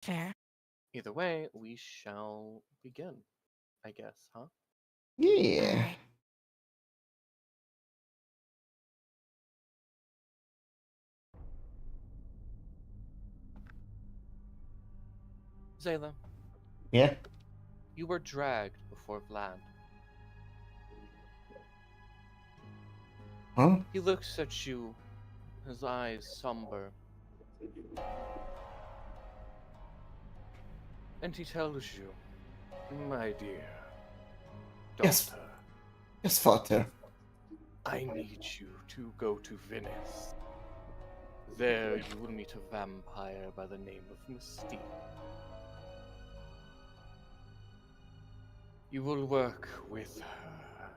Fair. Either way, we shall begin, I guess, huh? Yeah. Alright. Zayla, Yeah. you were dragged before Vlad. Huh? He looks at you, his eyes somber. And he tells you, my dear Yes. daughter, Yes, father. I need you to go to Venice. There you will meet a vampire by the name of Mystique. You will work with her,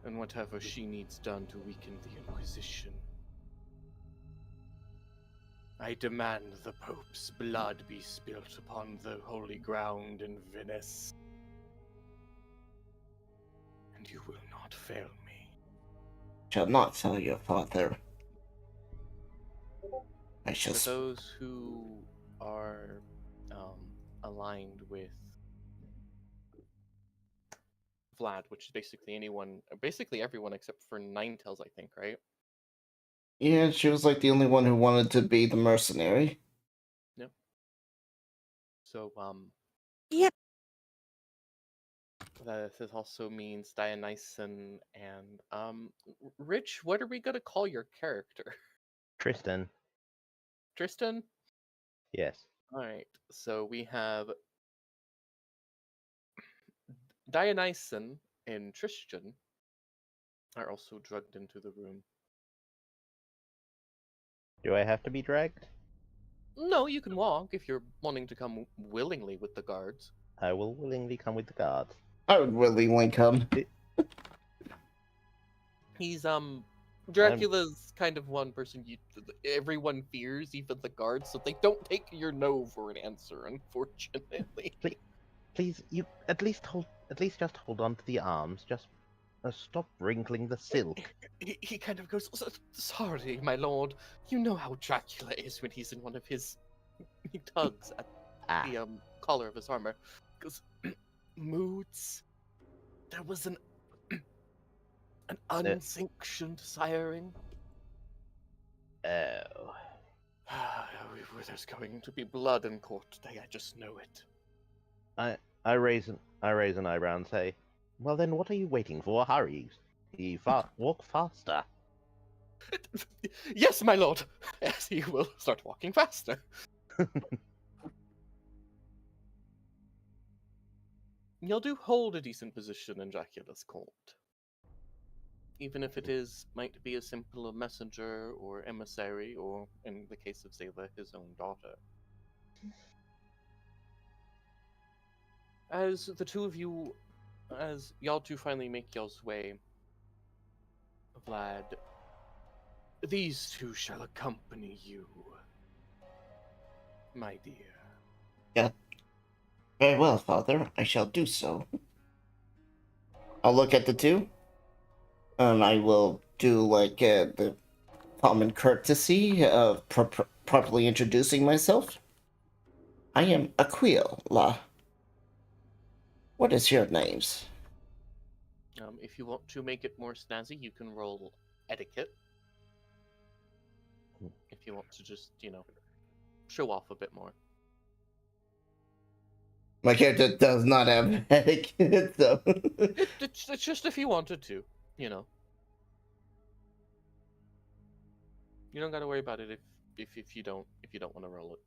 and whatever she needs done to weaken the Inquisition. I demand the Pope's blood be spilt upon the holy ground in Venice. And you will not fail me. Shall not tell your father. I shall. For those who are aligned with Vlad, which is basically everyone except for Ninetales, I think, right? Yeah, she was like the only one who wanted to be the mercenary. Yep. So, Yep. this also means Dionyson and, Rich, what are we gonna call your character? Tristan. Tristan? Yes. Alright, so we have Dionyson and Tristan are also drugged into the room. Do I have to be dragged? No, you can walk if you're wanting to come willingly with the guards. I will willingly come with the guards. I would willingly come. He's Dracula's kind of one person everyone fears, even the guards, so they don't take your no for an answer, unfortunately. Please, you at least just hold on to the arms. Just stop wrinkling the silk. He kind of goes, sorry, my lord. You know how Dracula is when he's in one of his. He tugs at the collar of his armor. Goes, moods. There was an unsanctioned siring. Oh. There's going to be blood in court today. I just know it. I raise an eyebrow and say, "Well then, what are you waiting for? Hurry! Walk faster." Yes, my lord. Yes, he will start walking faster. You'll do hold a decent position in Dracula's court. Even if it might be as simple a messenger or emissary, or in the case of Zayla, his own daughter. As the two of you, as y'all two finally make y'all's way, Vlad, these two shall accompany you, my dear. Yeah. Very well, father. I shall do so. I'll look at the two. And I will do like the common courtesy of properly introducing myself. I am Aquila. What is your names? If you want to make it more snazzy, you can roll etiquette. If you want to just, show off a bit more. My character does not have etiquette, so... It's just if you wanted to, You don't gotta worry about it if you don't want to roll it.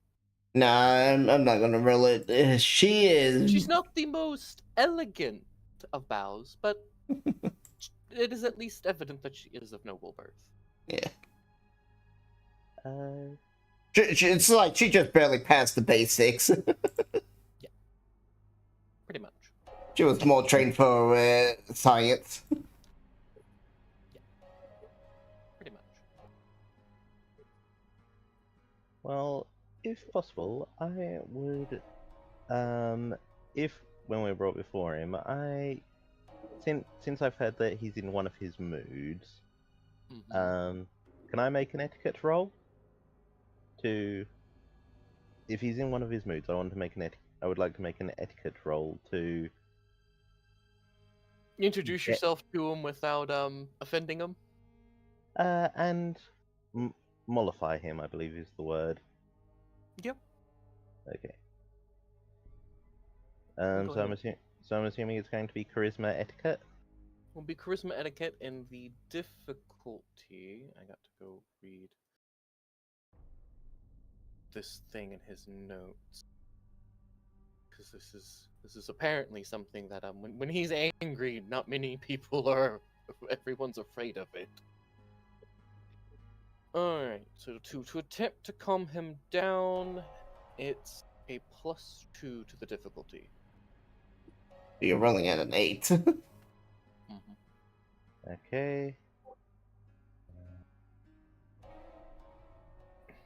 Nah, I'm not gonna roll it. She is... She's not the most elegant of bows, but it is at least evident that she is of noble birth. Yeah. Uh, It's like she just barely passed the basics. Yeah. Pretty much. She was more trained for science. Yeah. Pretty much. well, if possible, I would, if when we're brought before him, since I've heard that he's in one of his moods, Mm-hmm. can I make an etiquette roll to if he's in one of his moods, I want to make I would like to make an etiquette roll to Introduce get yourself to him without offending him. and mollify him, I believe is the word. Yep. Okay. Go ahead. So I'm assuming it's going to be charisma etiquette. Will be charisma etiquette, and the difficulty. I got to go read this thing in his notes because this is apparently something that when he's angry, not many people are. Everyone's afraid of it. All right, so to attempt to calm him down, it's a +2 to the difficulty. You're rolling at an 8. Mm-hmm. Okay.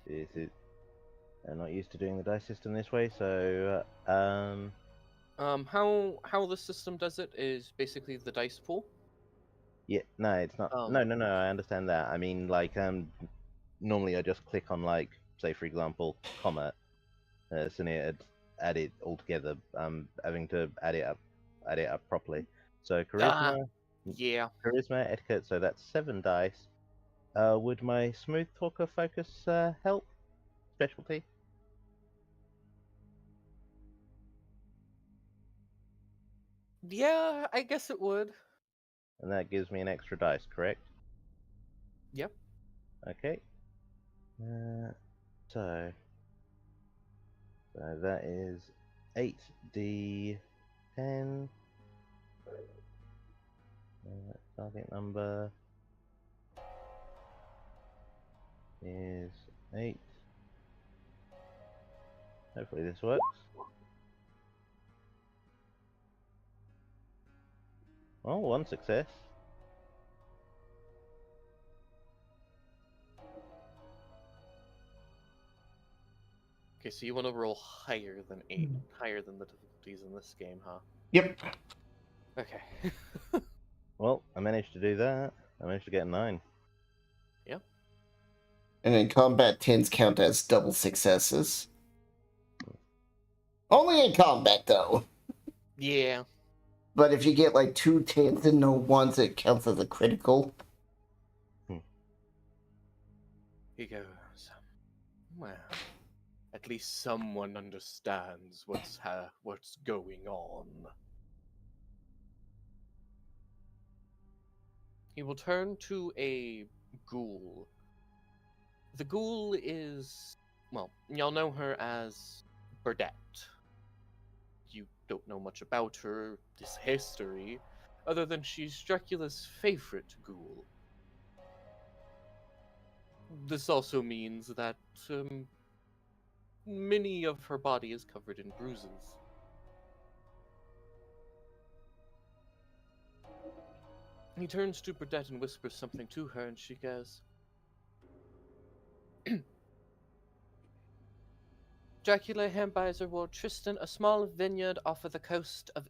This is. I'm not used to doing the dice system this way, so How the system does it is basically the dice pool. yeah, no, it's not. No, I understand that. I mean, like, normally I just click on, like, say for example, comma, so near add it all together. Having to add it up properly. So Yeah. charisma etiquette. So that's 7 dice. Would my smooth talker focus help? Specialty. Yeah, I guess it would. And that gives me an extra dice, correct? Yep. Okay. So that is 8d10. Target number is 8. Hopefully this works. Oh, 1 success. Okay, so you want to roll higher than 8, higher than the difficulties in this game, huh? Yep. Okay. Well, I managed to do that. I managed to get a 9. Yep. And in combat, 10s count as double successes. Only in combat, though. Yeah. But if you get like 2 10s and no 1s, it counts as a critical. He goes, well, at least someone understands what's going on. He will turn to a ghoul. The ghoul is, well, y'all know her as Burdette. You don't know much about her, this history, other than she's Dracula's favorite ghoul. This also means that many of her body is covered in bruises. He turns to Burdette and whispers something to her, and she goes, Dracula hand buys her ward Tristan a small vineyard off of the coast of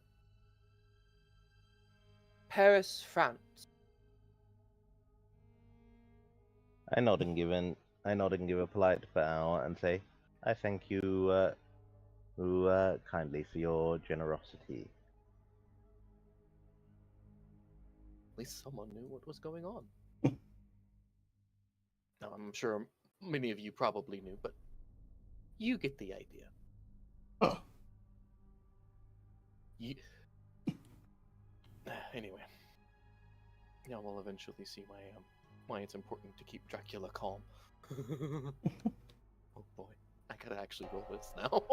Paris, France. I nod and give a polite bow and say, I thank you kindly for your generosity. At least someone knew what was going on. Now, I'm sure many of you probably knew, but you get the idea. Oh. Anyway, y'all will eventually see why it's important to keep Dracula calm. Oh boy, I gotta actually roll this now.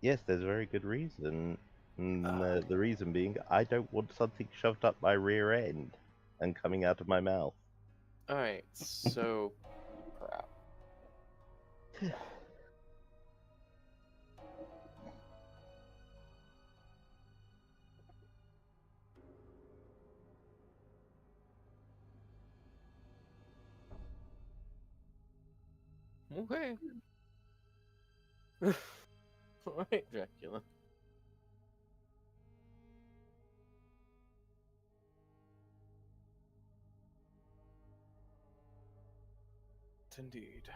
Yes, there's a very good reason. The reason being, I don't want something shoved up my rear end and coming out of my mouth. Alright, so crap. Okay. Alright, Dracula. Indeed.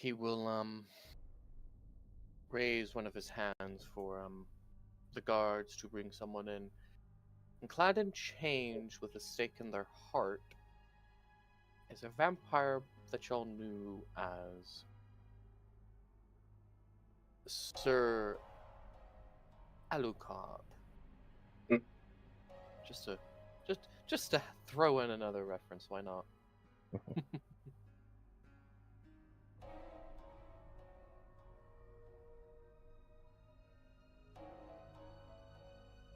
He will raise one of his hands for the guards to bring someone in. And clad in change with a stake in their heart is a vampire that y'all knew as Sir Alucard. Just to throw in another reference, why not?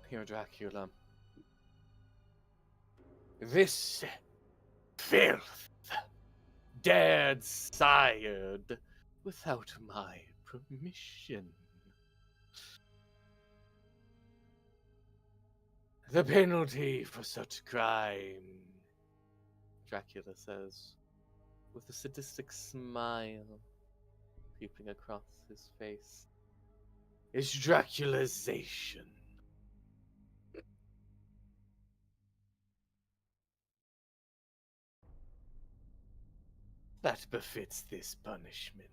Here, Dracula. This filth dared sired without my permission. The penalty for such crime, Dracula says, with a sadistic smile peeping across his face, is Draculization. That befits this punishment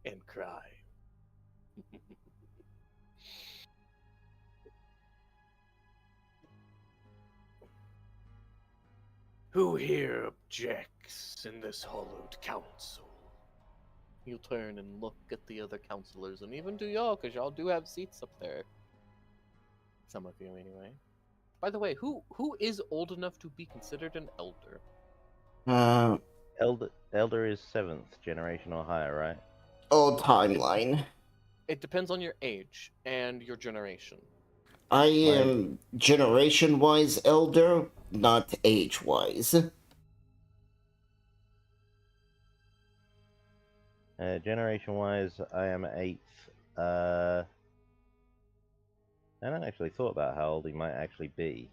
and crime. Who here objects in this hallowed council? You'll turn and look at the other counselors, and even to y'all, because y'all do have seats up there. Some of you, anyway. By the way, who is old enough to be considered an elder? Elder is 7th generation or higher, right? Old timeline. It depends on your age and your generation. I am generation-wise elder, not age-wise. Generation-wise, I am 8th. I haven't actually thought about how old he might actually be.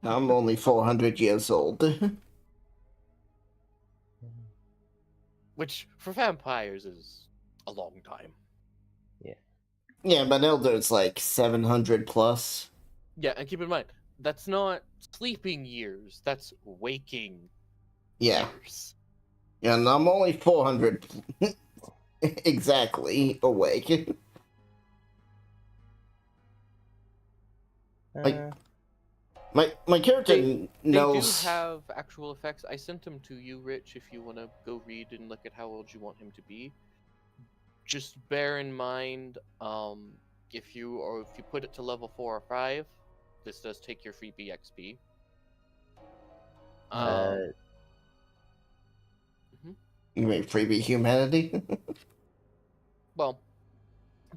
I'm only 400 years old. Which, for vampires, is a long time. Yeah. Yeah, but elder's like 700 plus. Yeah, and keep in mind, that's not sleeping years, that's waking years. Yeah, and I'm only 400 exactly awake. My character knows. They do have actual effects. I sent them to you, Rich, if you want to go read and look at how old you want him to be. Just bear in mind, if you put it to level 4 or 5, this does take your free BXP. You mean freebie humanity? Well,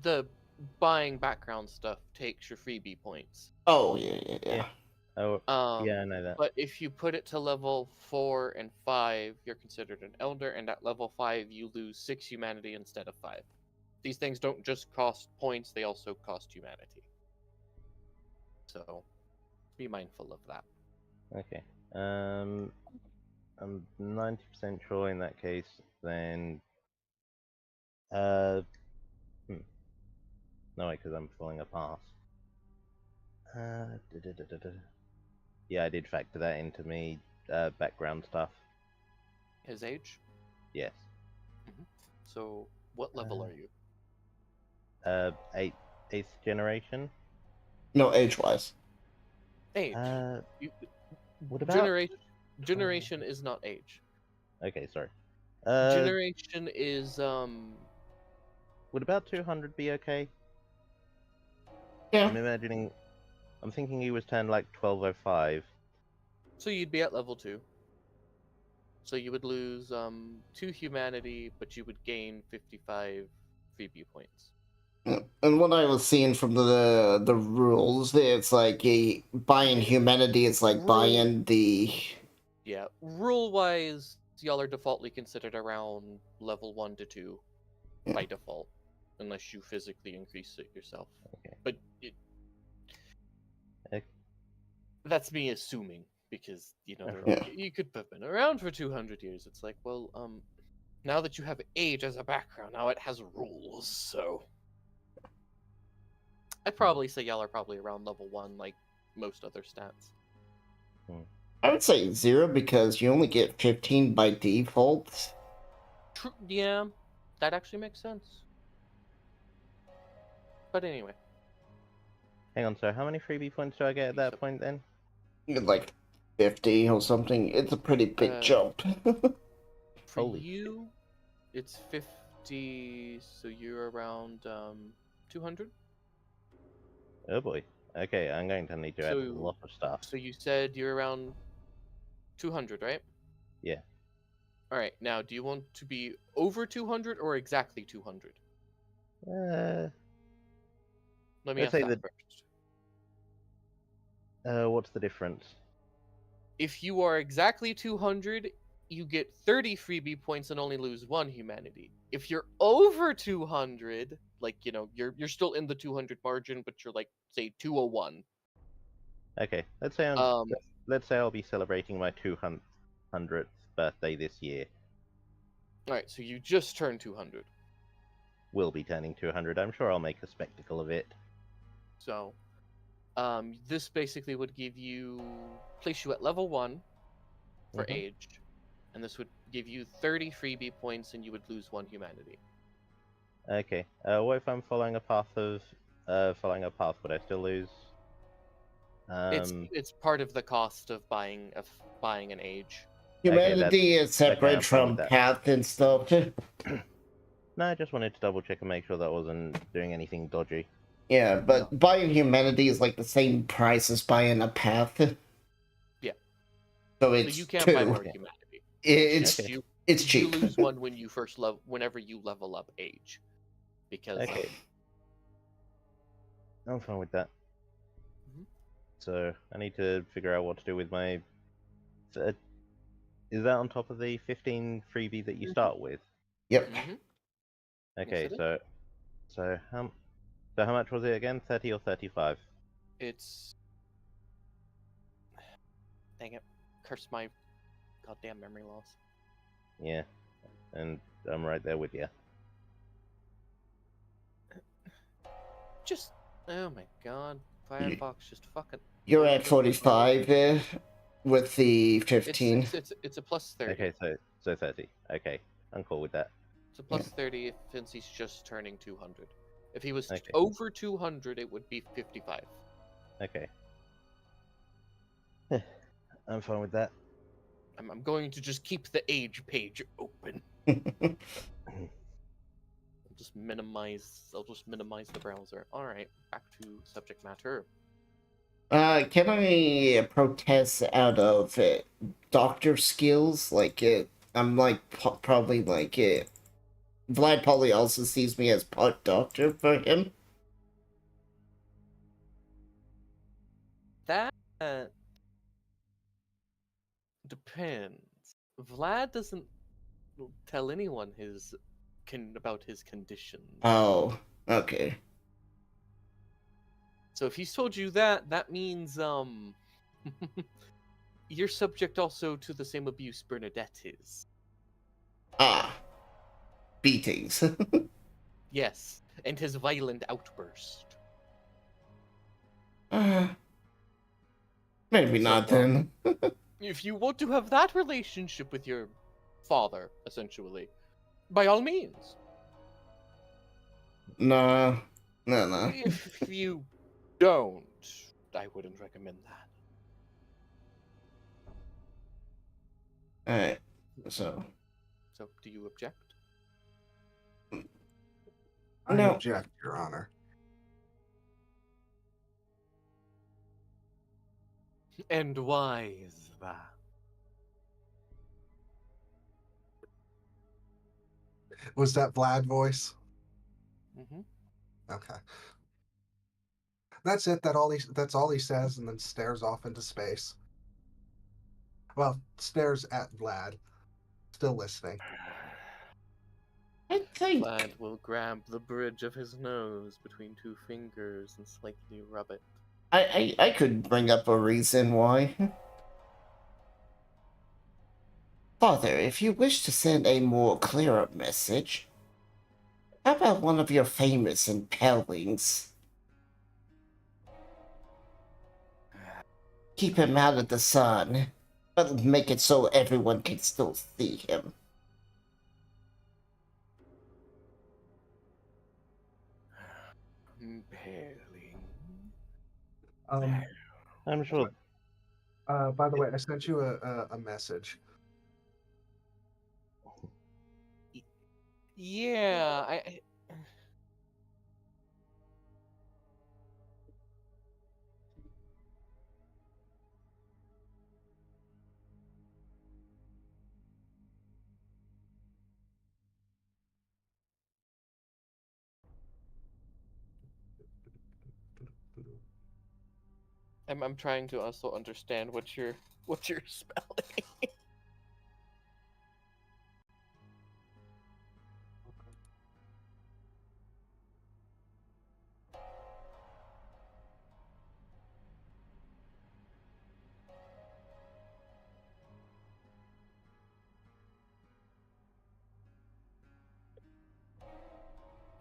the buying background stuff takes your freebie points. Oh, yeah. Oh, yeah, I know that. But if you put it to level 4 and 5, you're considered an elder, and at level 5, you lose 6 humanity instead of 5. These things don't just cost points, they also cost humanity. So, be mindful of that. Okay. I'm 90% sure in that case, then... No, because I'm falling apart. Yeah, I did factor that into me background stuff. His age? Yes. So, what level are you? 8th generation. No, age-wise. Age. What about generation is not age. Okay, sorry. Generation is Would about 200 be okay? Yeah. I'm thinking he was turned like 1205. So you'd be at level 2. So you would lose 2 humanity, but you would gain 55 freebie points. And what I was seeing from the rules, it's like buying humanity is like buying the... Yeah, rule-wise, y'all are defaultly considered around level 1 to 2 by default, unless you physically increase it yourself. Okay. But that's me assuming, because, you could have been around for 200 years. It's like, well, now that you have age as a background, now it has rules, so... I'd probably say y'all are probably around level 1, like most other stats. I would say 0, because you only get 15 by default. Yeah, that actually makes sense. But anyway. Hang on, so how many freebie points do I get at that point then? Like 50 or something. It's a pretty big jump. For Holy you, it's 50, so you're around 200. Oh boy. Okay, I'm going to need to add a So- lot of stuff. So you said you're around 200, right? Yeah. All right. Now, do you want to be over 200 or exactly 200? Let me Let's ask say that that- first. What's the difference? If you are exactly 200, you get 30 freebie points and only lose 1 humanity. If you're over 200, like, you know, you're still in the 200 margin, but you're like, say, 201. Okay, let's say let's say I'll be celebrating my 200th birthday this year. All right, so you just turned 200. Will be turning 200. I'm sure I'll make a spectacle of it. So, this basically would place you at level 1 for Mhm. age, and this would give you 30 freebie points, and you would lose 1 humanity. Okay. What if I'm following a path of Would I still lose? It's part of the cost of buying an age. Humanity is separate I'm fine with from that. path and stuff. No, I just wanted to double check and make sure that I wasn't doing anything dodgy. Yeah, but buying humanity is like the same price as buying a path. Yeah. So it's So you can't 2. buy more humanity. It's Okay. it's You cheap. lose 1 when you whenever you level up age, because Okay. I'm fine with that. Mhm. So I need to figure out what to do with my. Is that on top of the 15 freebie that you start with? Yep. Mhm. Okay, it is. so how much was it again? 30 or 35? It's dang it, curse my goddamn memory loss. Yeah, and I'm right there with you. Just oh my god, Firefox just fucking. You're at 45 with the 15. It's a plus 30. Okay, so 30. Okay, I'm cool with that. It's a plus 30 since he's just turning 200. If he was Okay. over 200, it would be 55. Okay. I'm fine with that. I'm going to just keep the age page open. I'll just minimize the browser. All right, back to subject matter. Can I protest out of doctor skills? Like, I'm like probably like Vlad probably also sees me as part doctor for him. That depends. Vlad doesn't tell anyone about his conditions. Oh, okay. So if he's told you that, that means you're subject also to the same abuse Bernadette is. Ah, beatings. Yes, and his violent outburst. Maybe not then. If you want to have that relationship with your father, essentially, by all means. No. If you don't, I wouldn't recommend that. Alright, so. So, do you object? I No. object, Your Honor. And why is that? Was that Vlad voice? Mm-hmm. Okay. That's it. That's all he says, and then stares off into space. Well, stares at Vlad, still listening. I think. Vlad will grab the bridge of his nose between 2 fingers and slightly rub it. I could bring up a reason why. Father, if you wish to send a more clearer message, how about one of your famous impalings? Keep him out of the sun, but make it so everyone can still see him. Um, I'm sure. by the way, I sent you a message. Yeah, I'm trying to also understand what you're spelling.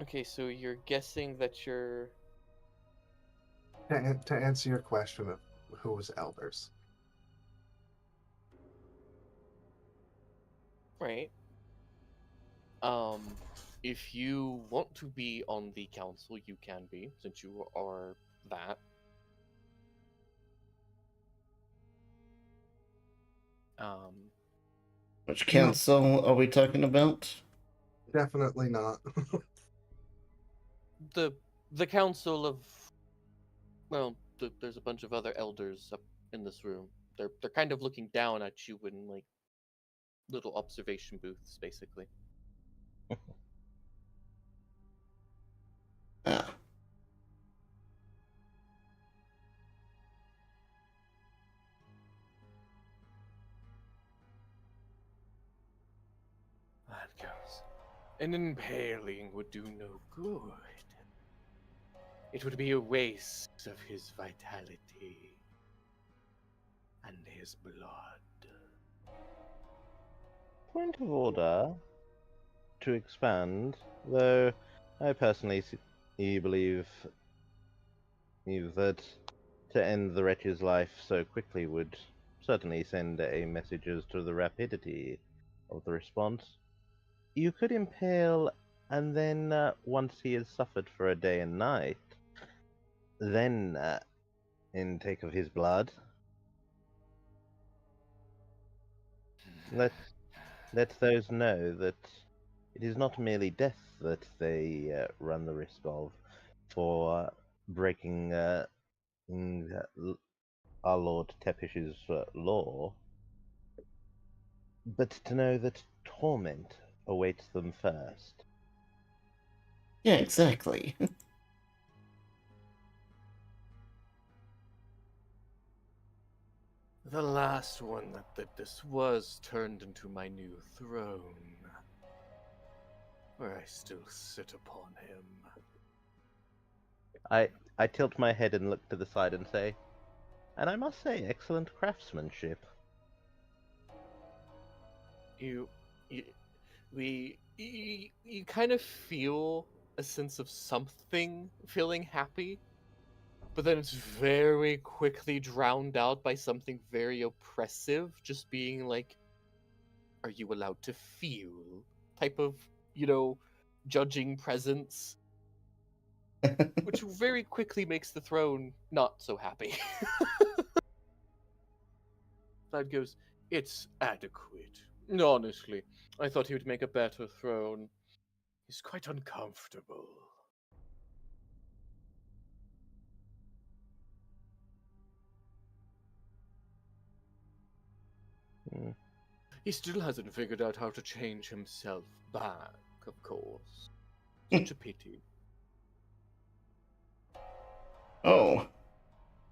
Okay, so you're guessing that you're To answer your question of who was elders. right. Um, if you want to be on the council, you can be, since you are that. Um, Which No, council are we talking about? definitely not. the council of, well, there's a bunch of other elders up in this room. They're kind of looking down at you in like little observation booths, basically. Ah, That goes. An impaling would do no good. It would be a waste of his vitality and his blood. Point of order to expand, though I personally believe that to end the wretch's life so quickly would certainly send a message as to the rapidity of the response. You could impale, and then once he has suffered for a day and night, then intake of his blood. Let those know that it is not merely death that they run the risk of for breaking our Lord Tepish's law, but to know that torment awaits them first. yeah, exactly. The last one that did this was turned into my new throne, where I still sit upon him. I tilt my head and look to the side and say, and I must say, excellent craftsmanship. You, you you kind of feel a sense of something feeling happy, but then it's very quickly drowned out by something very oppressive, just being like, are you allowed to feel? Type of, judging presence, which very quickly makes the throne not so happy. Cloud goes, it's adequate. Honestly, I thought he would make a better throne. He's quite uncomfortable. Hmm. He still hasn't figured out how to change himself back, of course. Such a pity. Oh,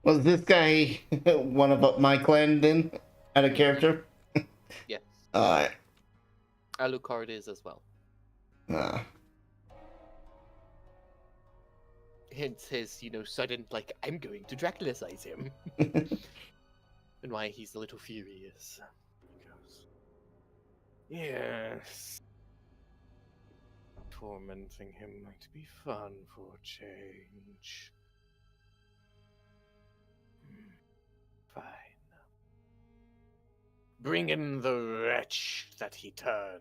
was this guy one of my clan then? Out of character? Yes. Alright. Alucard is as well. Uh, Hence his, sudden, like, I'm going to Draculacize him. And why he's a little furious. He goes, yes. Tormenting him might be fun for a change. Fine. Bring in the wretch that he turned.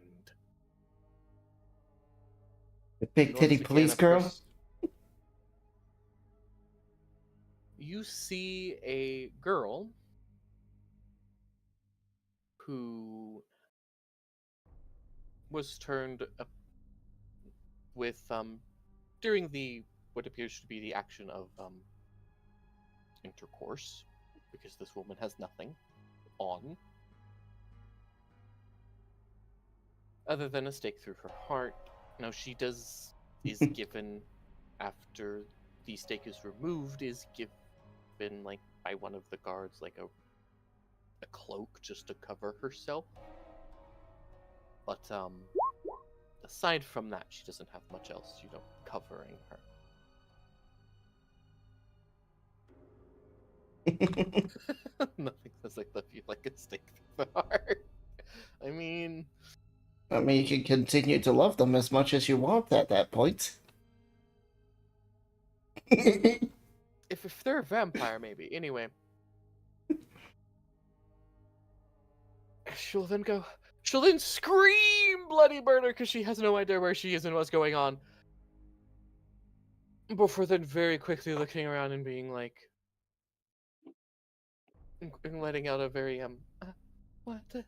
the big And titty once again, police girl? you see a girl who was turned up with during the what appears to be the action of intercourse, because this woman has nothing on other than a stake through her heart. Now is given after the stake is removed, is given like by one of the guards like a cloak just to cover herself. But aside from that, she doesn't have much else, covering her. Nothing says like love you like a stake through the heart. I mean, you can continue to love them as much as you want at that point. if they're a vampire, maybe. Anyway, she'll then scream bloody murder because she has no idea where she is and what's going on. Before then very quickly looking around and being like, and letting out a very what did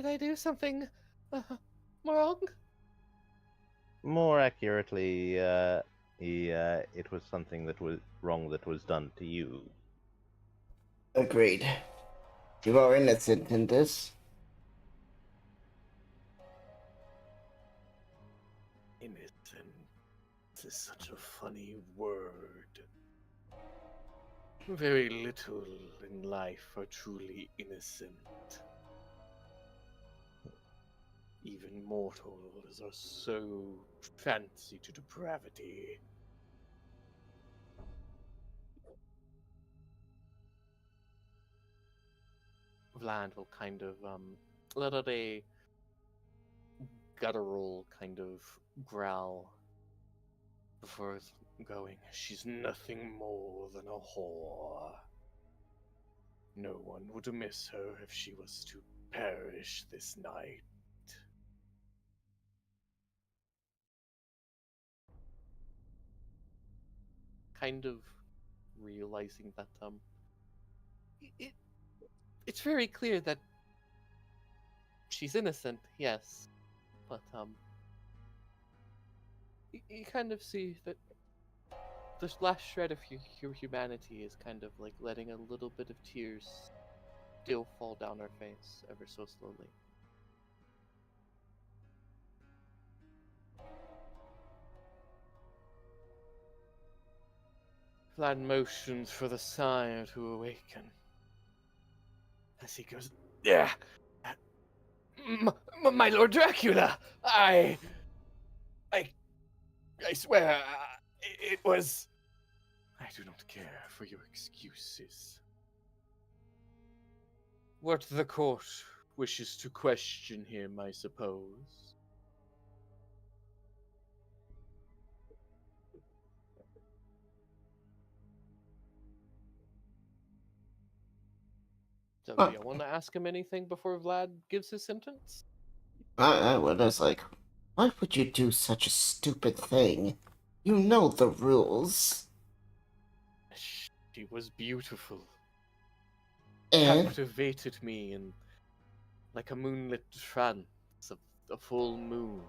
I do something wrong? More accurately, it was something that was wrong that was done to you. Agreed. You are innocent in this. Innocent is such a funny word. Very little in life are truly innocent. Even mortals are so fancy to depravity. Vlad will kind of let out a guttural kind of growl before going, she's nothing more than a whore. No one would miss her if she was to perish this night. Kind of realizing that it's very clear that she's innocent, yes, but you kind of see that the last shred of humanity is kind of like letting a little bit of tears still fall down her face ever so slowly. Vlad motions for the sire to awaken. As he goes, yeah, my Lord Dracula, I swear, it was. I do not care for your excuses. What the court wishes to question him, I suppose. So, do you want to ask him anything before Vlad gives his sentence? I was like, why would you do such a stupid thing? You know the rules. She was beautiful. And? Captivated me in like a moonlit trance of a full moon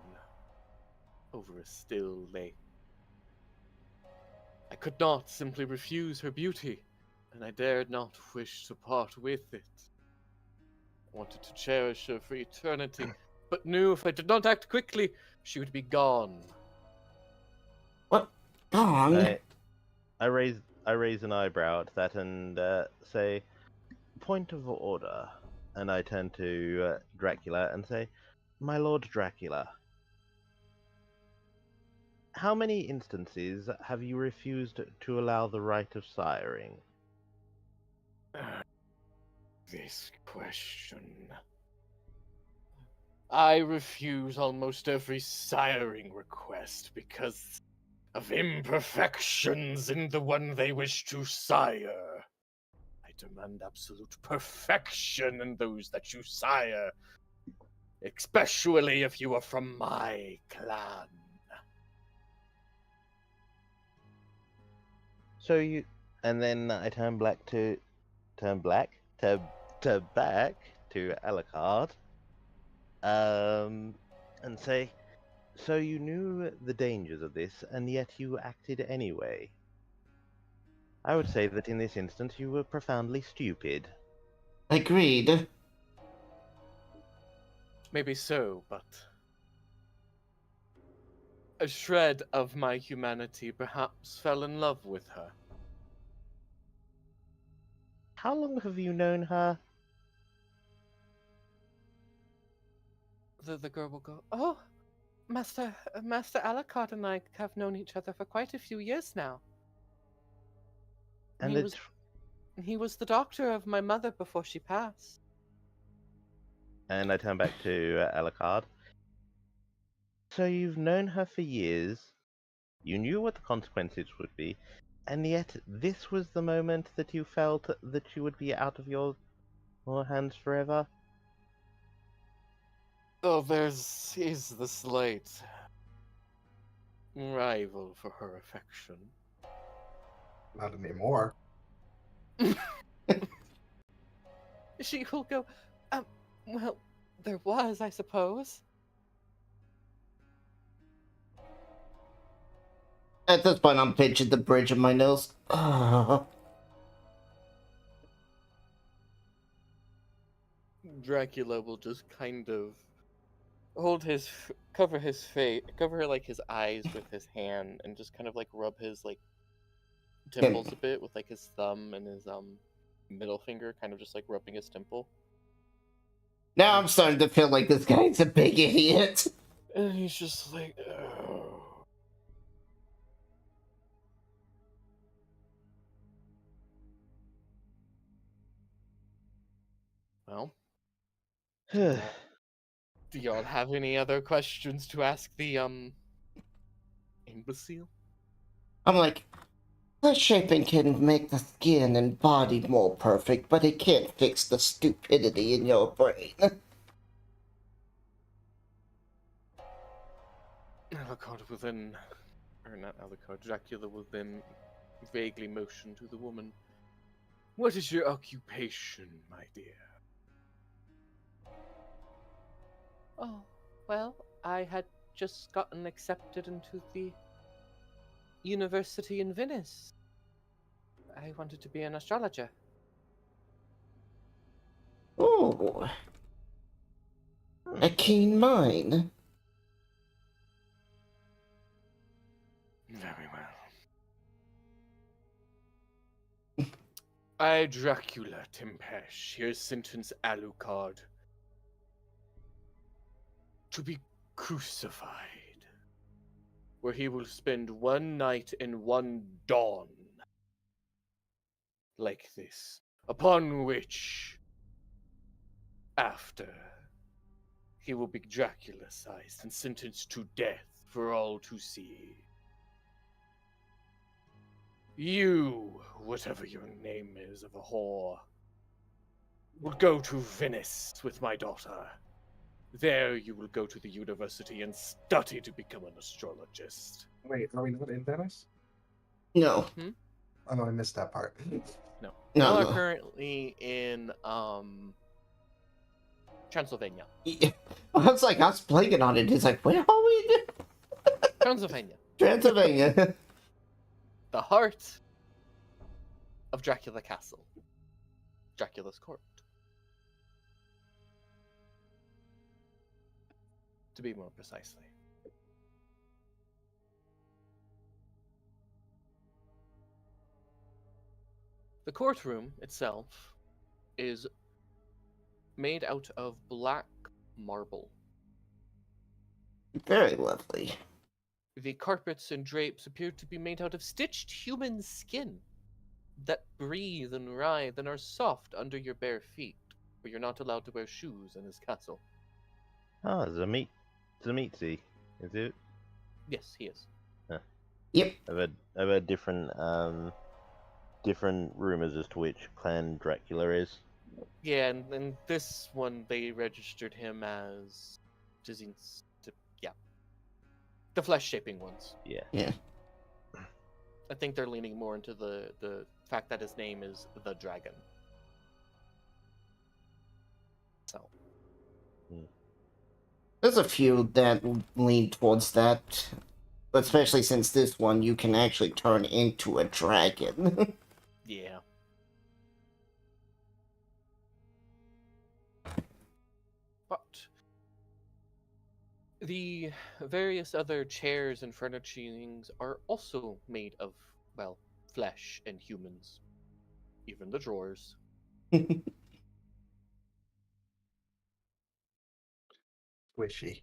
over a still lake. I could not simply refuse her beauty, and I dared not wish to part with it. I wanted to cherish her for eternity, but knew if I did not act quickly, she would be gone. What? Gone? I raise an eyebrow at that and say, point of order. And I turn to Dracula and say, my Lord Dracula, how many instances have you refused to allow the right of siring? This question. I refuse almost every siring request because of imperfections in the one they wish to sire. I demand absolute perfection in those that you sire, especially if you are from my clan. So you, and then I turn back to back to Alucard, and say, so you knew the dangers of this, and yet you acted anyway. I would say that in this instance you were profoundly stupid. Agreed. Maybe so, but a shred of my humanity perhaps fell in love with her. How long have you known her? The girl will go, oh, Master Alucard and I have known each other for quite a few years now. And He was the doctor of my mother before she passed. And I turn back to Alucard. So you've known her for years. You knew what the consequences would be, and yet this was the moment that you felt that you would be out of your hands forever? Oh, is the slight rival for her affection. Not anymore. She will go, well, there was, I suppose. At this point, I'm pinching the bridge of my nose. Dracula will just kind of cover like his eyes with his hand and just kind of like rub his like temples a bit with like his thumb and his middle finger, kind of just like rubbing his temple. Now I'm starting to feel like this guy's a big idiot. And he's just like, oh. Well, do y'all have any other questions to ask the imbecile? I'm like, the shaping can make the skin and body more perfect, but it can't fix the stupidity in your brain. Alucard will then, or not Alucard, Dracula will then vaguely motion to the woman. What is your occupation, my dear? Oh, well, I had just gotten accepted into the university in Venice. I wanted to be an astrologer. Ooh. A keen mind. Very well. I, Dracula Tempesh, here sentence Alucard to be crucified, where he will spend one night and one dawn like this, upon which, after, he will be Dracula-sized and sentenced to death for all to see. You, whatever your name is of a whore, will go to Venice with my daughter. There you will go to the university and study to become an astrologist. Wait, are we not in Venice? No. Oh, I missed that part. No. No, Y'all no. are currently in Transylvania. I was like, I was blanking on it. It's like, where are we? Transylvania. Transylvania. The heart of Dracula Castle. Dracula's court. To be more precisely. The courtroom itself is made out of black marble. Very lovely. The carpets and drapes appear to be made out of stitched human skin that breathe and writhe and are soft under your bare feet, but you're not allowed to wear shoes in this castle. Ah, Zamitzi, is it? Yes, he is. Yep. I've heard different rumors as to which clan Dracula is. Yeah, and this one they registered him as the flesh-shaping ones. Yeah. Yeah. I think they're leaning more into the fact that his name is the Dragon. So. There's a few that lean towards that, especially since this one you can actually turn into a dragon. Yeah. But the various other chairs and furnishings are also made of, well, flesh and humans. Even the drawers. Squishy.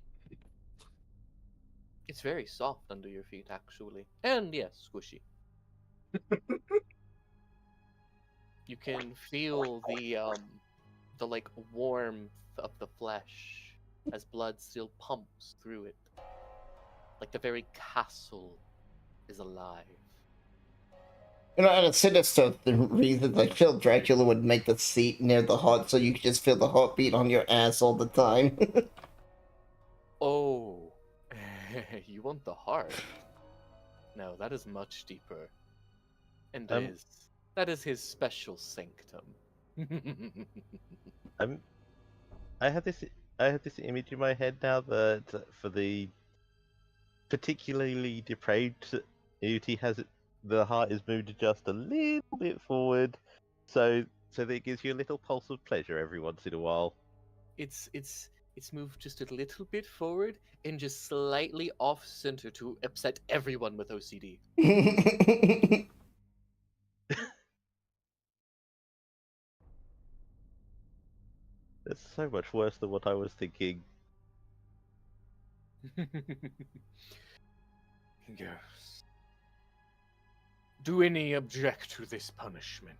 It's very soft under your feet, actually. And yes, squishy. You can feel the like warmth of the flesh as blood still pumps through it. Like the very castle is alive. You know, and it's sinister the reason I feel Dracula would make the seat near the heart so you could just feel the heartbeat on your ass all the time. Oh, you want the heart? No, that is much deeper. And that is his special sanctum. I have this image in my head now that for the particularly depraved Uti the heart is moved just a little bit forward, so that it gives you a little pulse of pleasure every once in a while. It's moved just a little bit forward and just slightly off center to upset everyone with OCD. That's so much worse than what I was thinking. Yes. Do any object to this punishment?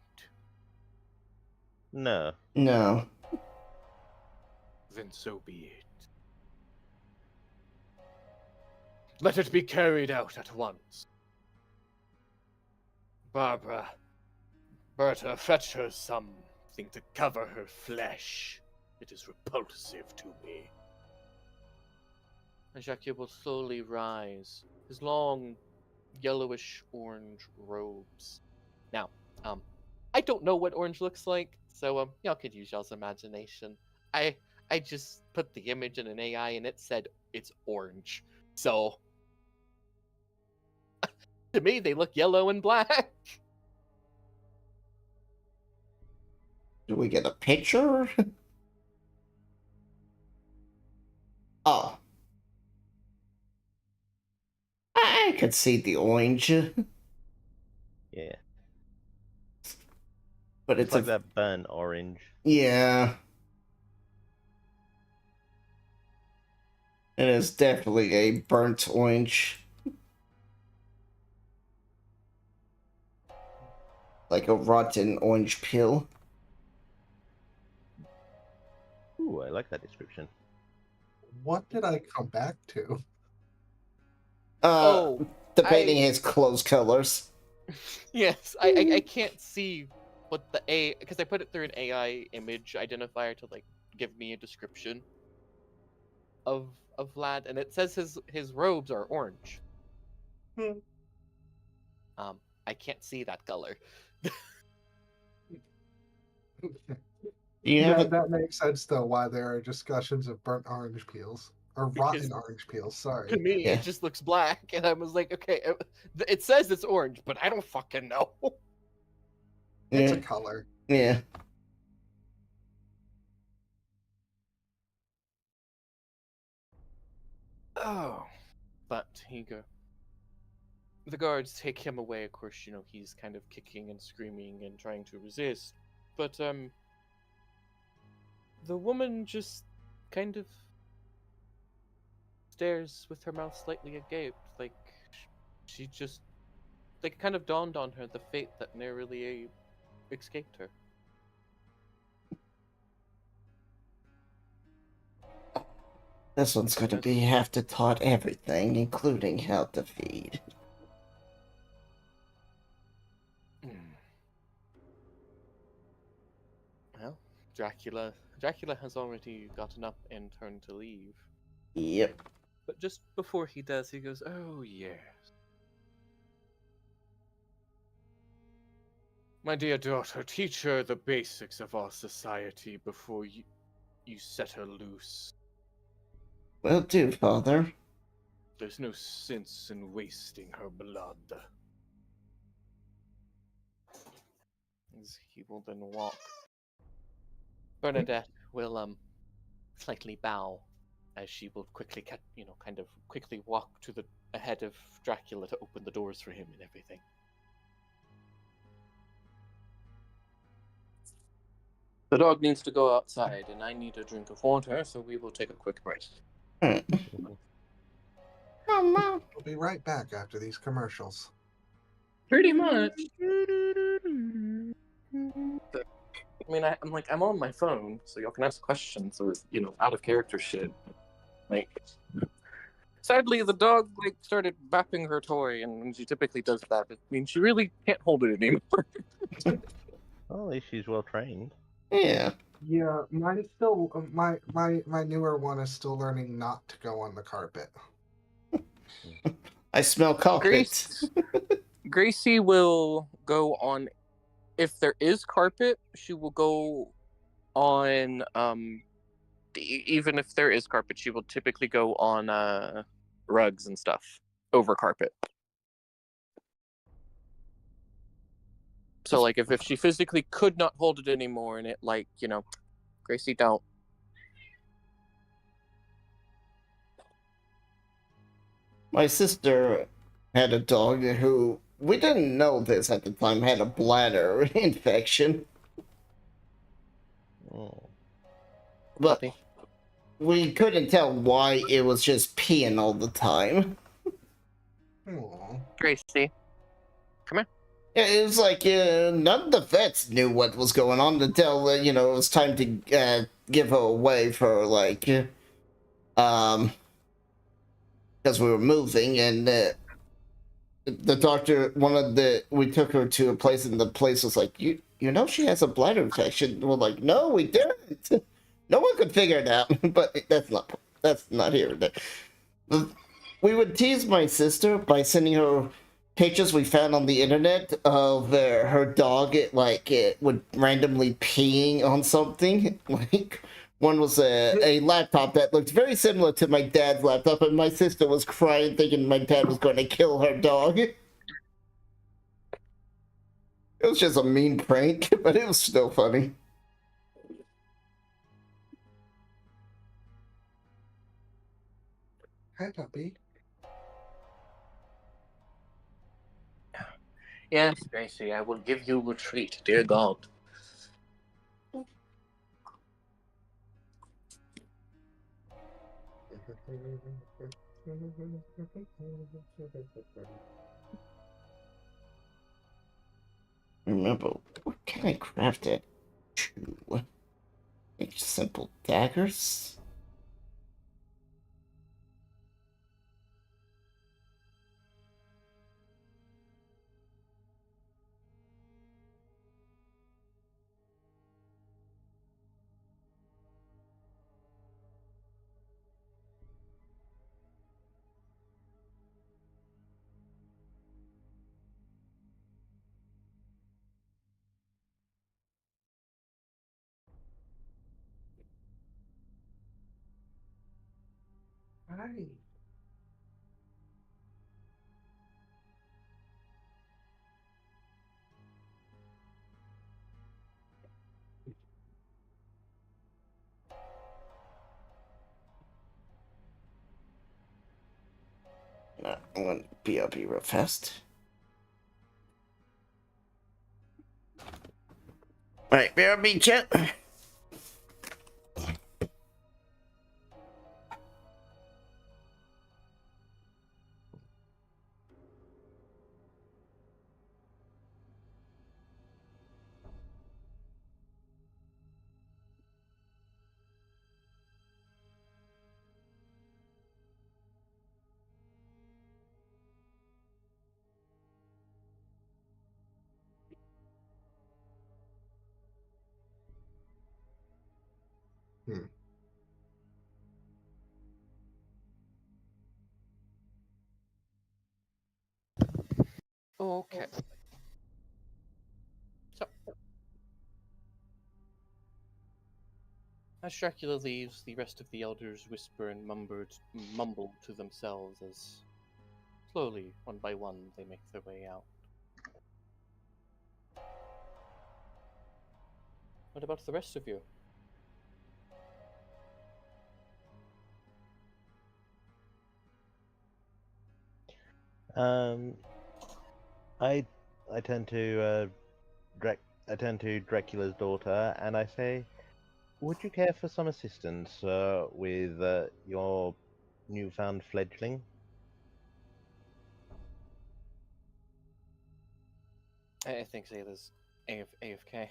No. No. Then so be it. Let it be carried out at once. Barbara, Berta, fetch her something to cover her flesh. It is repulsive to me. Jacques will slowly rise, his long, yellowish-orange robes. Now, I don't know what orange looks like, so y'all could use y'all's imagination. I just put the image in an AI and it said it's orange. So to me they look yellow and black. Do we get a picture? Oh. I could see the orange. Yeah. But it's like that burnt orange. Yeah. It is definitely a burnt orange. Like a rotten orange peel. Ooh, I like that description. What did I come back to? Debating his clothes colors. Yes, I can't see what the because I put it through an AI image identifier to like give me a description of Vlad, and it says his robes are orange. I can't see that color. That makes sense though. Why there are discussions of burnt orange peels or rotten orange peels. Sorry. To me, it just looks black, and I was like, okay, it says it's orange, but I don't fucking know. It's a color. Yeah. Oh, but the guards take him away. Of course, you know he's kind of kicking and screaming and trying to resist, but the woman just kind of stares with her mouth slightly agape, like she just like kind of dawned on her the fate that narrowly escaped her. This one's going to have to taught everything, including how to feed. Well, Dracula has already gotten up and turned to leave. Yep. But just before he does, he goes, "Oh yes. My dear daughter, teach her the basics of our society before you set her loose. Will do, father. There's no sense in wasting her blood. As he will then walk. Bernadette will slightly bow as she will quickly kind of quickly walk to the ahead of Dracula to open the doors for him and everything. The dog needs to go outside, and I need a drink of water, so we will take a quick break. Alright. Mama. We'll be right back after these commercials. Pretty much. I mean, I'm on my phone, so y'all can ask questions or out of character shit. Like, sadly, the dog started bapping her toy, and when she typically does that, it means she really can't hold it anymore. Well, at least she's well trained. Yeah. Yeah, mine is still my newer one is still learning not to go on the carpet. I smell carpet. Gracie will go on, if there is carpet, she will go on, even if there is carpet, she will typically go on rugs and stuff over carpet. So if she physically could not hold it anymore and it Gracie, don't. My sister had a dog who, we didn't know this at the time, had a bladder infection. Oh. But Puppy. we couldn't tell why it was just peeing all the time. Aww. Gracie, come here. Yeah, it was like none of the vets knew what was going on until it was time to give her away for because we were moving, and the doctor, we took her to a place, and the place was like, you know she has a bladder infection. We're like, no, we didn't. No one could figure it out, but that's not here. We would tease my sister by sending her pictures we found on the internet of her dog, it would randomly peeing on something. One was a laptop that looked very similar to my dad's laptop, and my sister was crying, thinking my dad was going to kill her dog. It was just a mean prank, but it was still funny. Hi, puppy. Yes, Gracie, I will give you a treat, dear God. Remember, what can I craft it? Make simple daggers? Hi. I'm gonna BRB real fast. Alright, BRB chat. Okay. As Dracula leaves, the rest of the elders whisper and mumble to themselves as slowly, one by one, they make their way out. What about the rest of you? I turn to I turn to Dracula's daughter and I say, "Would you care for some assistance with your newfound fledgling?" I think Zayla's AFK.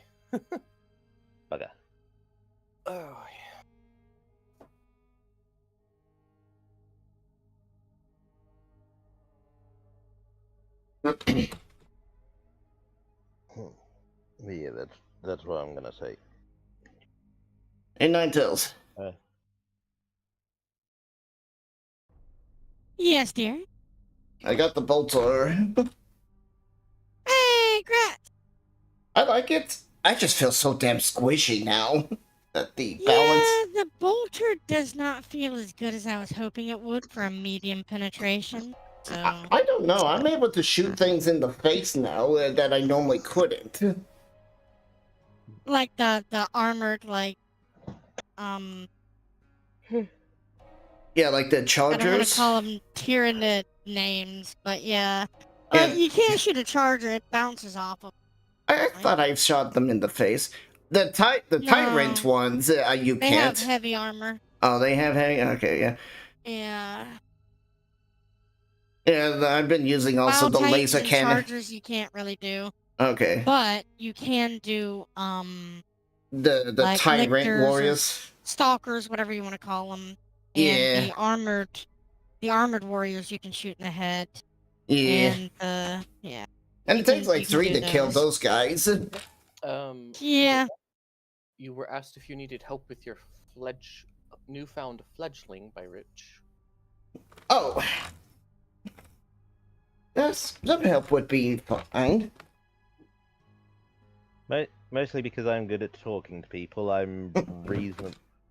Bugger. Oh, But yeah, that's what I'm gonna say. Hey, Ninetales. Yes, dear. I got the bolter. Hey, Grat. I like it. I just feel so damn squishy now. That the Yeah, balance. the bolter does not feel as good as I was hoping it would for a medium penetration. So I don't know. I'm able to shoot things in the face now that I normally couldn't. like the armored Yeah, like the I don't want chargers. to call them tyrannid names, but yeah. Yeah. You can't shoot a charger; it bounces off of. I thought I shot them in the face. The tyrant ones, you They can't. have heavy armor. Oh, they have heavy. Okay, yeah. Yeah. Yeah, I've been using also Wild the Titans laser and cannon. chargers you can't really do, Okay. but you can do The like tyrant lictors or warriors. stalkers, whatever you want to call them, Yeah. and the armored warriors you can shoot in the head. Yeah. And yeah. And you it takes can- like you can 3 do to kill those. those guys. Yeah. You were asked if you needed help with your newfound fledgling by Rich. Oh. Yes, some help would be fine. Mostly because I'm good at talking to people. I'm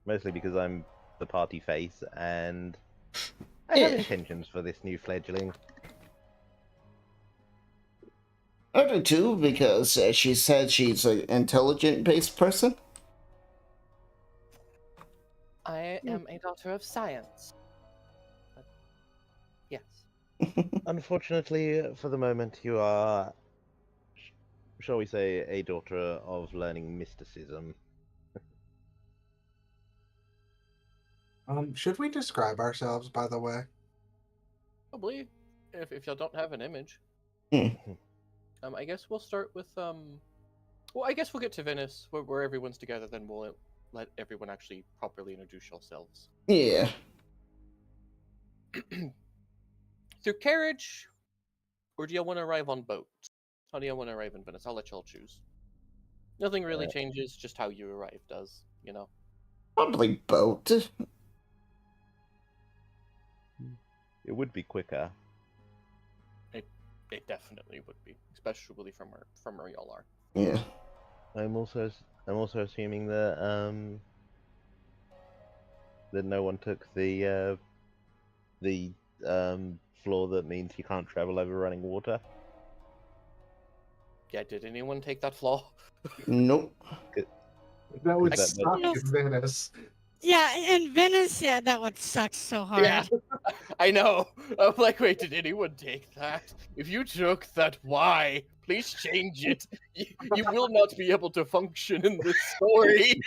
mostly because I'm the party face, and I have Yeah. intentions for this new fledgling. I do too, because she said she's an intelligent-based person. I am a daughter of science. But yes. Unfortunately, for the moment, you are, shall we say, a daughter of learning mysticism. Should we describe ourselves, by the way? Probably, if y'all don't have an image. I guess we'll start with well, I guess we'll get to Venice where everyone's together. Then we'll let everyone actually properly introduce yourselves. Yeah. Through carriage, or do y'all want to arrive on boat? How do y'all want to arrive in Venice? I'll let y'all choose. Nothing really changes, just how you arrive does, you know? Probably boat. It would be quicker. It definitely would be, especially from where y'all are. Yeah. I'm also assuming that that no one took the floor that means you can't travel over running water. Yeah, did anyone take that flaw? Nope. That would That- suck No. in Venice. Yeah, in Venice, yeah, that would suck so hard. Yeah, I know. I'm like, wait, did anyone take that? If you took that, why? Please change it. You will not be able to function in this story.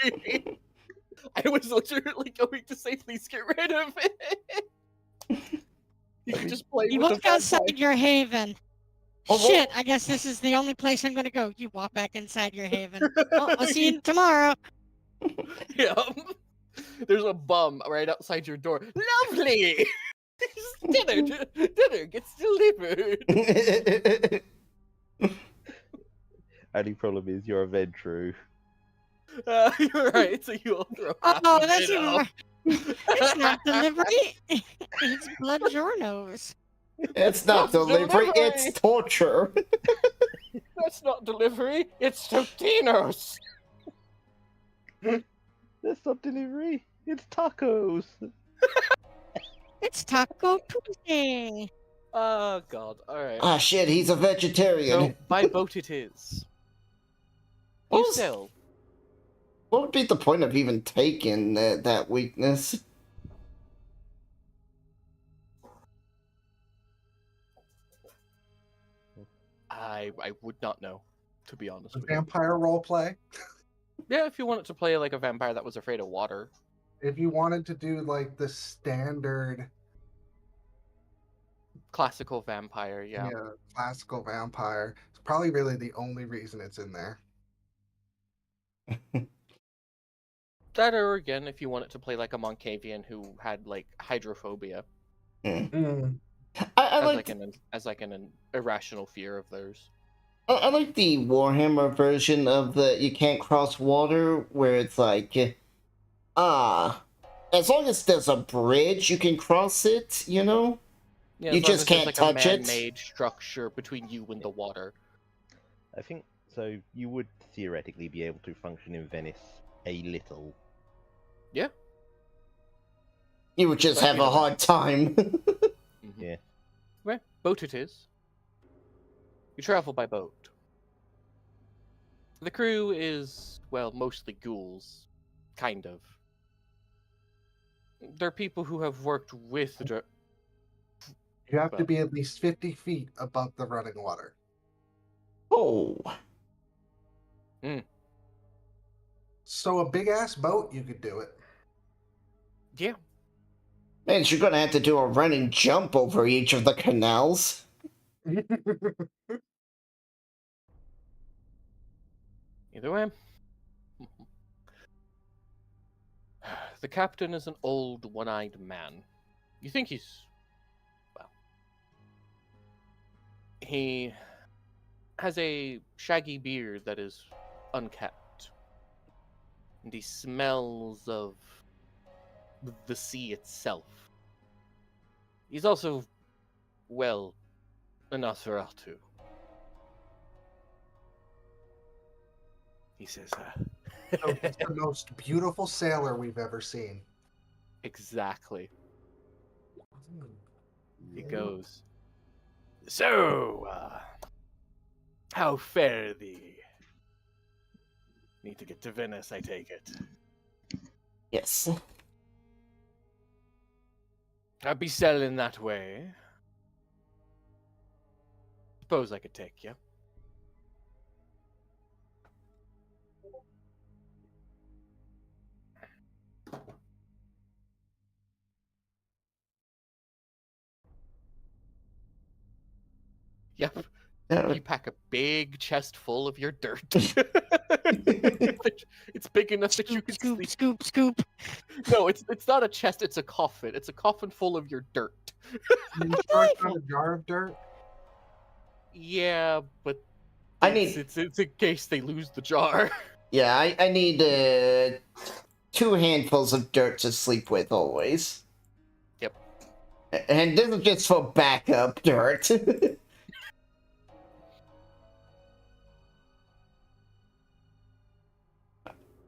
I was literally going to say, please get rid of it. You can just play You with walk the outside your haven. Oh, Shit, I guess this is the only place I'm gonna go. You walk back inside your haven. Well, I'll see you tomorrow. Yeah. There's a bum right outside your door. Lovely! Dinner gets delivered. Only problem is you're a Ventru. You're right, so you'll throw Oh, half that's of it even out. worse. It's not delivery. It's blood journos. It's not delivery, it's torture. That's not delivery, it's Totinos! There's some delivery. It's tacos. It's Taco Tuesday. Oh god. Alright. Ah, shit, he's a vegetarian. So by boat it is. What You was- sail. What would be the point of even taking that weakness? I would not know, to be honest with you. Vampire roleplay. Yeah, if you wanted to play like a vampire that was afraid of water. If you wanted to do like the standard, Classical vampire, yeah. classical vampire, it's probably really the only reason it's in there. That or again, if you wanted to play like a Moncavian who had like hydrophobia. Mm. I as like an irrational fear of theirs. I like the Warhammer version of the you can't cross water, where it's like, as long as there's a bridge, you can cross it. You know, Yeah, you as long just as there's, can't like, touch a it. man-made structure between you and the water. I think so. You would theoretically be able to function in Venice a little. Yeah. You would just But have a either way. hard time. Yeah. Right, boat it is. You travel by boat. The crew is, well, mostly ghouls. Kind of. They're people who have worked with the... You have to Well. be at least 50 feet above the running water. Oh, So a big ass boat, you could do it. Yeah. man, you're gonna have to do a running jump over each of the canals. Either way. The captain is an old, one-eyed man. You think he's... well... He has a shaggy beard that is unkept. And he smells of the sea itself. He's also, well, a Nosferatu. He says, So he's the most beautiful sailor we've ever seen. exactly. He goes, so, how fare thee? Need to get to Venice, I take it. Yes. I'd be sailing that way. Suppose I could take you. Yep. You pack a big chest full of your dirt. It's big enough that you Scoop, can scoop, sleep. scoop, scoop. No, it's not a chest. It's a coffin. It's a coffin full of your dirt. Can you start on a jar of dirt? Yeah, but I it's, need. it's in case they lose the jar. Yeah, I need 2 handfuls of dirt to sleep with always. Yep. And this is just for backup dirt.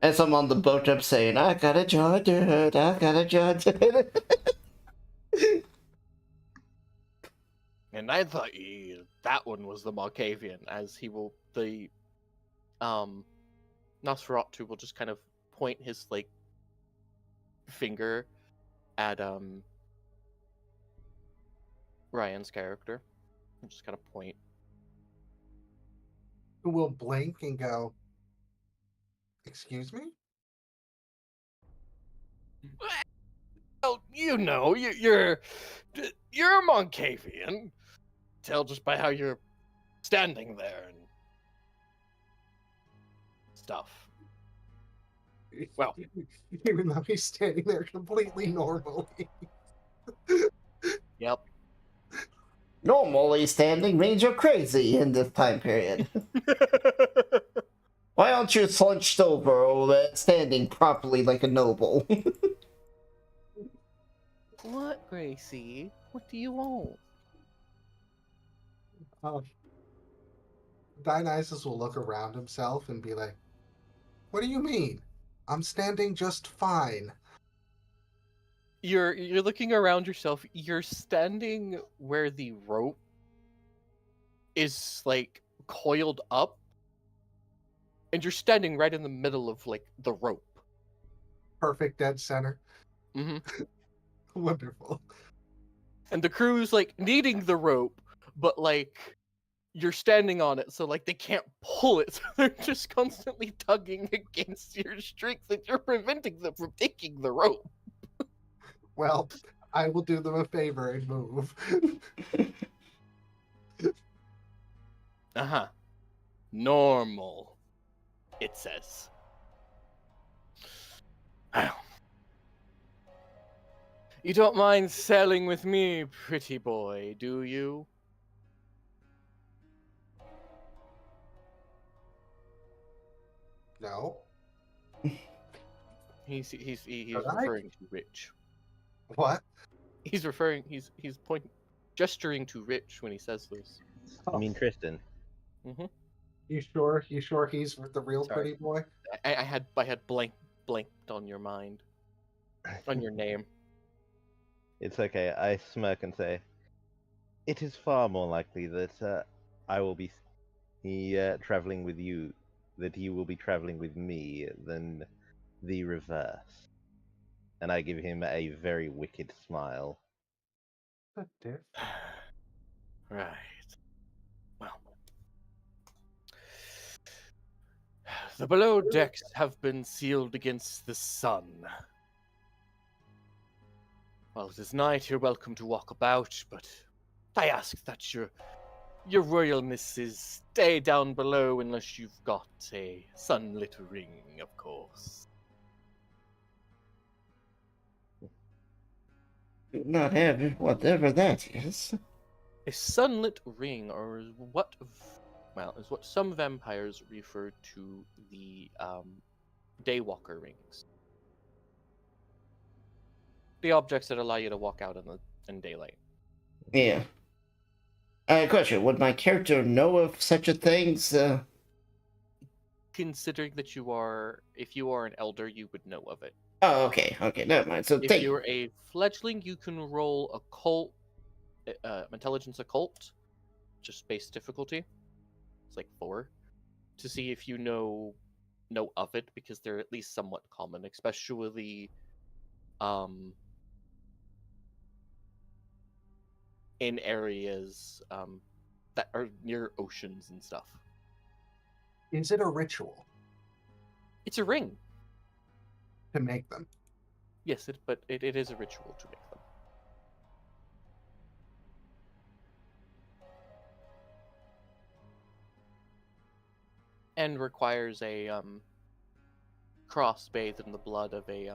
As I'm on the boat, I'm saying, I got a jar of dirt, I got a jar of dirt. And I thought that one was the Malkavian, as he will the Nosferatu will just kind of point his like finger at Ryan's character. And just kind of point. Who will blink and go, excuse me? Well, you know, you're a Moncavian. Tell just by how you're standing there and stuff. Well, Even though he's standing there completely normally. yep. Normally standing means you're crazy in this time period. Why aren't you slunched over or standing properly like a noble? What, Gracie? What do you want? Dionysus will look around himself and be like, what do you mean? I'm standing just fine. You're looking around yourself. You're standing where the rope is like coiled up, and you're standing right in the middle of like the rope. Perfect dead center. Hmm. Wonderful. And the crew's like needing the rope, but like you're standing on it, so like they can't pull it. So they're just constantly tugging against your strength, and you're preventing them from taking the rope. Well, I will do them a favor and move. Uh-huh. Normal, it says. Well, you don't mind sailing with me, pretty boy, do you? No. He's Should I? referring to Rich. What? He's gesturing to Rich when he says this. You mean Tristan? Mm-hmm. You sure? You sure he's the real Sorry. pretty boy? I had blanked on your mind, on your name. It's okay. I smirk and say, "It is far more likely that I will be traveling with you, that you will be traveling with me, than the reverse." And I give him a very wicked smile. The diff. Right. Well, the below decks have been sealed against the sun. While it is night, you're welcome to walk about, but I ask that your royalnesses stay down below unless you've got a sunlit ring, of course. Do not have whatever that is. A sunlit ring, or is what some vampires refer to the daywalker rings. The objects that allow you to walk out in daylight. Yeah. Question: would my character know of such a thing? Considering that if you are an elder, you would know of it. Oh, okay. Okay, never mind. So If you're a fledgling, you can roll occult, intelligence occult, just base difficulty. It's like 4, to see if you know of it, because they're at least somewhat common, especially in areas that are near oceans and stuff. Is it a ritual It's a ring. to make them? Yes, but it is a ritual to make them. And requires a cross bathed in the blood of a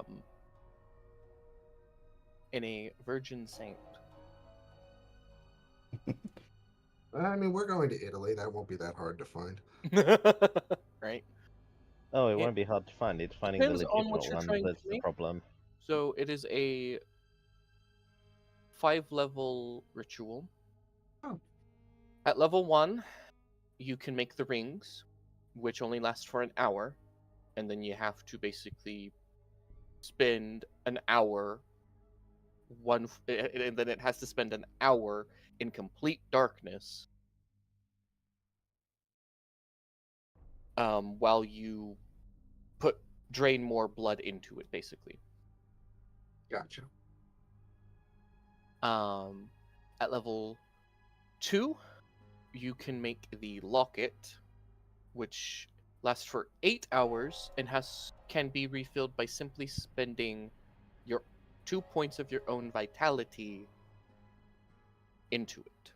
virgin saint. I mean, we're going to Italy. That won't be that hard to find. Right? Oh, it won't be hard to find. It's finding the Depends on what legitimate you're one trying that's to the make. problem. So it is a 5-level ritual. Oh. At level 1, you can make the rings, which only last for an hour, and then you have to basically spend an hour and then it has to spend an hour in complete darkness while you drain more blood into it, basically. Gotcha. At level 2, you can make the locket, which lasts for 8 hours and can be refilled by simply spending your 2 points of your own vitality into it.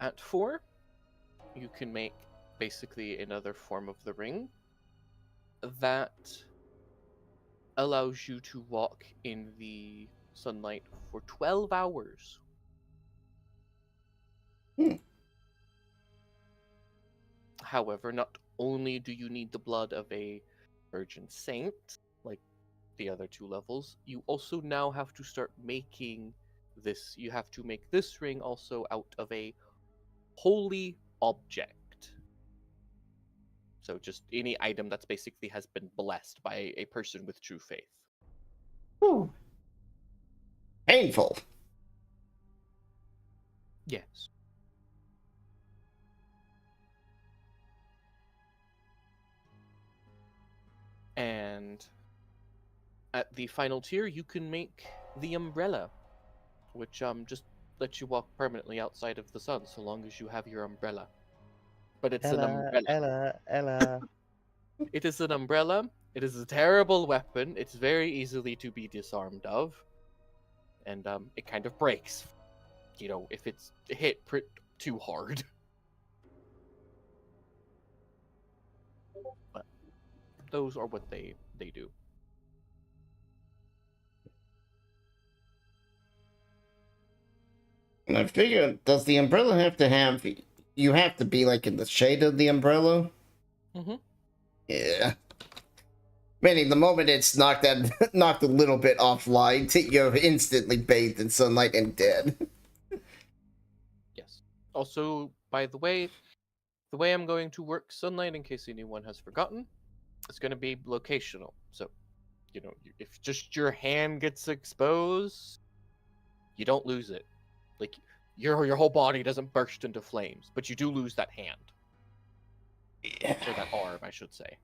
At 4, you can make basically another form of the ring that allows you to walk in the sunlight for 12 hours. However, not only do you need the blood of a virgin saint, like the other 2 levels, you also now have to start making this. You have to make this ring also out of a holy object. So just any item that's basically has been blessed by a person with true faith. Ooh. Painful. Yes. And at the final tier, you can make the umbrella, which just lets you walk permanently outside of the sun so long as you have your umbrella. But it's an umbrella. Ella. It is an umbrella. It is a terrible weapon. It's very easily to be disarmed of. And it kind of breaks, if it's hit too hard. But those are what they do. And I figure, does the umbrella have to have... You have to be, like, in the shade of the umbrella? Mm-hmm. Yeah. Meaning, the moment it's knocked a little bit off light, you're instantly bathed in sunlight and dead. Yes. Also, by the way I'm going to work sunlight, in case anyone has forgotten, it's going to be locational. So, if just your hand gets exposed, you don't lose it. Like, your whole body doesn't burst into flames, but you do lose that hand. Yeah. Or that arm, I should say.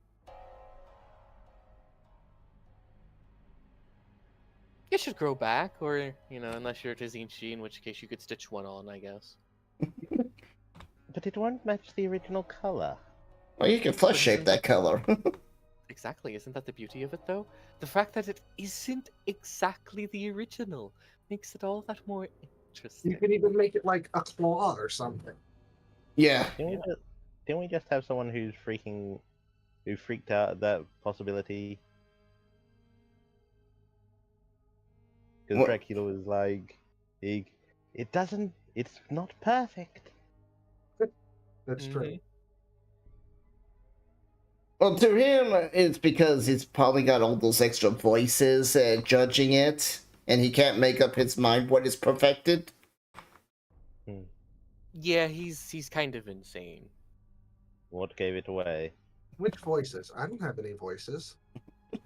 It should grow back, or, unless you're Tazinchi, in which case you could stitch one on, I guess. But it won't match the original color. Well, you can flesh shape that color. Exactly, isn't that the beauty of it, though? The fact that it isn't exactly the original makes it all that more interesting. You could even make it like a claw or something. Yeah. Didn't we just have someone who freaked out at that possibility? Because What? Dracula was like, it's not perfect. That's true. Well, to him, it's because he's probably got all those extra voices judging it, and he can't make up his mind what is perfected. Yeah, he's kind of insane. What gave it away? Which voices? I don't have any voices.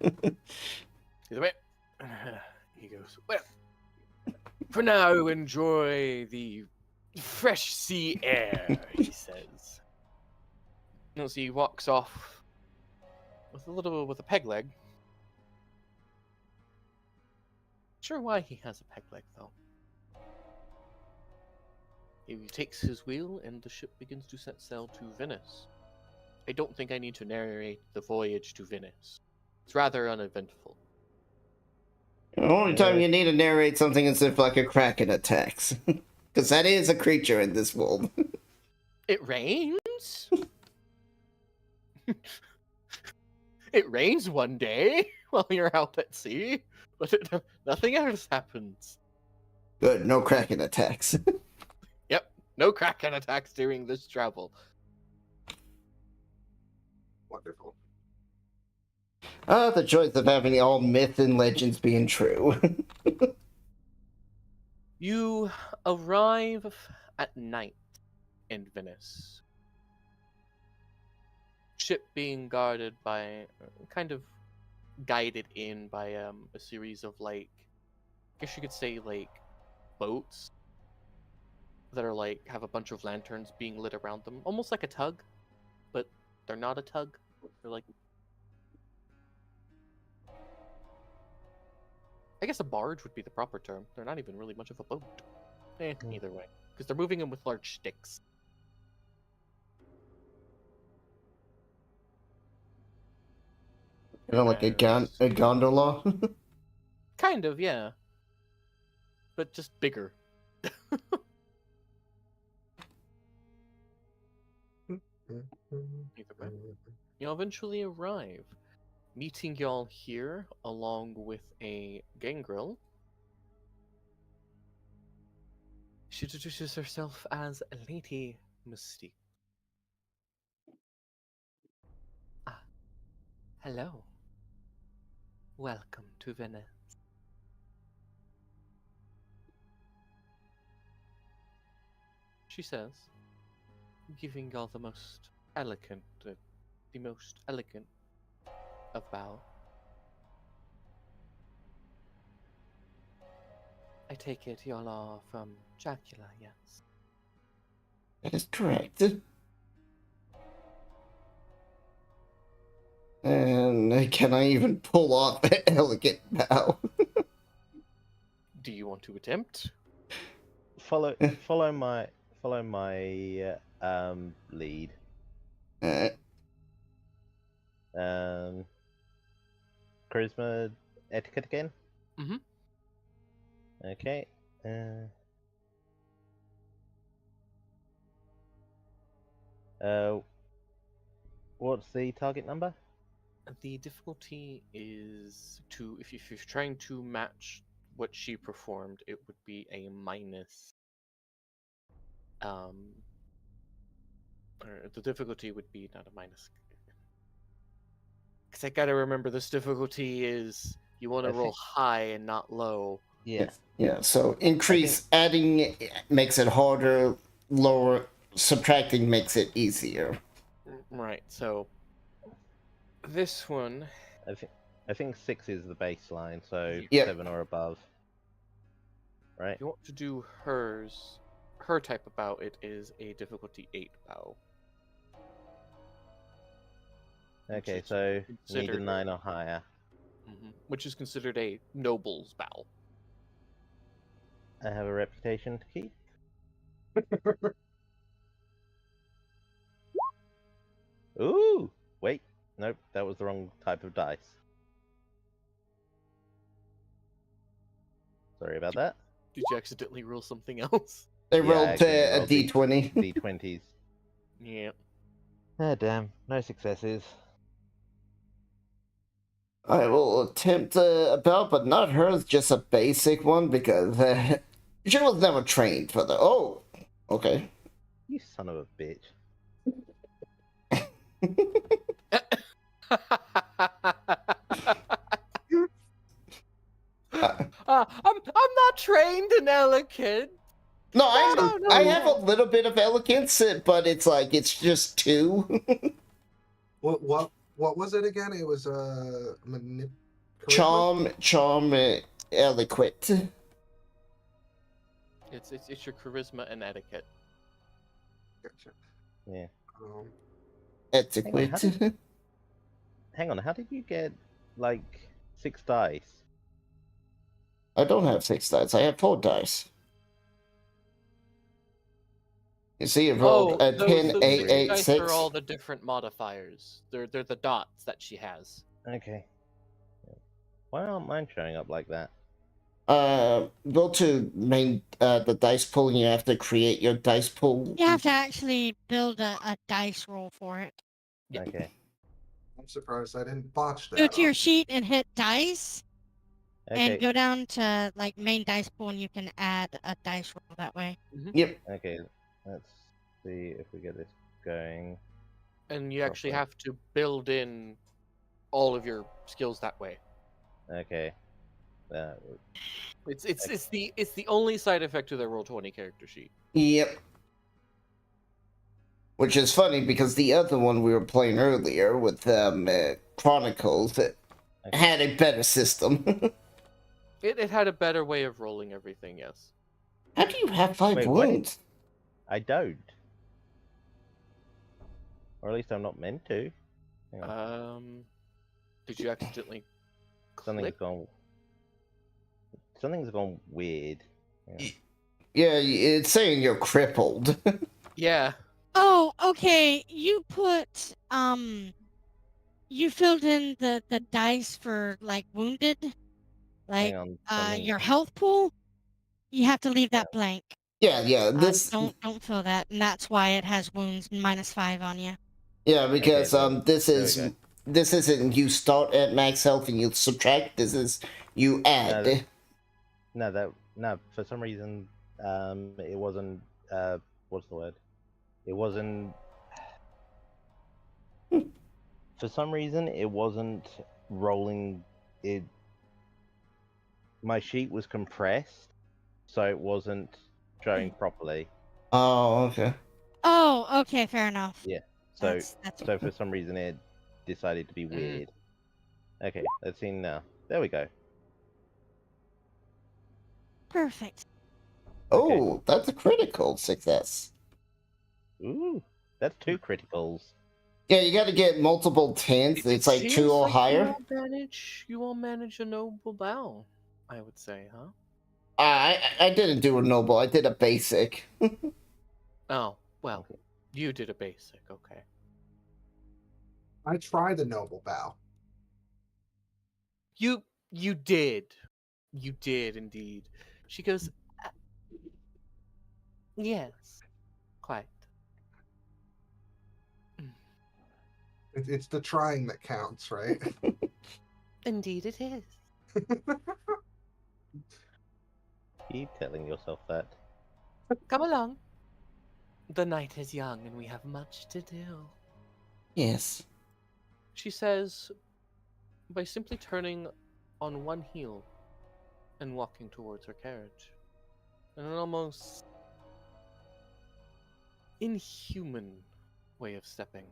Either way, he goes, well, for now, enjoy the fresh sea air, he says. So he walks off with a peg leg. Sure why he has a peg leg, though. He takes his wheel and the ship begins to set sail to Venice. I don't think I need to narrate the voyage to Venice. It's rather uneventful. The only time you need to narrate something is if like a kraken attacks. Because that is a creature in this world. It rains? It rains one day while you're out at sea, but nothing else happens. Good, no kraken attacks. Yep, no kraken attacks during this travel. Wonderful. Ah, the joys of having all myth and legends being true. You arrive at night in Venice. Ship being guarded by, kind of guided in by a series of, like, I guess you could say, like, boats that are, like, have a bunch of lanterns being lit around them. Almost like a tug, but they're not a tug. They're like, I guess a barge would be the proper term. They're not even really much of a boat. Either way. Because they're moving them with large sticks. You know, like a gondola? Kind of, yeah. But just bigger. Either way. You'll eventually arrive, meeting y'all here along with a gangrel. She introduces herself as Lady Mystique. Ah, hello. Welcome to Venice. She says, giving y'all the most elegant of bow. I take it y'all are from Dracula, yes? That is correct. And can I even pull off an elegant bow? Do you want to attempt? Follow my lead. Charisma etiquette again. Mm-hmm. Okay. What's the target number? The difficulty is if you're trying to match what she performed, it would be a minus. Or the difficulty would be not a minus. Because I gotta remember this difficulty is you want to roll high and not low. Yeah. Yeah, so adding makes it harder, lower, subtracting makes it easier. Right, so this one. I think 6 is the baseline, so Yep. 7 or above. Right? If you want to do her type of bow, it is a difficulty 8 bow. Okay, so need a 9 or higher. Which is considered a noble's bow. I have a reputation to keep. Ooh! Wait, nope, that was the wrong type of dice. Sorry about that. Did you accidentally roll something else? They rolled a D20. D20s. Yeah. Ah, damn. No successes. I will attempt a bow, but not hers, just a basic one, because she was never trained for the... Oh! Okay. You son of a bitch. I'm not trained in elegant. No, I have a little bit of elegance, but it's like it's just 2. What was it again? It was charm, eloquent. It's your charisma and etiquette. Gotcha. Yeah. Etiquette. Hang on, how did you get like 6 dice? I don't have 6 dice. I have 4 dice. You see, it rolled a 10, 8, 8, dice 6. are all the different modifiers. They're the dots that she has. Okay. Why aren't mine showing up like that? Go to main the dice pool, and you have to create your dice pool. You have to actually build a dice roll for it. Yeah. Okay. I'm surprised I didn't botch that. Go to your sheet and hit dice, Okay. and go down to like main dice pool, and you can add a dice roll that way. Yep. Okay. Let's see if we get this going. And you actually have to build in all of your skills that way. Okay. It's the only side effect to their Roll20 character sheet. Yep. Which is funny because the other one we were playing earlier with Chronicles had a better system. It had a better way of rolling everything, yes. How do you have 5 wounds? I don't. Or at least I'm not meant to. Did you accidentally Something's gone weird. Yeah, it's saying you're crippled. Yeah. Oh, okay. You put you filled in the dice for like wounded, like your health pool. You have to leave that blank. Yeah. This don't fill that, and that's why it has wounds -5 on you. Yeah, because this isn't you start at max health and you subtract. This is you add. No, for some reason, it wasn't. What's the word? It wasn't. For some reason, it wasn't rolling. My sheet was compressed, so it wasn't showing properly. Oh, okay. Oh, okay, fair enough. Yeah. That's So for some reason it decided to be weird. Okay, let's see now. There we go. perfect. Oh, Okay. that's a critical success. Ooh, that's 2 criticals. Yeah, you got to get multiple 10s. It's like 2 or higher. You all manage a noble bow, I would say, huh? I didn't do a noble. I did a basic. Oh, well, you did a basic, okay. I tried the noble bow. You did. You did indeed. She goes, yes, quite. It's the trying that counts, right? Indeed it is. Keep telling yourself that. Come along. The night is young and we have much to do. Yes. She says, by simply turning on one heel and walking towards her carriage. In an almost inhuman way of stepping.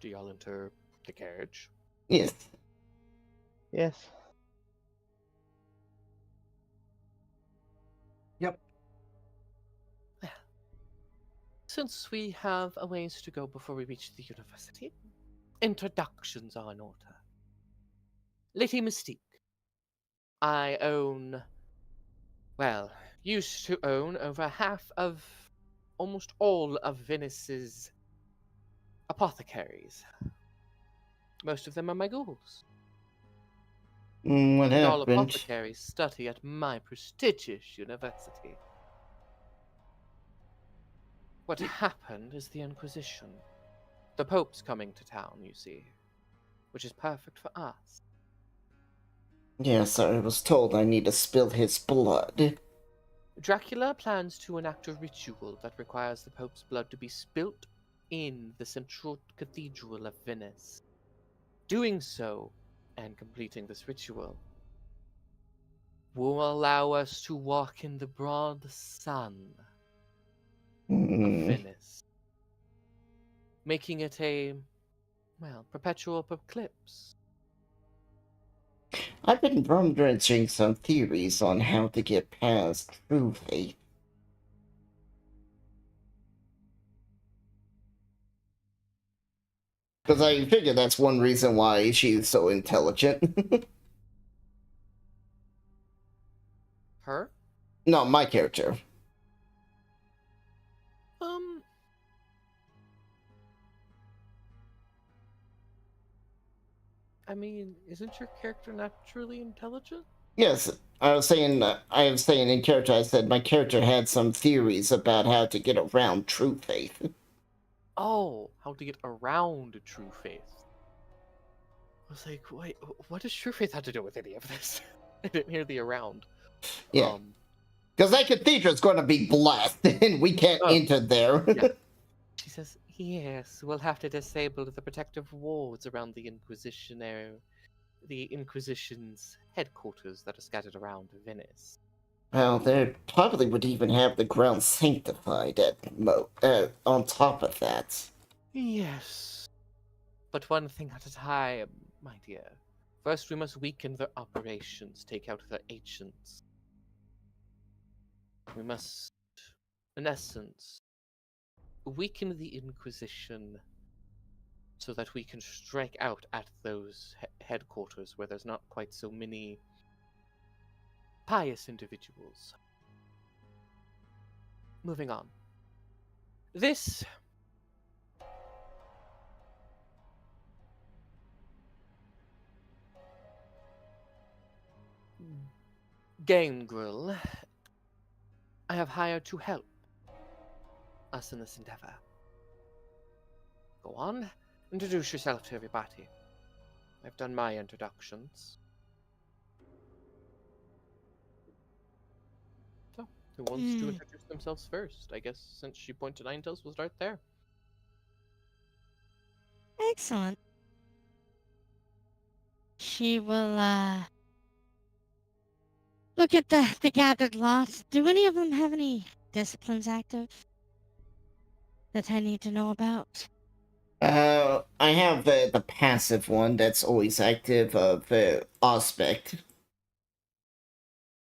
Do y'all enter the carriage? Yes. Yes. Yep. Since we have a ways to go before we reach the university, introductions are in order. Lady Mystique. I own, well, used to own over half of, almost all of Venice's apothecaries. Most of them are my ghouls. What And all happened? apothecaries study at my prestigious university. What happened is the Inquisition. The Pope's coming to town, you see, which is perfect for us. Yes, I was told I need to spill his blood. Dracula plans to enact a ritual that requires the Pope's blood to be spilt in the central cathedral of Venice. Doing so, and completing this ritual, will allow us to walk in the broad sun of Venice, making it a, well, perpetual eclipse. I've been wondering some theories on how to get past true faith. Because I figure that's one reason why she's so intelligent. Her? No, my character. I mean, isn't your character naturally intelligent? Yes, I was saying in character, I said my character had some theories about how to get around true faith. Oh, how to get around true faith. I was like, wait, what does true faith have to do with any of this? I didn't hear the around. Yeah. Because that cathedral's going to be blessed, and we can't enter there. Yeah. She says, yes, we'll have to disable the protective walls around the Inquisition's headquarters that are scattered around Venice. Well, they probably would even have the ground sanctified on top of that. Yes. But one thing at a time, my dear. First, we must weaken their operations, take out their agents. We must, in essence, weaken the Inquisition so that we can strike out at those headquarters where there's not quite so many pious individuals. Moving on. This gangrel I have hired to help us in this endeavor. Go on, introduce yourself to everybody. I've done my introductions. So, who wants to introduce themselves first? I guess since she pointed 9 toes, we'll start there. Excellent. she will look at the gathered lots. Do any of them have any disciplines active that I need to know about? I have the passive one that's always active of Aspect.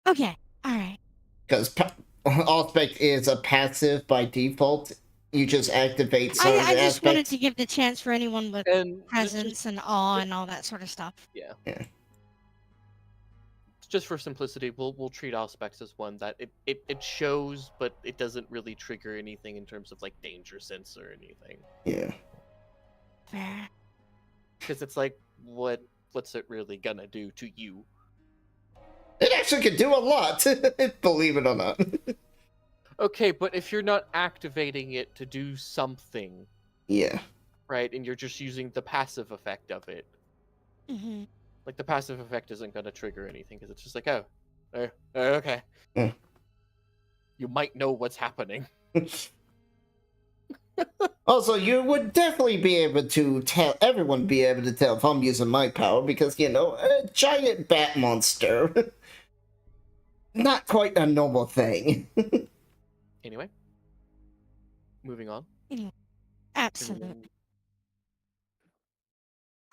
Okay, alright. Because Aspect is a passive by default. You just activate certain I just wanted aspects. to give the chance for anyone with And presence and awe and all that sort of stuff. yeah. Yeah. Just for simplicity, we'll treat Auspex as one that it shows, but it doesn't really trigger anything in terms of like danger sense or anything. Yeah. Fair. Because it's like, what's it really gonna do to you? It actually can do a lot, believe it or not. Okay, but if you're not activating it to do something, Yeah. right, and you're just using the passive effect of it, Mm-hmm. like the passive effect isn't gonna trigger anything because it's just like, oh, okay, Yeah. you might know what's happening. Also, you would definitely be able to tell, everyone be able to tell if I'm using my power because, you know, a giant bat monster. Not quite a normal thing. Anyway, moving on. Anyway, absolutely.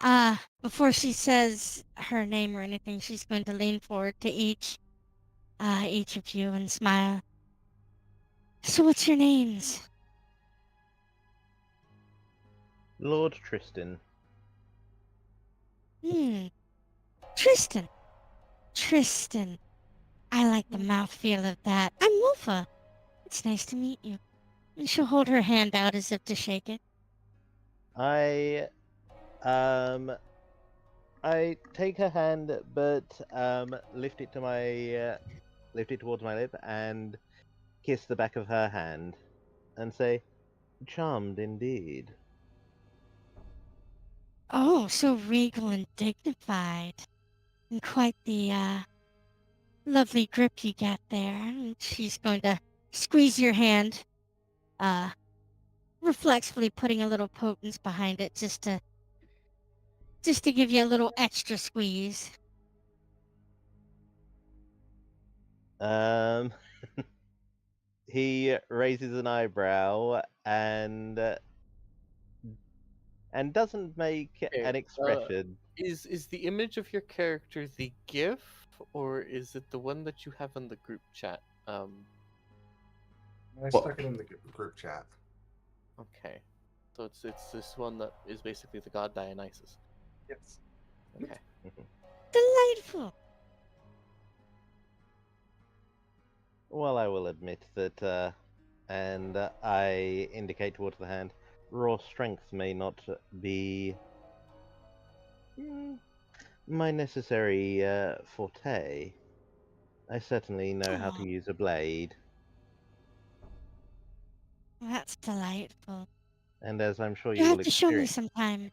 And Before she says her name or anything, she's going to lean forward to each of you and smile. So what's your names? Lord Tristan. Tristan. Tristan. I like the mouthfeel of that. I'm Wolfa. It's nice to meet you. And she'll hold her hand out as if to shake it. I take her hand, but lift it towards my lip and kiss the back of her hand, and say, "Charmed indeed." Oh, so regal and dignified. And quite the lovely grip you got there. And she's going to squeeze your hand, reflexively putting a little potence behind it just to give you a little extra squeeze. He raises an eyebrow and doesn't make an expression. Is the image of your character the GIF, or is it the one that you have in the group chat? I stuck it in the group chat. Okay, so it's this one that is basically the god Dionysus. Yes. Okay. Delightful. Well, I will admit that, and I indicate towards the hand, raw strength may not be my necessary forte. I certainly know how to use a blade. That's delightful. And as I'm sure You you have will to show me experience, sometime.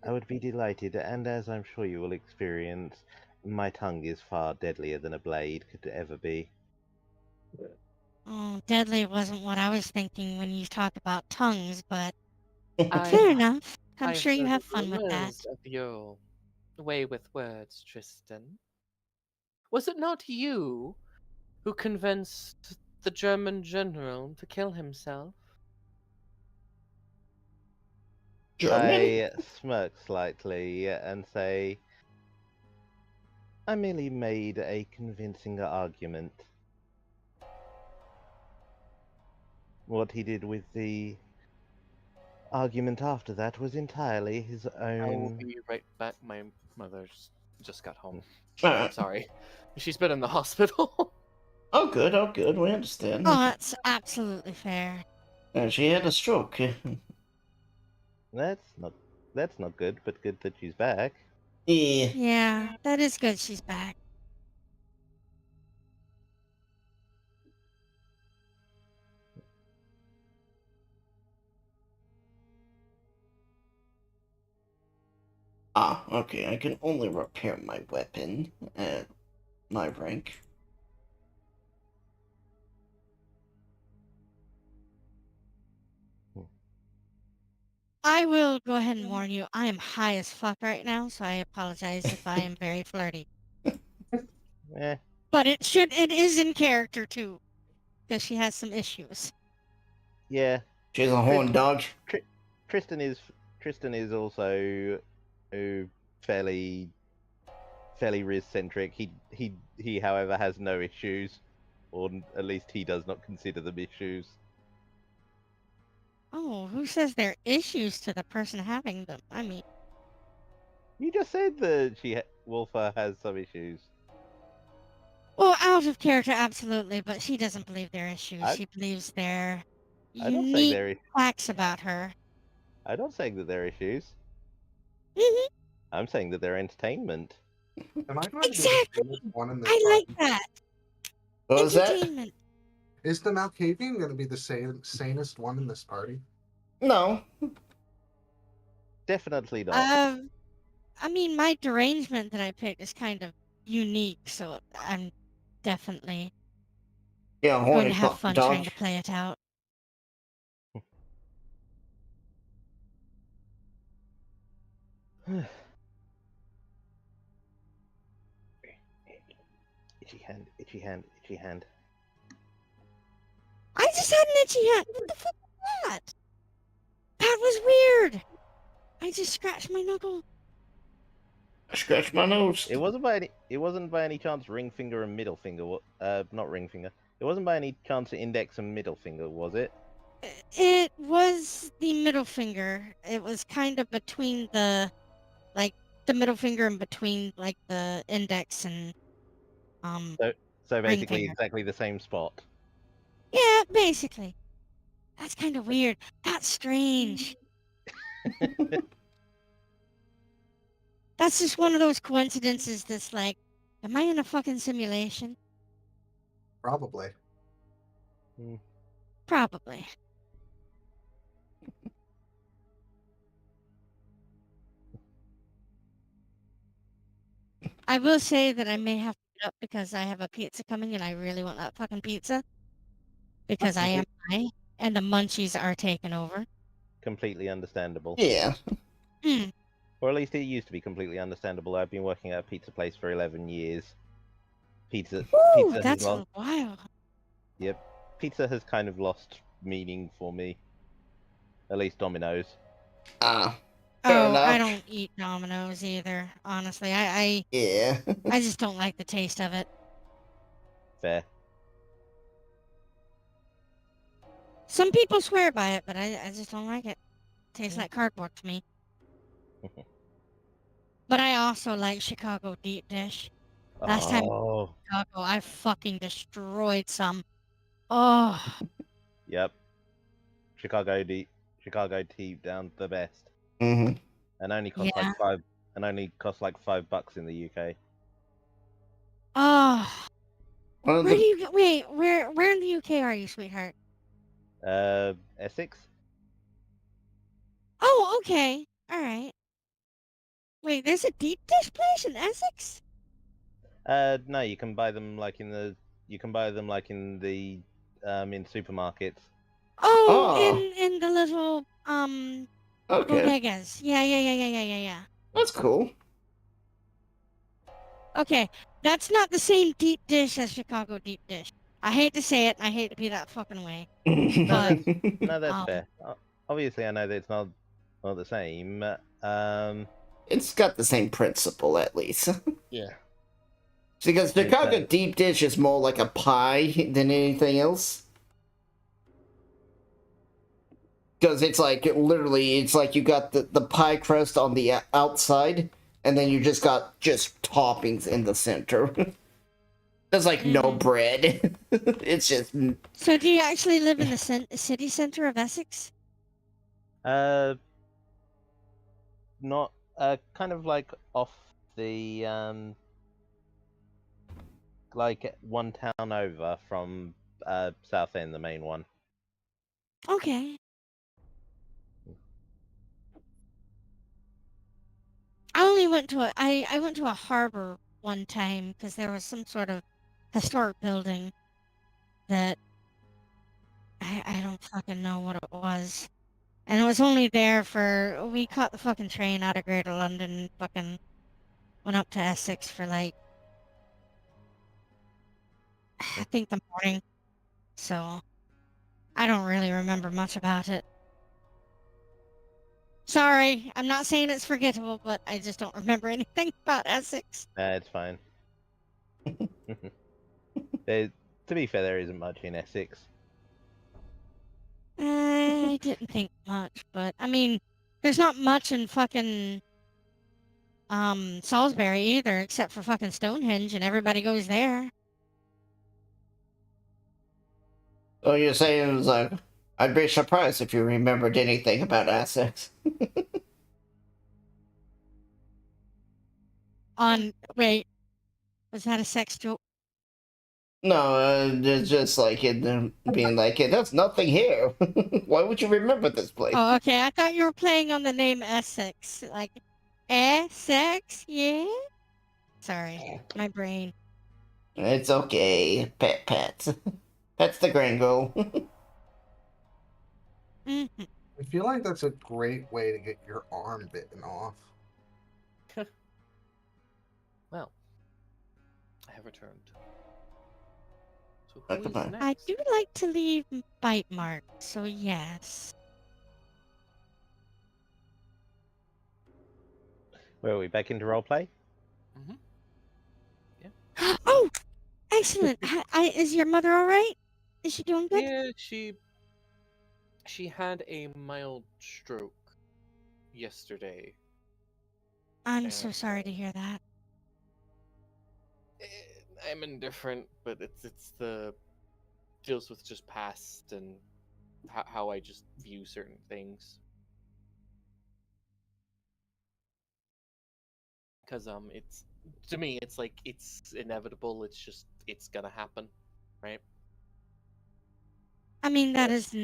I would be delighted, and as I'm sure you will experience, my tongue is far deadlier than a blade could ever be. Oh, deadly wasn't what I was thinking when you talk about tongues, but I fair enough. I'm I sure you heard have fun with that. rumors of your way with words, Tristan. Was it not you who convinced the German general to kill himself? German? I smirk slightly and say, I merely made a convincing argument. What he did with the argument after that was entirely his I will own. be right back. My mother's just got home. Alright. Sorry. She's been in the hospital. Oh, good, we understand. Oh, that's absolutely fair. And she had a stroke. That's not good, but good that she's back. Yeah. Yeah, that is good she's back. Ah, okay, I can only repair my weapon at my rank. I will go ahead and warn you. I am high as fuck right now, so I apologize if I am very flirty. Eh, But it is in character too, because she has some issues. yeah. She's a horn dog. Tristan is also fairly Riz centric. He however has no issues, or at least he does not consider them issues. Oh, who says there are issues to the person having them? I mean, You just said that Wolfa has some issues. well, out of character, absolutely, but she doesn't believe there are issues. I- She believes there are I'm not saying unique facts about her. I'm not saying that there are issues. Mhm. I'm saying that they're entertainment. Am I going to be the Exactly. sanest one in this I party? like that. What was that? Entertainment. Is the Malkavian going to be the sanest one in this party? No. Definitely not. I mean, my derangement that I picked is kind of unique, so I'm definitely Yeah, going to horny have fun dog. trying to play it out. Itchy hand, itchy hand, itchy hand. I just had an itchy hand. What the fuck was that? That was weird. I just scratched my knuckle. I scratched my nose. It wasn't by any chance ring finger and middle finger. Not ring finger. It wasn't by any chance index and middle finger, was it? It was the middle finger. It was kind of between the middle finger and between like the index and So ring basically finger. exactly the same spot. Yeah, basically. That's kind of weird. That's strange. That's just one of those coincidences that's like, am I in a fucking simulation? Probably. Probably. I will say that I may have to get up because I have a pizza coming and I really want that fucking pizza. Because I am high and the munchies are taking over. Completely understandable. Yeah. Hmm. Or at least it used to be completely understandable. I've been working at a pizza place for 11 years. Pizza That's has lost. a while. Yep. Pizza has kind of lost meaning for me. At least Domino's. Ah. Fair Oh, I enough. don't eat Domino's either. Honestly, I Yeah. I just don't like the taste of it. Fair. Some people swear by it, but I just don't like it. Tastes like cardboard to me. But I also like Chicago deep dish. Last time Oh. in Chicago, I fucking destroyed some. Oh, Yep. Chicago deep down the best. Mm-hmm. And only costs yeah. like $5 in the UK. Oh. Well, Where do you go? Wait, where in the UK are you, sweetheart? Essex? Oh, okay. All right. Wait, there's a deep dish place in Essex? No, you can buy them like in the in supermarkets. Oh, Oh. in the little Okay. bodegas. Yeah. That's cool. Okay, that's not the same deep dish as Chicago deep dish. I hate to say it, and I hate to be that fucking way. But No, that's fair. Obviously, I know that it's not the same. It's got the same principle, at least. Yeah. Because Chicago deep dish is more like a pie than anything else. Because it's like, literally, it's like you got the pie crust on the outside, and then you just got toppings in the center. There's like no bread. It's just... So do you actually live in the city center of Essex? Not kind of like off the like one town over from Southend, the main one. Okay. I only went to I went to a harbor one time because there was some sort of historic building that I don't fucking know what it was. And it was only there for, we caught the fucking train out of Greater London and fucking went up to Essex for like, I think the morning. So, I don't really remember much about it. Sorry, I'm not saying it's forgettable, but I just don't remember anything about Essex. It's fine. To be fair, there isn't much in Essex. I didn't think much, but I mean, there's not much in fucking Salisbury either, except for fucking Stonehenge, and everybody goes there. So you're saying it's like, I'd be surprised if you remembered anything about Essex. Wait, was that a sex joke? No, it's just like it being like, hey, there's nothing here. Why would you remember this place? Oh, okay. I thought you were playing on the name Essex. Like, Essex? Yeah? Sorry, my brain. It's okay. Pets. Pets the gringo. Mm-hmm. I feel like that's a great way to get your arm bitten off. Well, I have returned. So who is Goodbye. next? I do like to leave bite marks, so yes. Where are we? Back into roleplay? Mm-hmm. Oh, excellent. Is your mother all right? Is she doing good? Yeah, she had a mild stroke yesterday. I'm so sorry to hear that. I'm indifferent, but it's the deals with just past and how I just view certain things. Because it's, to me, it's like it's inevitable. It's gonna happen, right? I mean, that is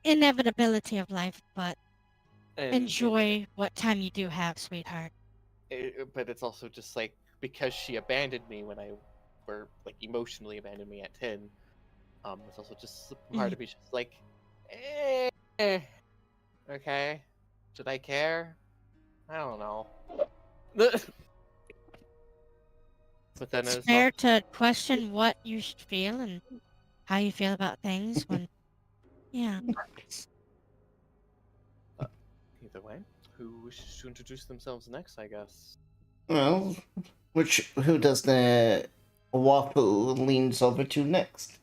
inevitability of life, but And enjoy what time you do have, sweetheart. but it's also just like, because she abandoned me when I were like emotionally abandoned me at 10. It's also just part of me just like, okay, should I care? I don't know. But then It's it's fair to question what you should feel and how you feel about things when, yeah. Either way, who wishes to introduce themselves next, I guess? Well, who does the Wapu leans over to next?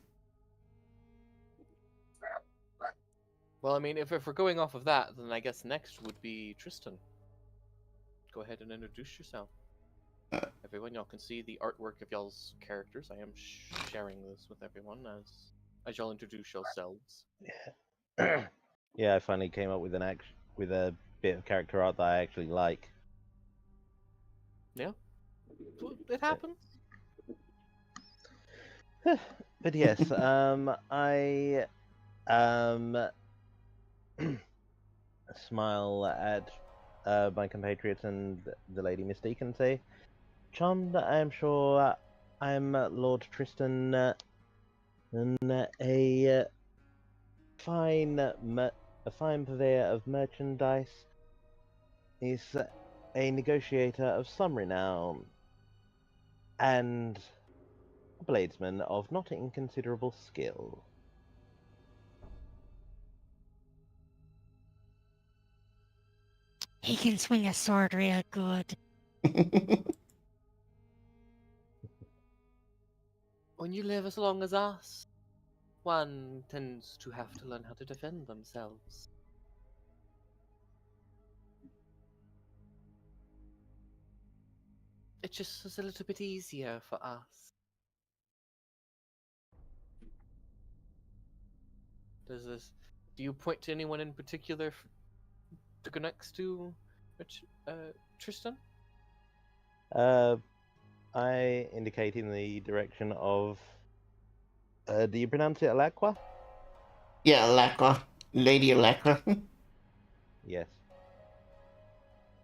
Well, I mean, if we're going off of that, then I guess next would be Tristan. Go ahead and introduce yourself. Everyone, y'all can see the artwork of y'all's characters. I am sharing this with everyone as y'all introduce yourselves. Yeah, I finally came up with with a bit of character art that I actually like. Yeah, it happens. But yes, I smile at my compatriots and the Lady Mystique and say, "Charmed, I am sure I'm Lord Tristan, and a fine purveyor of merchandise. He's a negotiator of some renown, and a bladesman of not inconsiderable skill." He can swing a sword real good. When you live as long as us, one tends to have to learn how to defend themselves. It just is a little bit easier for us. Do you point to anyone in particular to go next to Tristan? I indicate in the direction of. Do you pronounce it Alakwa? Yeah, Alakwa. Lady Alakwa. Yes.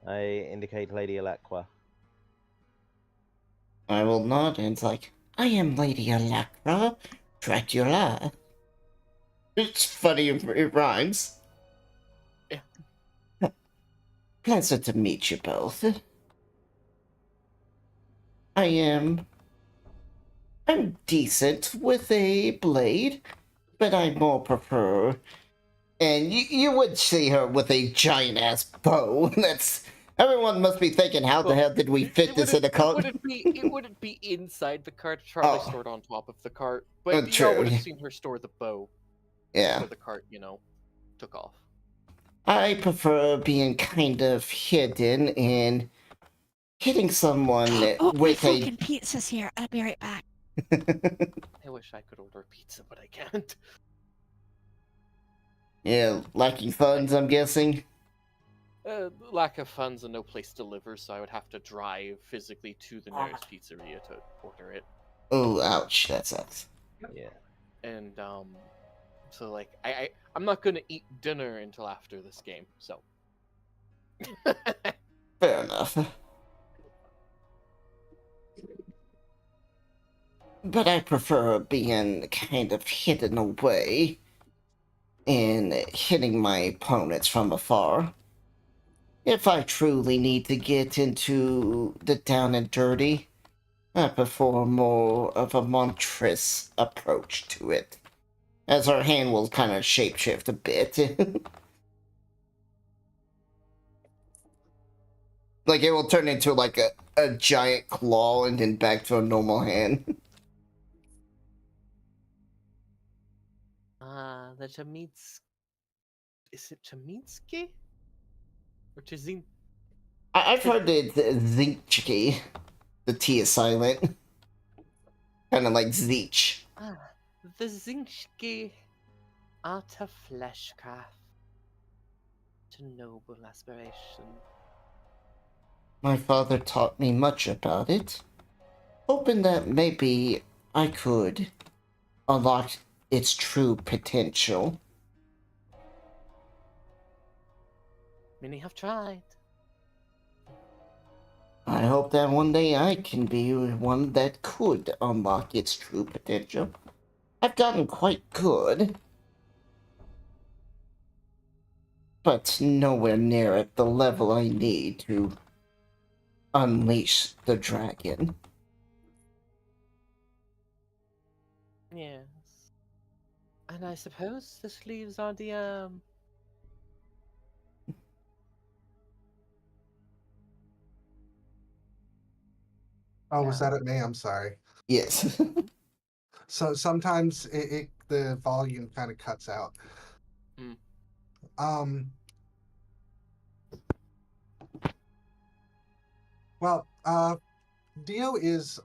I indicate Lady Alakwa. I will nod, and it's like, I am Lady Alakwa Dracula. It's funny, it rhymes. Yeah. Pleasure to meet you both. I'm decent with a blade, but I more prefer. And you would see her with a giant ass bow. That's everyone must be thinking, how the hell did we fit this in a cart? It wouldn't be inside the cart. It's probably Oh. stored on top of the cart. But y'all True. would have seen her store the bow Yeah. before the cart, took off. I prefer being kind of hidden and hitting someone Oh, my with a. fucking pizza's here. I'll be right back. I wish I could order pizza, but I can't. Yeah, lacking funds, I'm guessing. Lack of funds and no place to deliver, so I would have to drive physically to the nearest pizzeria to order it. Oh, ouch, that sucks. Yeah. And so like I'm not gonna eat dinner until after this game, so. Fair enough. But I prefer being kind of hidden away and hitting my opponents from afar. If I truly need to get into the down and dirty, I prefer more of a monstrous approach to it, as our hand will kind of shapeshift a bit. Like, it will turn into, like, a giant claw and then back to a normal hand. The Chamits... Is it Chaminski? Or Chizin? I've heard it Zinchki. The T is silent. Kind of like Zeech. The Zinchki art of fleshcraft to noble aspiration. My father taught me much about it, hoping that maybe I could unlock its true potential. Many have tried. I hope that one day I can be one that could unlock its true potential. I've gotten quite good, but nowhere near at the level I need to unleash the dragon. Yes. And I suppose this leaves on the Oh, was that at me? I'm sorry. Yes. So sometimes the volume kind of cuts out. Mm. Well, Dio is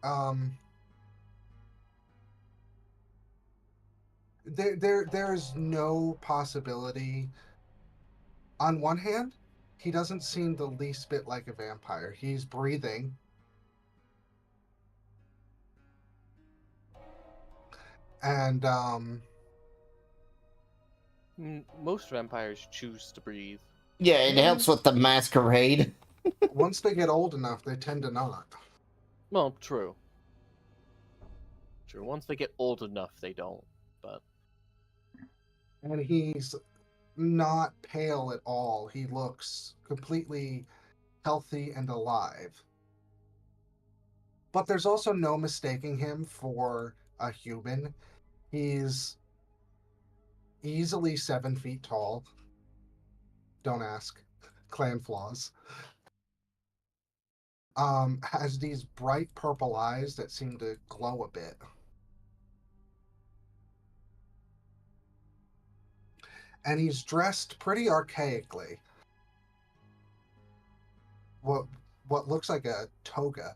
there's no possibility. On one hand, he doesn't seem the least bit like a vampire. He's breathing. And most vampires choose to breathe. Yeah, it helps with the masquerade. Once they get old enough, they tend to not. Well, true. True. Once they get old enough, they don't. But. And he's not pale at all. He looks completely healthy and alive. But there's also no mistaking him for a human. He's easily 7 feet tall. Don't ask. Clan flaws. Has these bright purple eyes that seem to glow a bit. And he's dressed pretty archaically. What looks like a toga.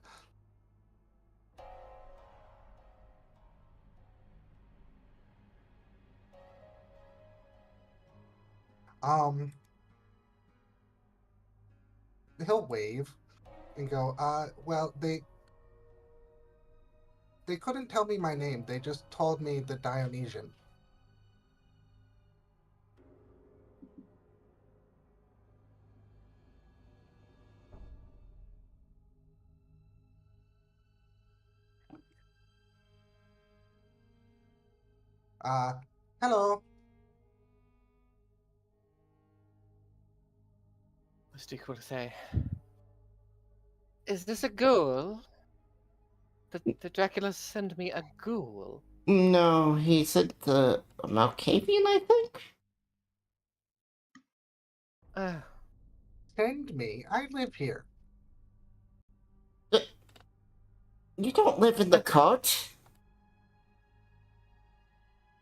He'll wave and go, well, they couldn't tell me my name. They just told me the Dionysian. Hello. most equal to say. Is this a ghoul? Did Dracula send me a ghoul? No, he said the Malkavian, I think? Send me. I live here. You don't live in the cart?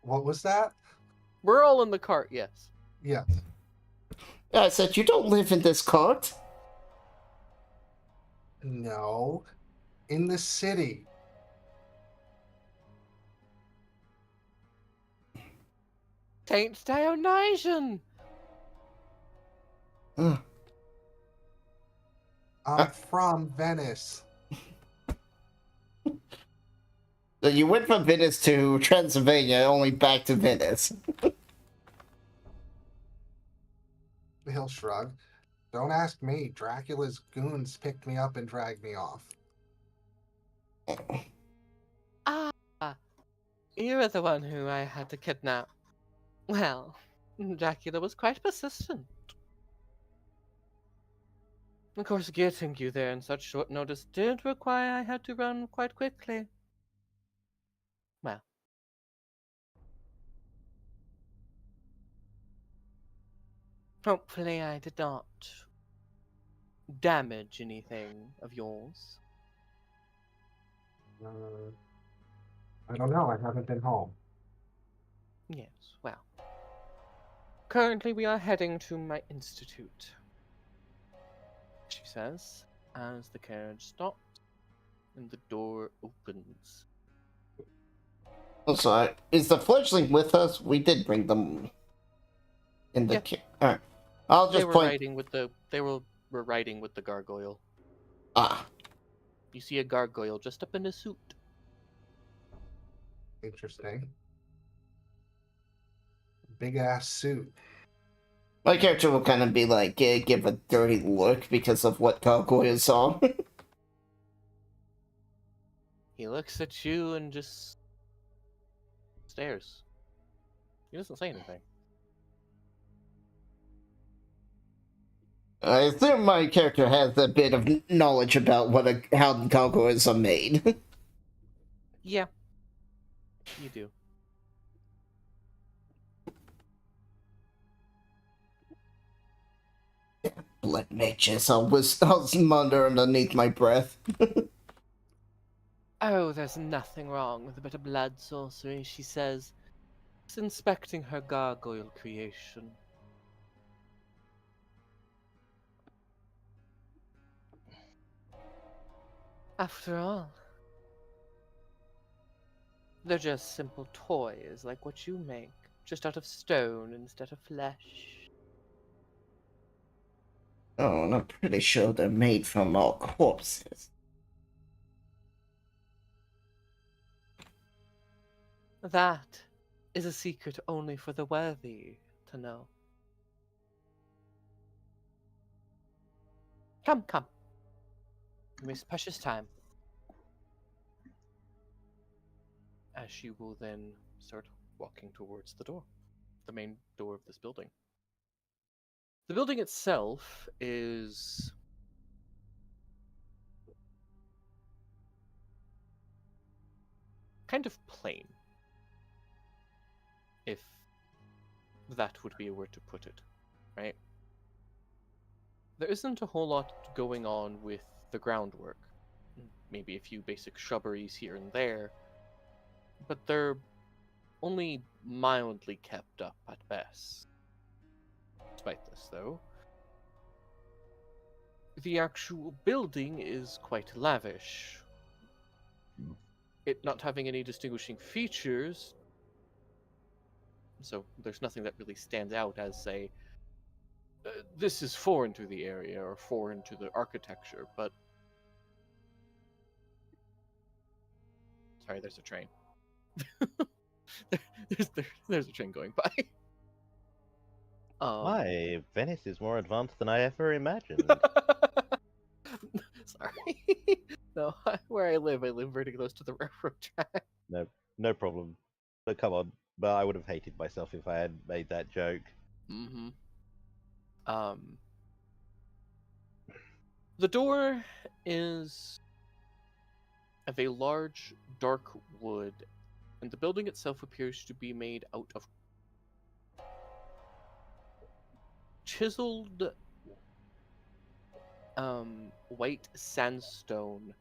What was that? We're all in the cart, yes. Yes. I said, you don't live in this cart? No. In the city. Saint Dionysian! I'm from Venice. So you went from Venice to Transylvania, only back to Venice. He'll shrug. Don't ask me. Dracula's goons picked me up and dragged me off. Ah, you're the one who I had to kidnap. Well, Dracula was quite persistent. Of course, getting you there in such short notice did require I had to run quite quickly. Well. Hopefully I did not damage anything of yours. I don't know. I haven't been home. Yes, well. Currently we are heading to my institute, she says, as the carriage stops and the door opens. I'm sorry. Is the fledgling with us? We did bring them in the... Yeah. Alright. I'll just point... They were riding with the gargoyle. Ah. You see a gargoyle just up in a suit. Interesting. Big ass suit. My character will kind of be like, give a dirty look because of what gargoyle saw. He looks at you and just stares. He doesn't say anything. I assume my character has a bit of knowledge about how gargoyles are made. Yeah, you do. Blood mages, I'll mutter underneath my breath. Oh, there's nothing wrong with a bit of blood sorcery, she says, just inspecting her gargoyle creation. After all, they're just simple toys like what you make, just out of stone instead of flesh. Oh, and I'm pretty sure they're made from all corpses. That is a secret only for the worthy to know. Come, come. You waste precious time. As she will then start walking towards the door, the main door of this building. The building itself is kind of plain, if that would be a word to put it, right? There isn't a whole lot going on with the groundwork. Maybe a few basic shrubberies here and there, but they're only mildly kept up at best. Despite this, though, the actual building is quite lavish. It not having any distinguishing features, so there's nothing that really stands out as, say, this is foreign to the area or foreign to the architecture, but... Sorry, there's a train. there's a train going by. Why? Venice is more advanced than I ever imagined. Sorry. No, where I live very close to the railroad track. No problem. But come on. But I would have hated myself if I had made that joke. Mm-hmm. The door is of a large, dark wood, and the building itself appears to be made out of chiseled white sandstone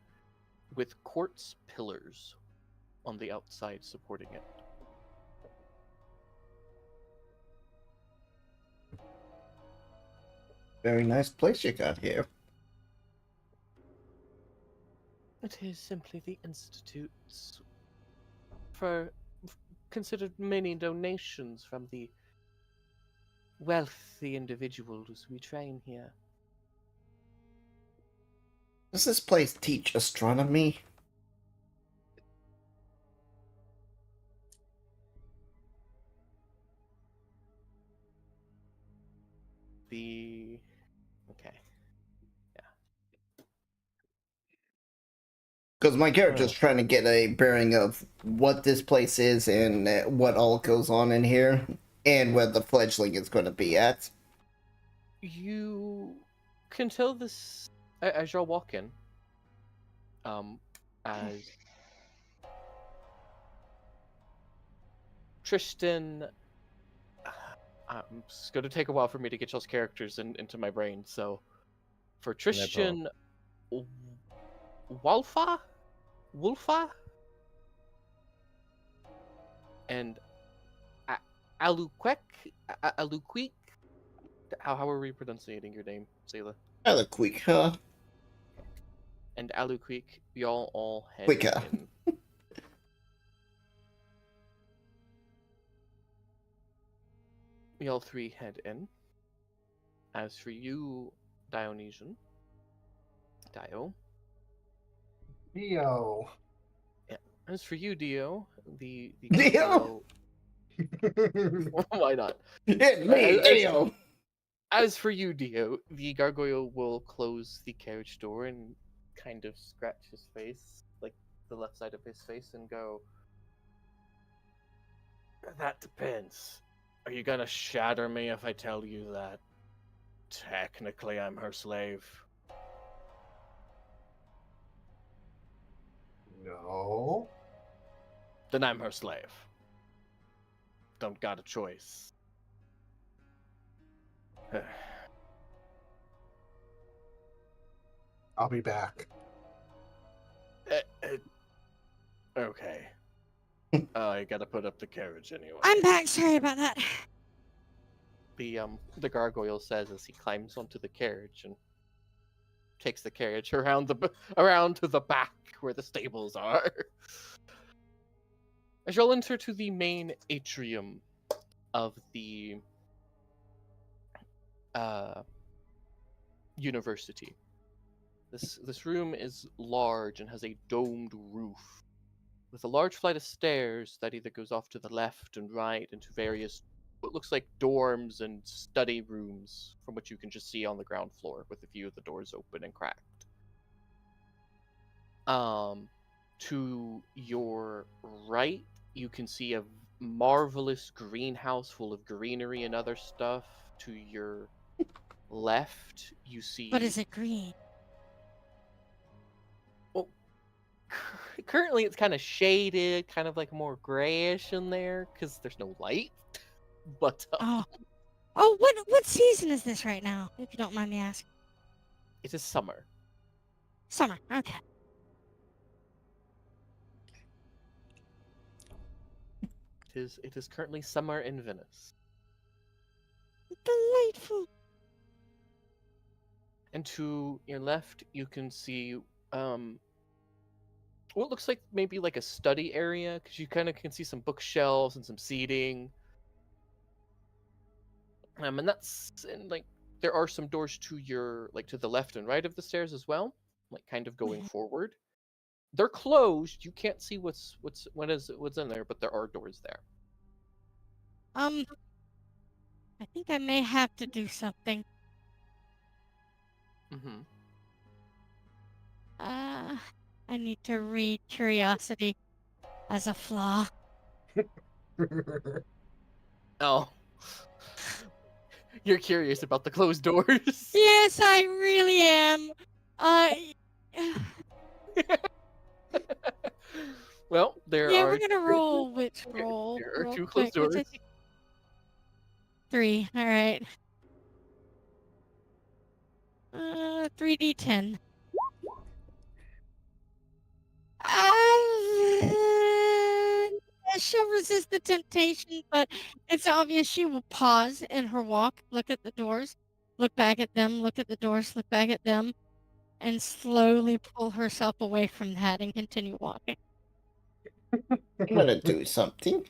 with quartz pillars on the outside supporting it. Very nice place you got here. It is simply the Institute's for considered many donations from the wealthy individuals we train here. Does this place teach astronomy? Okay. Because my character's trying to get a bearing of what this place is and what all goes on in here, and where the fledgling is going to be at. You can tell this as y'all walk in. As Tristan, it's going to take a while for me to get y'all's characters into my brain. So, for Tristan, Wolfa, and Aluquek. How are we pronouncing your name, Sayla? Aluquek, huh? And Aluquek, y'all all head Quicker. in. Y'all three head in. As for you, Dionysian, Dio. Dio. Yeah. As for you, Dio, the Dio? Why not? It's me, Dio. As for you, Dio, the gargoyle will close the carriage door and kind of scratch his face, like the left side of his face, and go, "That depends. Are you gonna shatter me if I tell you that technically I'm her slave?" No. Then I'm her slave. Don't got a choice. I'll be back. Okay. I gotta put up the carriage anyway. I'm back. Sorry about that. The gargoyle says as he climbs onto the carriage and takes the carriage around to the back where the stables are. As you'll enter to the main atrium of the university. This room is large and has a domed roof, with a large flight of stairs that either goes off to the left and right into various what looks like dorms and study rooms, from which you can just see on the ground floor, with a few of the doors open and cracked. To your right, you can see a marvelous greenhouse full of greenery and other stuff. To your left, you see... But is it green? Well, currently it's kind of shaded, kind of like more grayish in there, because there's no light. But what season is this right now, if you don't mind me asking? It is summer. Summer, okay. It is currently summer in Venice. Delightful. And to your left, you can see what looks like maybe like a study area, because you kind of can see some bookshelves and some seating. And like there are some doors to your to the left and right of the stairs as well, like kind of going forward. They're closed. You can't see what's in there, but there are doors there. I think I may have to do something. Mm-hmm. I need to read curiosity as a flaw. Oh. You're curious about the closed doors? Yes, I really am. Uh, Well, there yeah, are we're gonna roll witch roll there are real two quick. closed doors. What's it? 3. All right. 3d10. She'll resist the temptation, but it's obvious she will pause in her walk, look at the doors, look back at them, look at the doors, look back at them, and slowly pull herself away from that and continue walking. I'm gonna do something.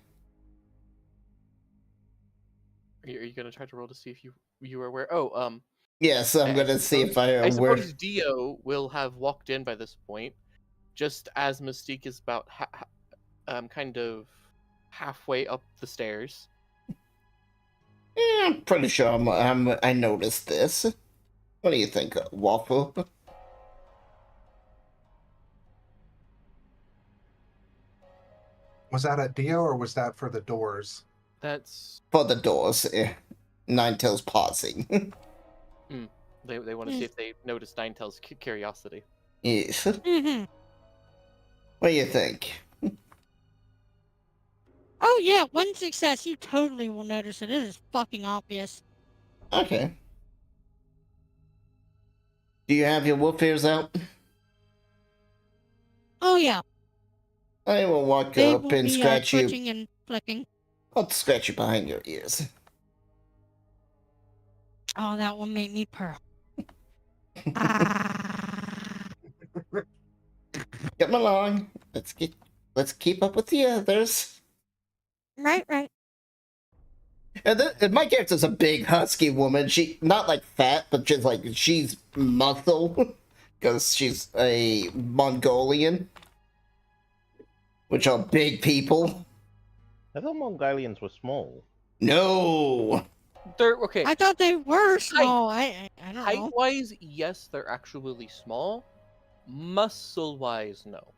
Are you gonna try to roll to see if you are aware? Oh, Yes, I'm gonna see if I I aware. suppose Dio will have walked in by this point, just as Mystique is about kind of halfway up the stairs. Yeah, I'm pretty sure I noticed this. What do you think, Waffle? Was that at Dio or was that for the doors? That's For the doors. Ninetales pausing. they want to see if they notice Ninetales' curiosity. Yes. Mm-hmm. What do you think? Oh yeah, one success. You totally will notice it. It is fucking obvious. Okay. Do you have your wolf ears out? Oh yeah, I will walk they up will and be scratch you. twitching and flicking. I'll scratch you behind your ears. Oh, that will make me purr. Ah. Come along. Let's keep up with the others. Right. And my character's a big husky woman. She not like fat, but just like she's muscle because she's a Mongolian, which are big people. I thought Mongolians were small. No. They're okay. I thought they were small. I don't know. Height-wise, yes, they're actually small. Muscle-wise, no.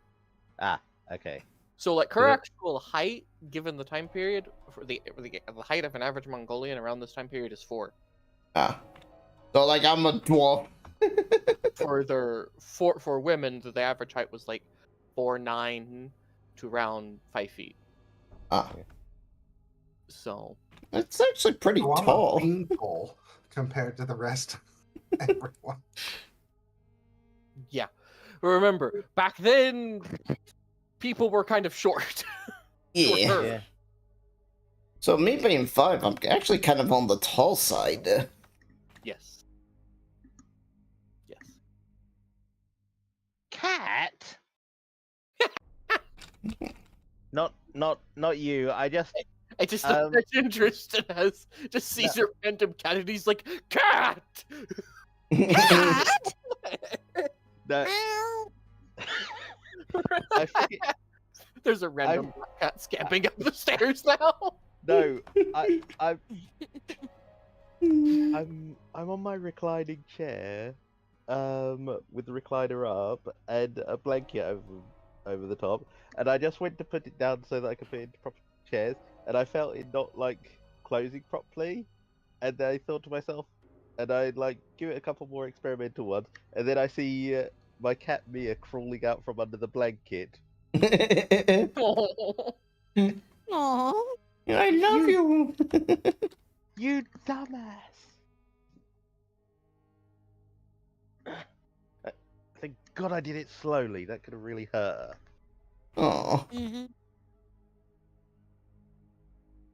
Ah, okay. So, like, her Yeah. actual height, given the time period, for the height of an average Mongolian around this time period is 4. Ah. So like I'm a dwarf. For women, the average height was like 4'9" to around 5 feet. Ah. So That's actually pretty Oh, I'm tall. a beanpole compared to the rest of everyone. yeah, remember back then, people were kind of short. Yeah. Shorter. Yeah. So me being 5, I'm actually kind of on the tall side. Yes. Yes. Cat? Not you. I just imagine Tristan just sees a random cat and he's like, cat! Cat? no. I figured, There's a random black cat scamping up the stairs now. no, I'm on my reclining chair, with the recliner up and a blanket over the top, and I just went to put it down so that I could put it into proper chairs, and I felt it not like closing properly, and then I thought to myself, and I like give it a couple more experimental ones, and then I see my cat Mia crawling out from under the blanket. Oh. Aww. I love you. You dumbass. Thank God I did it slowly. That could have really hurt her. Oh, Mm-hmm.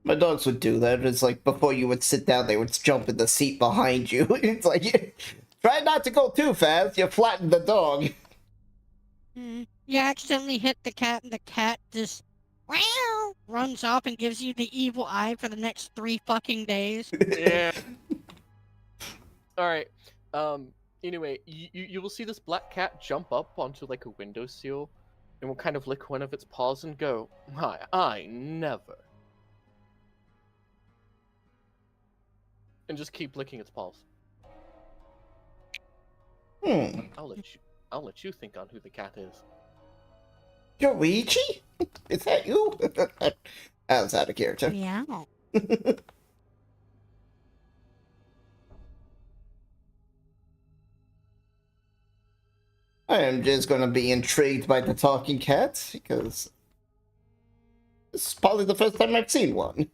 my dogs would do that. It's like before you would sit down, they would jump in the seat behind you. It's like, try not to go too fast. You flatten the dog. Mm. You accidentally hit the cat, and the cat just runs off and gives you the evil eye for the next 3 fucking days. Yeah. All right. Anyway, you will see this black cat jump up onto like a windowsill, and will kind of lick one of its paws and go, I never. And just keep licking its paws. I'll let you think on who the cat is. Yoichi? Is that you? I was out of character. Yeah. I am just gonna be intrigued by the talking cat, because this is probably the first time I've seen one.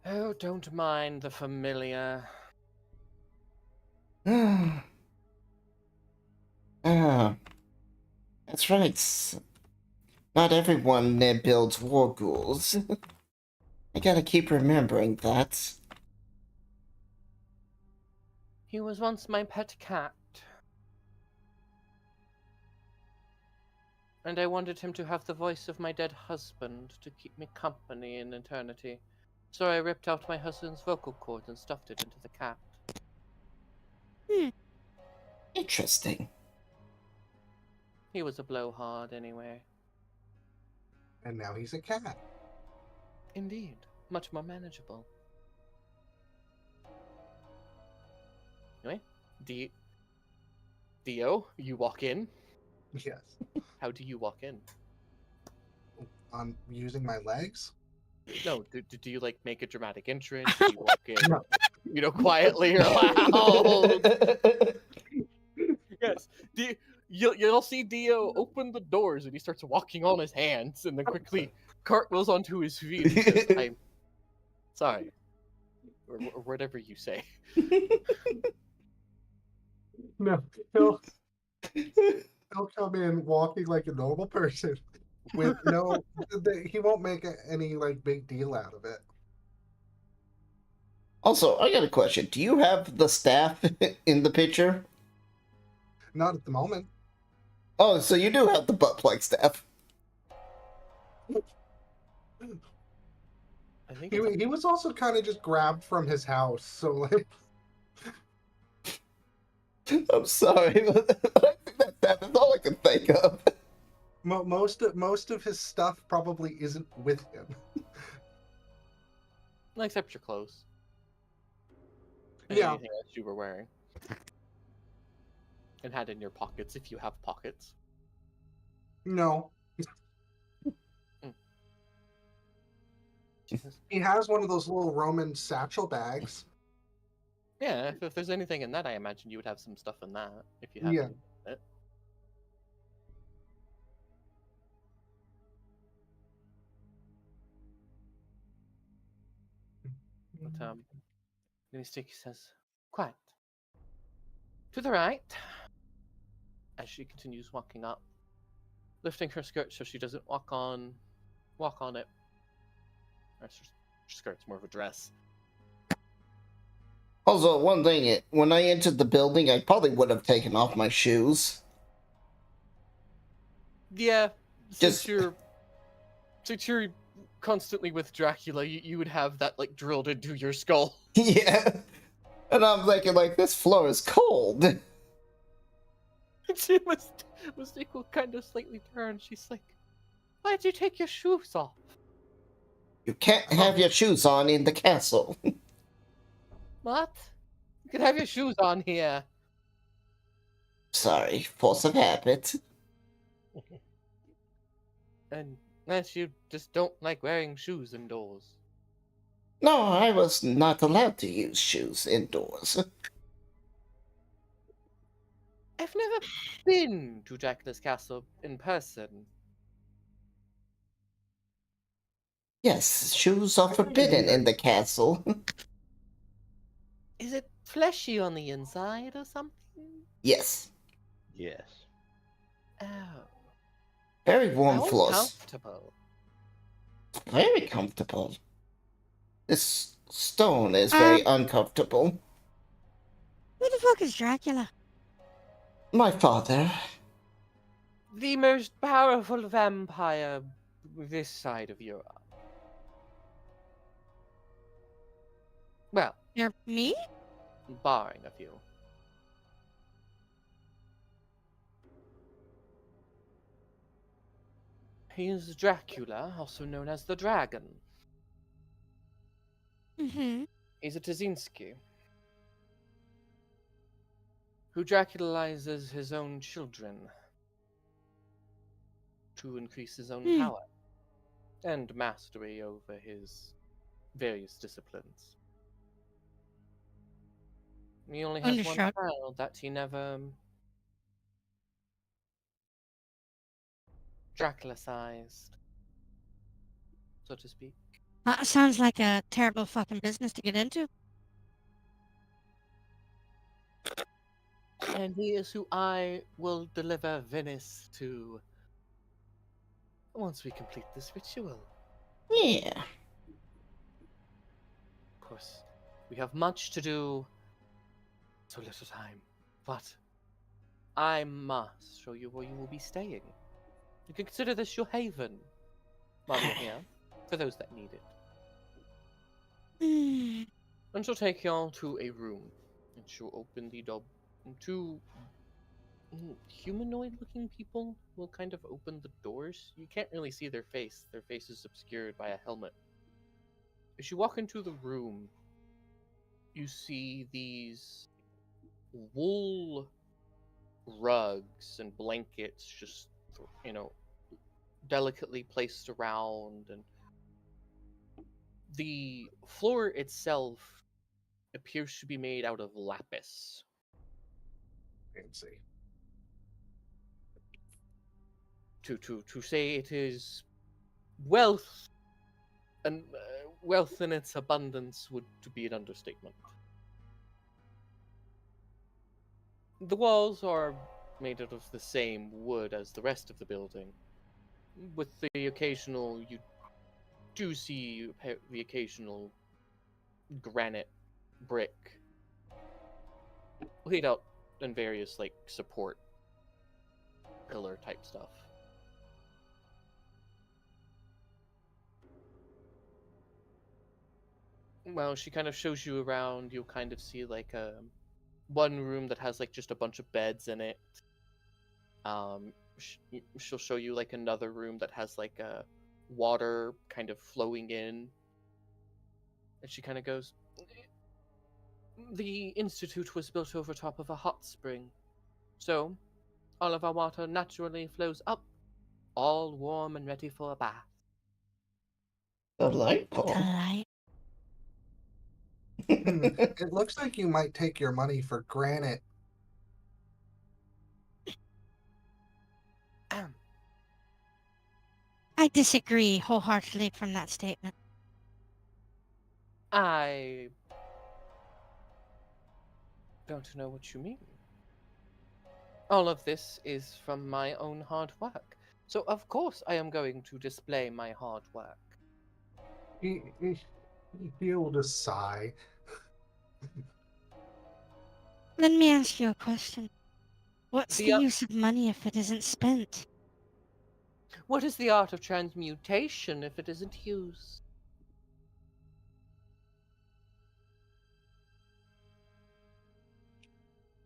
Oh, don't mind the familiar. Ah, that's right. Not everyone builds war ghouls. I gotta keep remembering that. He was once my pet cat. And I wanted him to have the voice of my dead husband to keep me company in eternity. So I ripped out my husband's vocal cords and stuffed it into the cat. Interesting. He was a blowhard anyway. And now he's a cat. Indeed. Much more manageable. Anyway, Dio, you walk in. Yes. How do you walk in? On using my legs? No, do you like make a dramatic entrance? Do you walk in, quietly or loud? Yes. You'll see Dio open the doors and he starts walking on his hands and then quickly cartwheels onto his feet and says, I'm sorry. Or whatever you say. No, he'll come in walking like a normal person with no. He won't make any like big deal out of it. Also, I got a question. Do you have the staff in the picture? Not at the moment. Oh, so you do have the butt plug staff. I think He was also kind of just grabbed from his house, so like. I'm sorry, but I think that's all I can think of. Most of his stuff probably isn't with him. except your clothes. And Yeah. anything else you were wearing. And had in your pockets if you have pockets. No. Jesus. He has one of those little Roman satchel bags. Yeah, if there's anything in that, I imagine you would have some stuff in that if you have Yeah. it. But Sticky says, "Quiet. To the right." As she continues walking up, lifting her skirt so she doesn't walk on it. Her skirt's more of a dress. Also, one thing, when I entered the building, I probably would have taken off my shoes. Yeah, since you're constantly with Dracula, you would have that like drilled into your skull. Yeah. And I'm thinking, like, this floor is cold. She must equal kind of slightly turn. She's like, "Why'd you take your shoes off?" You can't have your shoes on in the castle. What? You can have your shoes on here. Sorry, force of habit. Unless you just don't like wearing shoes indoors. No, I was not allowed to use shoes indoors. I've never been to Dracula's castle in person. Yes, shoes are forbidden in the castle. Is it fleshy on the inside or something? Yes. Yes. Oh. Very warm How floors. uncomfortable. Very comfortable. This stone is very uncomfortable. Who the fuck is Dracula? My father. The most powerful vampire this side of Europe. Well, You're me? barring a few. He is Dracula, also known as the Dragon. Mm-hmm. He's a Tazinski, who Draculizes his own children to increase his own power and mastery over his various disciplines. He only has one child that he never Dracula-sized, so to speak. Sounds like a terrible fucking business to get into. And he is who I will deliver Venice to once we complete this ritual. Yeah. Of course, we have much to do, so little time. But I must show you where you will be staying. You can consider this your haven while you're here, for those that need it. And she'll take y'all to a room, and she'll open the door. Two humanoid-looking people will kind of open the doors. You can't really see their face. Their face is obscured by a helmet. As you walk into the room, you see these wool rugs and blankets just, delicately placed around, and the floor itself appears to be made out of lapis. Fancy. To say it is wealth, and wealth in its abundance would to be an understatement. The walls are made out of the same wood as the rest of the building, with the occasional, you do see the occasional granite brick laid out in various support pillar type stuff. Well, she kind of shows you around. You'll kind of see one room that has just a bunch of beds in it. She'll show you another room that has a water kind of flowing in, and she kind of goes, the institute was built over top of a hot spring, so all of our water naturally flows up, all warm and ready for a bath. Delightful. It looks like you might take your money for granite. I disagree wholeheartedly from that statement. I don't know what you mean. All of this is from my own hard work, so of course I am going to display my hard work. He'll just sigh. Let me ask you a question. What's the use of money if it isn't spent? What is the art of transmutation if it isn't used?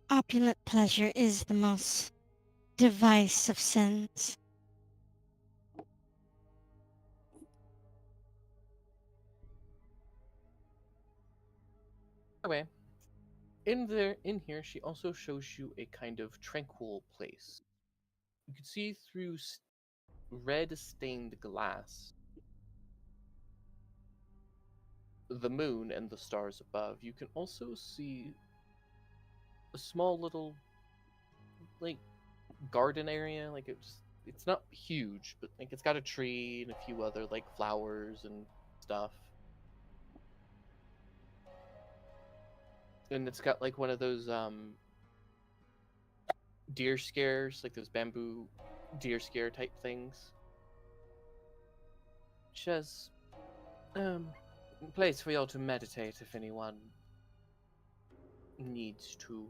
Opulent pleasure is the most device of sins. Anyway, in here, she also shows you a kind of tranquil place. You can see through red stained glass the moon and the stars above. You can also see a small little garden area. It's not huge, but it's got a tree and a few other flowers and stuff. And it's got one of those deer scares, those bamboo deer scare type things. She has a place for y'all to meditate if anyone needs to.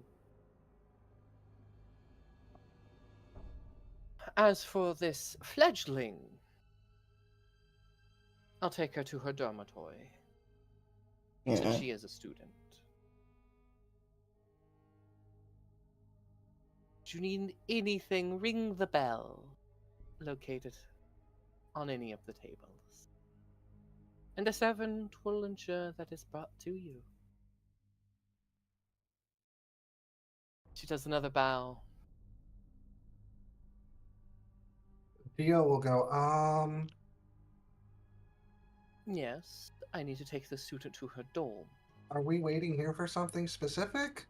As for this fledgling, I'll take her to her dormitory, since she is a student. If you need anything, ring the bell located on any of the tables, and a servant will ensure that it's brought to you. She does another bow. Theo will go, Yes, I need to take the student to her dorm. Are we waiting here for something specific?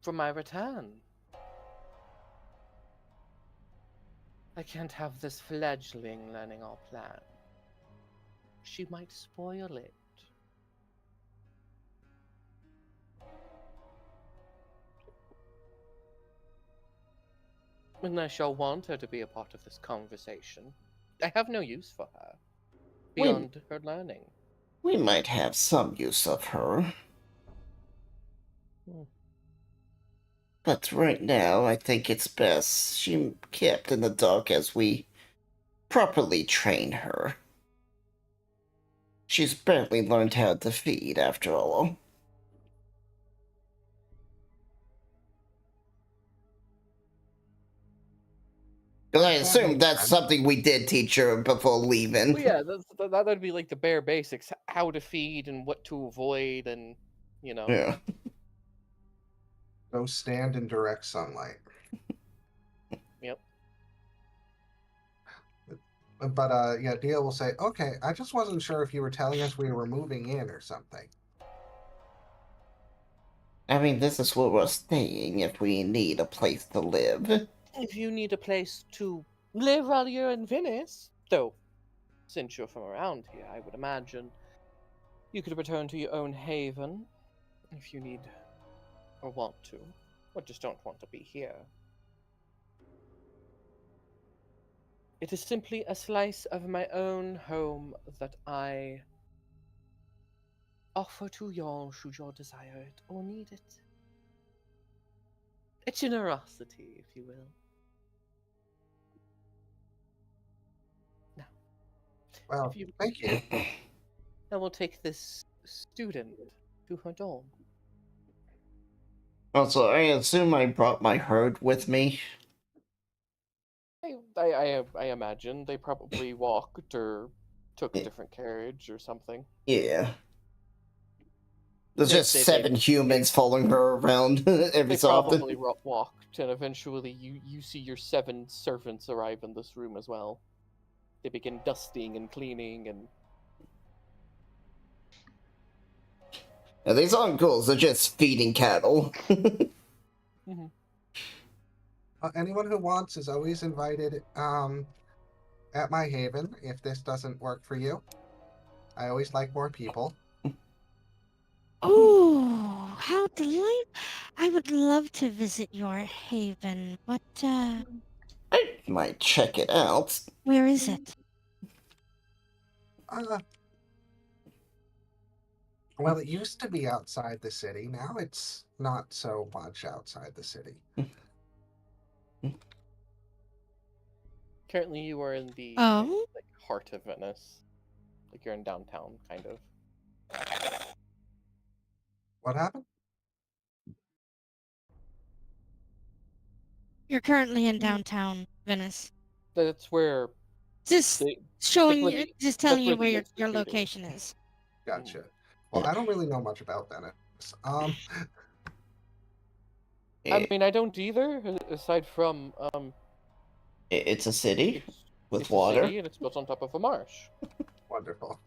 For my return. I can't have this fledgling learning our plan. She might spoil it. And I shall want her to be a part of this conversation. I have no use for her, beyond her learning. We might have some use of her. But right now, I think it's best she kept in the dark as we properly train her. She's barely learned how to feed, after all. I assume that's something we did teach her before leaving. Well, yeah, that would be like the bare basics: how to feed and what to avoid, and Yeah. Go stand in direct sunlight. Yep. But yeah, Dio will say, "Okay, I just wasn't sure if you were telling us we were moving in or something." I mean, this is where we're staying if we need a place to live. If you need a place to live while you're in Venice, though, since you're from around here, I would imagine you could return to your own haven if you need or want to, or just don't want to be here. It is simply a slice of my own home that I offer to y'all should y'all desire it or need it. A generosity, if you will. Now, Well, thank you. I will take this student to her dorm. Also, I assume I brought my herd with me. I imagine they probably walked or took a different carriage or something. Yeah. There's just 7 humans following her around every so often. They probably walked, and eventually you see your 7 servants arrive in this room as well. They begin dusting and cleaning and... Now, these aren't ghouls, they're just feeding cattle. Mm-hmm. Anyone who wants is always invited at my haven if this doesn't work for you. I always like more people. Oh, how delightful. I would love to visit your haven, but, I might check it out. Where is it? Well, it used to be outside the city. Now it's not so much outside the city. Currently you are in the heart of Venice. Like you're in downtown, kind of. What happened? You're currently in downtown Venice. That's where... Just telling you where your location is. Gotcha. Well, I don't really know much about Venice. I mean, I don't either, aside from... It's a city with water. A city, and it's built on top of a marsh. Wonderful.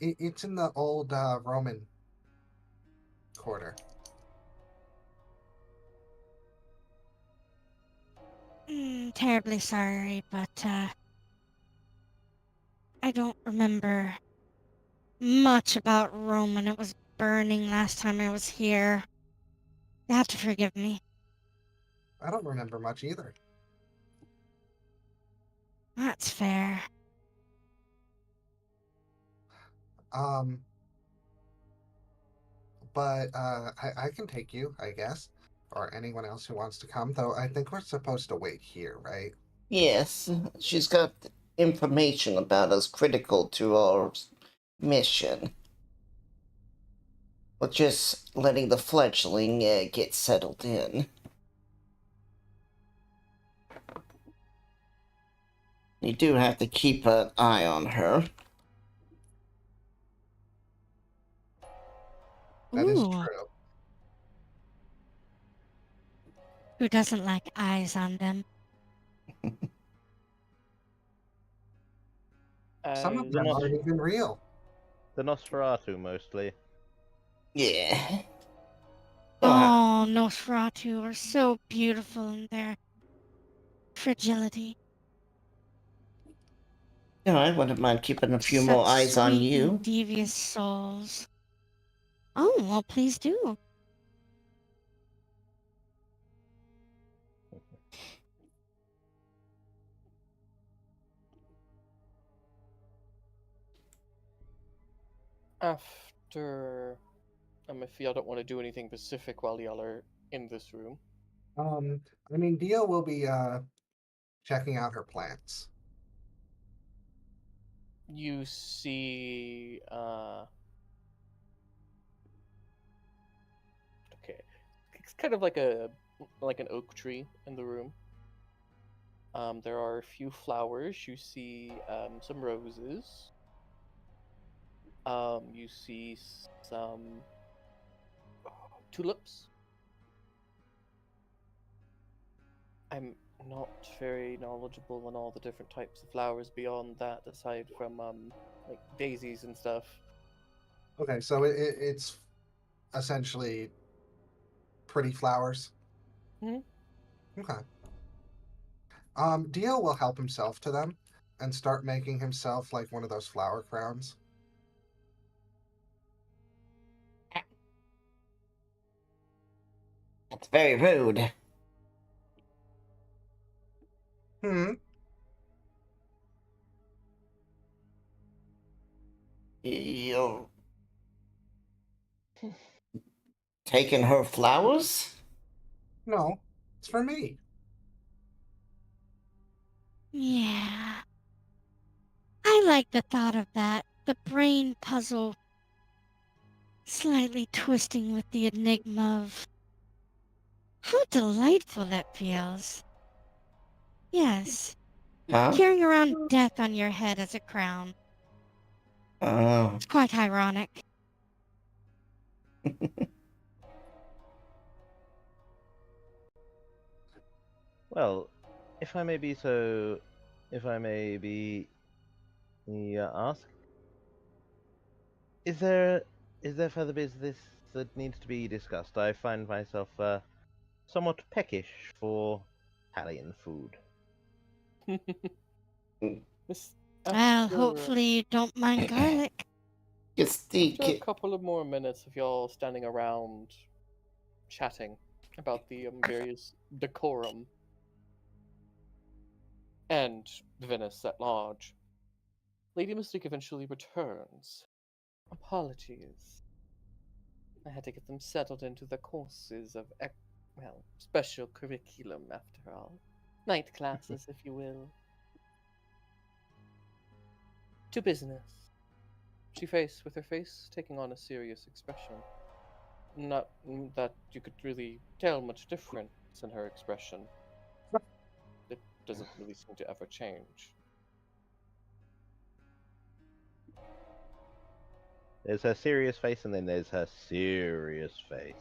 It's in the old Roman quarter. Terribly sorry, but I don't remember much about Rome when it was burning last time I was here. You have to forgive me. I don't remember much either. That's fair. But I can take you, I guess, or anyone else who wants to come, though I think we're supposed to wait here, right? Yes, she's got information about us critical to our mission. We're just letting the fledgling get settled in. You do have to keep an eye on her. That is true. Who doesn't like eyes on them? Some of them aren't even real. The Nosferatu, mostly. Yeah. Oh, Nosferatu are so beautiful in their fragility. No, I wouldn't mind keeping a few Such more eyes on sweet you. and devious souls. Oh, well, please do. After, if y'all don't want to do anything specific while y'all are in this room. I mean, Dio will be checking out her plants. You see, okay, it's kind of like an oak tree in the room. There are a few flowers. You see some roses. You see some tulips. I'm not very knowledgeable on all the different types of flowers beyond that, aside from like daisies and stuff. Okay, so it's essentially pretty flowers. Mhm. Okay. Dio will help himself to them and start making himself like one of those flower crowns. That's very rude. Hmm. You're taking her flowers? No, it's for me. Yeah. I like the thought of that. The brain puzzle slightly twisting with the enigma of how delightful that feels. Yes, Huh? carrying around death on your head as a crown. Oh. It's quite ironic. Well, if I may ask, is there further business that needs to be discussed? I find myself somewhat peckish for Italian food. This Well, after hopefully you don't mind garlic. after a Mystique. couple of more minutes of y'all standing around chatting about the various decorum and Venice at large, Lady Mystique eventually returns. Apologies. I had to get them settled into the courses of, special curriculum after all. Night classes, if you will. To business. With her face taking on a serious expression. Not that you could really tell much difference in her expression. It doesn't really seem to ever change. There's her serious face, and then there's her serious face.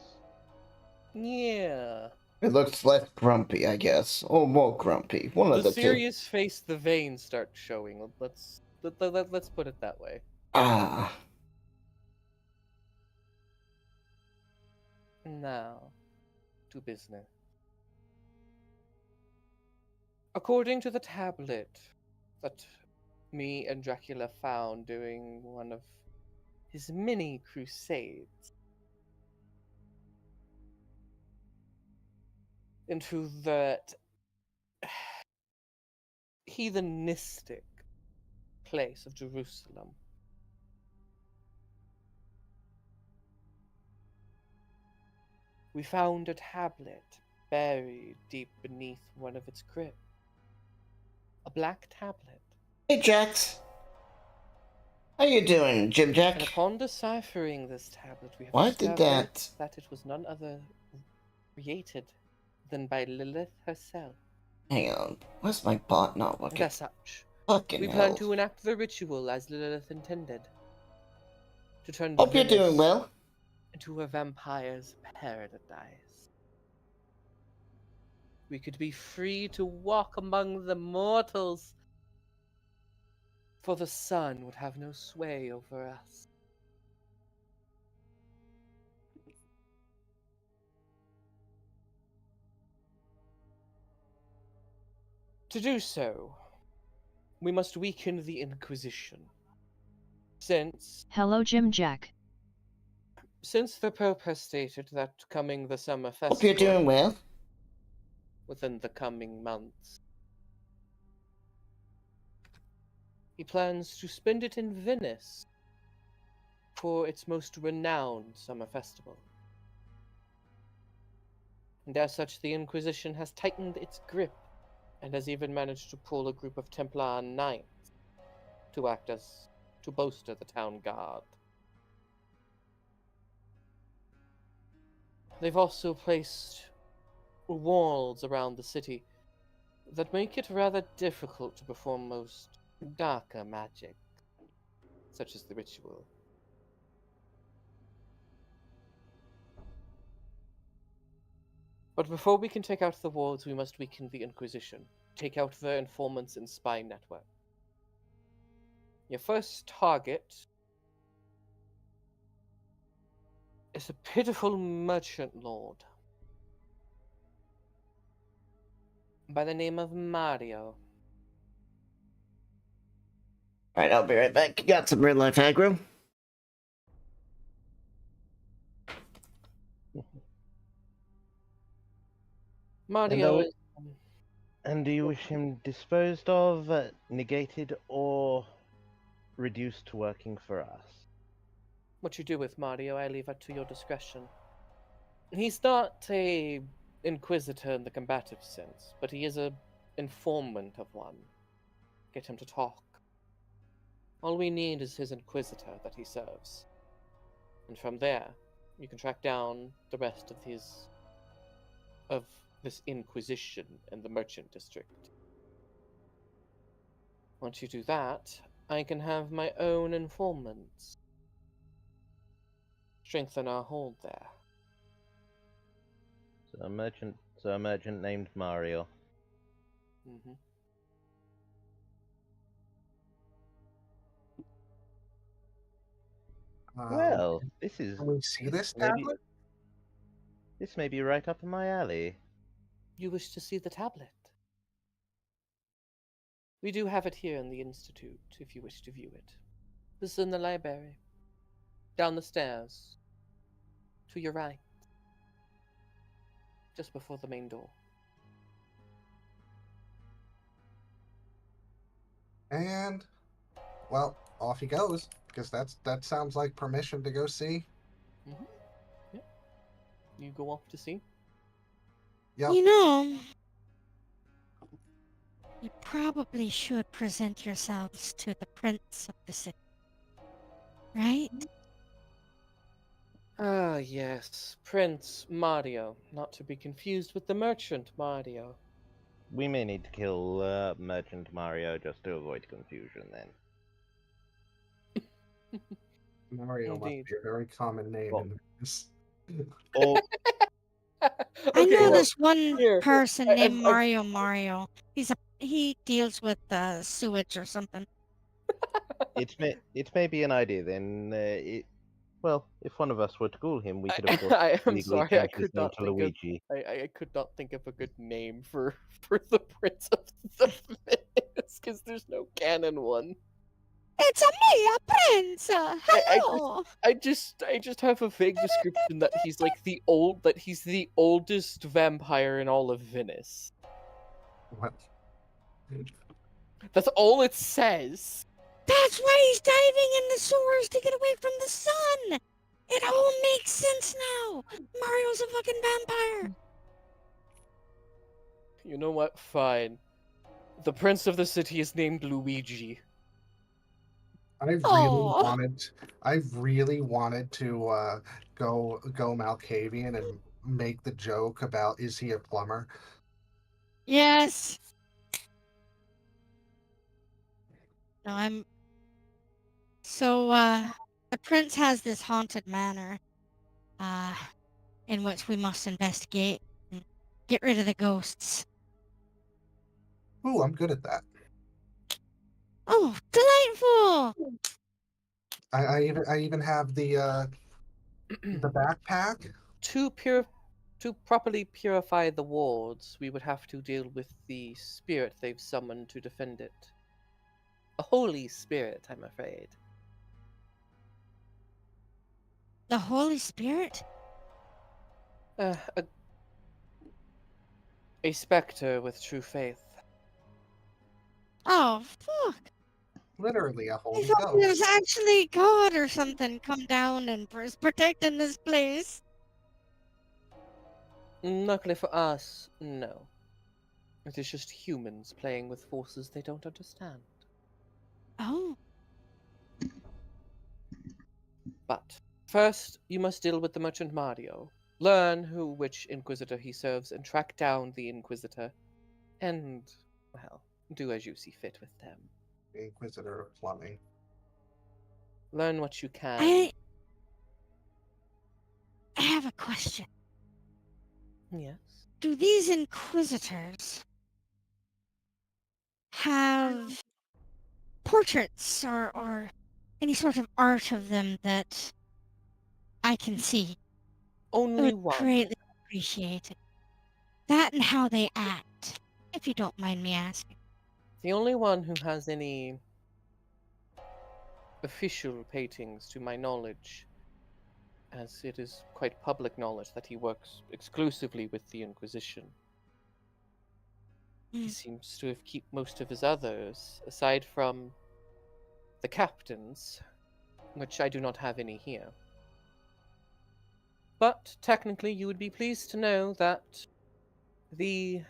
Yeah. It looks less grumpy, I guess, or more grumpy. One of The the two. serious face, the veins start showing. Let's put it that way. Ah. Now, to business. According to the tablet that me and Dracula found during one of his mini crusades into that heathenistic place of Jerusalem, we found a tablet buried deep beneath one of its crypts. A black tablet. Hey, Jax. How you doing, Jim Jack? And upon deciphering this tablet, we have What did discovered that? that it was none other created than by Lilith herself. Hang on. Where's my bot not working? And as such, Fucking we hell. plan to enact the ritual as Lilith intended. To turn Hope you're doing Venice well. into a vampire's paradise. We could be free to walk among the mortals, for the sun would have no sway over us. To do so, we must weaken the Inquisition. Hello, Jim Jack. Since the Pope has stated that coming the summer festival... Hope you're doing well. Within the coming months, he plans to spend it in Venice for its most renowned summer festival. And as such, the Inquisition has tightened its grip and has even managed to pull a group of Templar knights to act as to bolster the town guard. They've also placed walls around the city that make it rather difficult to perform most darker magic, such as the ritual. But before we can take out the walls, we must weaken the Inquisition, take out their informants and spy network. Your first target is a pitiful merchant lord by the name of Mario. Alright, I'll be right back. Got some real life aggro. Mario is... And do you wish him disposed of, negated, or reduced to working for us? What you do with Mario, I leave up to your discretion. He's not a inquisitor in the combative sense, but he is a informant of one. Get him to talk. All we need is his inquisitor that he serves. And from there, you can track down the rest of this inquisition in the merchant district. Once you do that, I can have my own informants. Strengthen our hold there. So a merchant named Mario. Mm-hmm. Well, this is... Can we see this tablet? This may be right up my alley. You wish to see the tablet? We do have it here in the Institute, if you wish to view it. This is in the library. Down the stairs. To your right. Just before the main door. And, well, off he goes, because that sounds like permission to go see. Mm-hmm. Yep. You go off to see? Yep. You know, you probably should present yourselves to the Prince of the city. Right? Ah, yes. Prince Mario. Not to be confused with the merchant Mario. We may need to kill Merchant Mario just to avoid confusion then. Mario Indeed. must be a very common name in this. Oh, I know well, this one here, person I- named I've- Mario. He deals with sewage or something. it may be an idea then. Well, if one of us were to call him, we could of course I am legally sorry, I change his could name not to think Luigi. I could not think of a good name for the Prince of the Venice, because there's no canon one. It's a me, a prince. Hello. I just have a vague description that he's like the oldest vampire in all of Venice. What? That's all it says. That's why he's diving in the sewers to get away from the sun. It all makes sense now. Mario's a fucking vampire. You know what? Fine. The Prince of the city is named Luigi. I really wanted to go Malkavian and make the joke about, is he a plumber? Yes. No, So, the prince has this haunted manor, in which we must investigate and get rid of the ghosts. Ooh, I'm good at that. Oh, delightful! I even have the backpack. Two pure To properly purify the wards, we would have to deal with the spirit they've summoned to defend it. A holy spirit, I'm afraid. The Holy Spirit? Uh, a, a specter with true faith. Oh, fuck. Literally a I holy thought it was ghost. actually God or something come down and is protecting this place. Luckily for us, no. It is just humans playing with forces they don't understand. Oh. But first, you must deal with the merchant Mario. Learn which Inquisitor he serves and track down the Inquisitor. And, well, do as you see fit with them. Inquisitor of Plumbing. Learn what you can. I have a question. Yes? Do these Inquisitors have portraits or any sort of art of them that I can see? I Only would one. greatly appreciate it. That and how they act, if you don't mind me asking. The only one who has any official paintings, to my knowledge, as it is quite public knowledge that he works exclusively with the Inquisition. He seems to have kept most of his others, aside from the captains, which I do not have any here. But technically, you would be pleased to know that the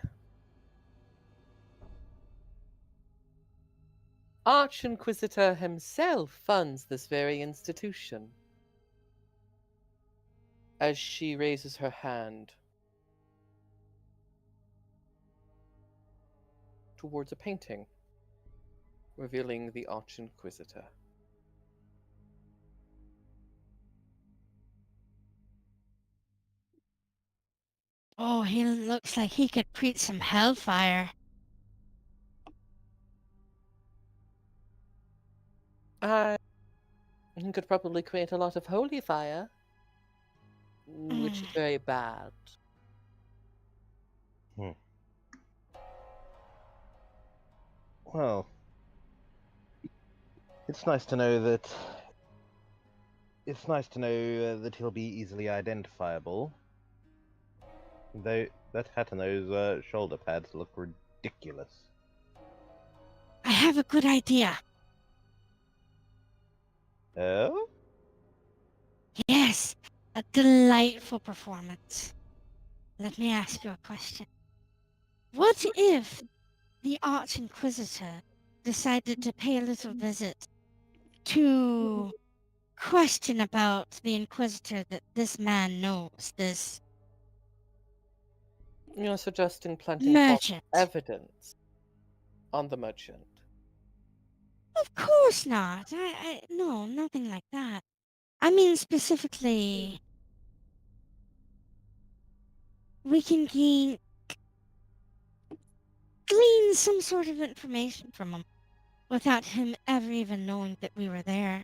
Arch-Inquisitor himself funds this very institution. As she raises her hand towards a painting, revealing the Arch-Inquisitor. Oh, he looks like he could preach some hellfire. I could probably create a lot of holy fire, which is very bad. Well, it's nice to know that. It's nice to know that he'll be easily identifiable. Though that hat and those shoulder pads look ridiculous. I have a good idea. Oh? Yes, a delightful performance. Let me ask you a question. What if the Arch-Inquisitor decided to pay a little visit to question about the Inquisitor that this man knows, this You're suggesting planting false merchant? evidence on the merchant. Of course not. No, nothing like that. I mean specifically, we can glean some sort of information from him without him ever even knowing that we were there.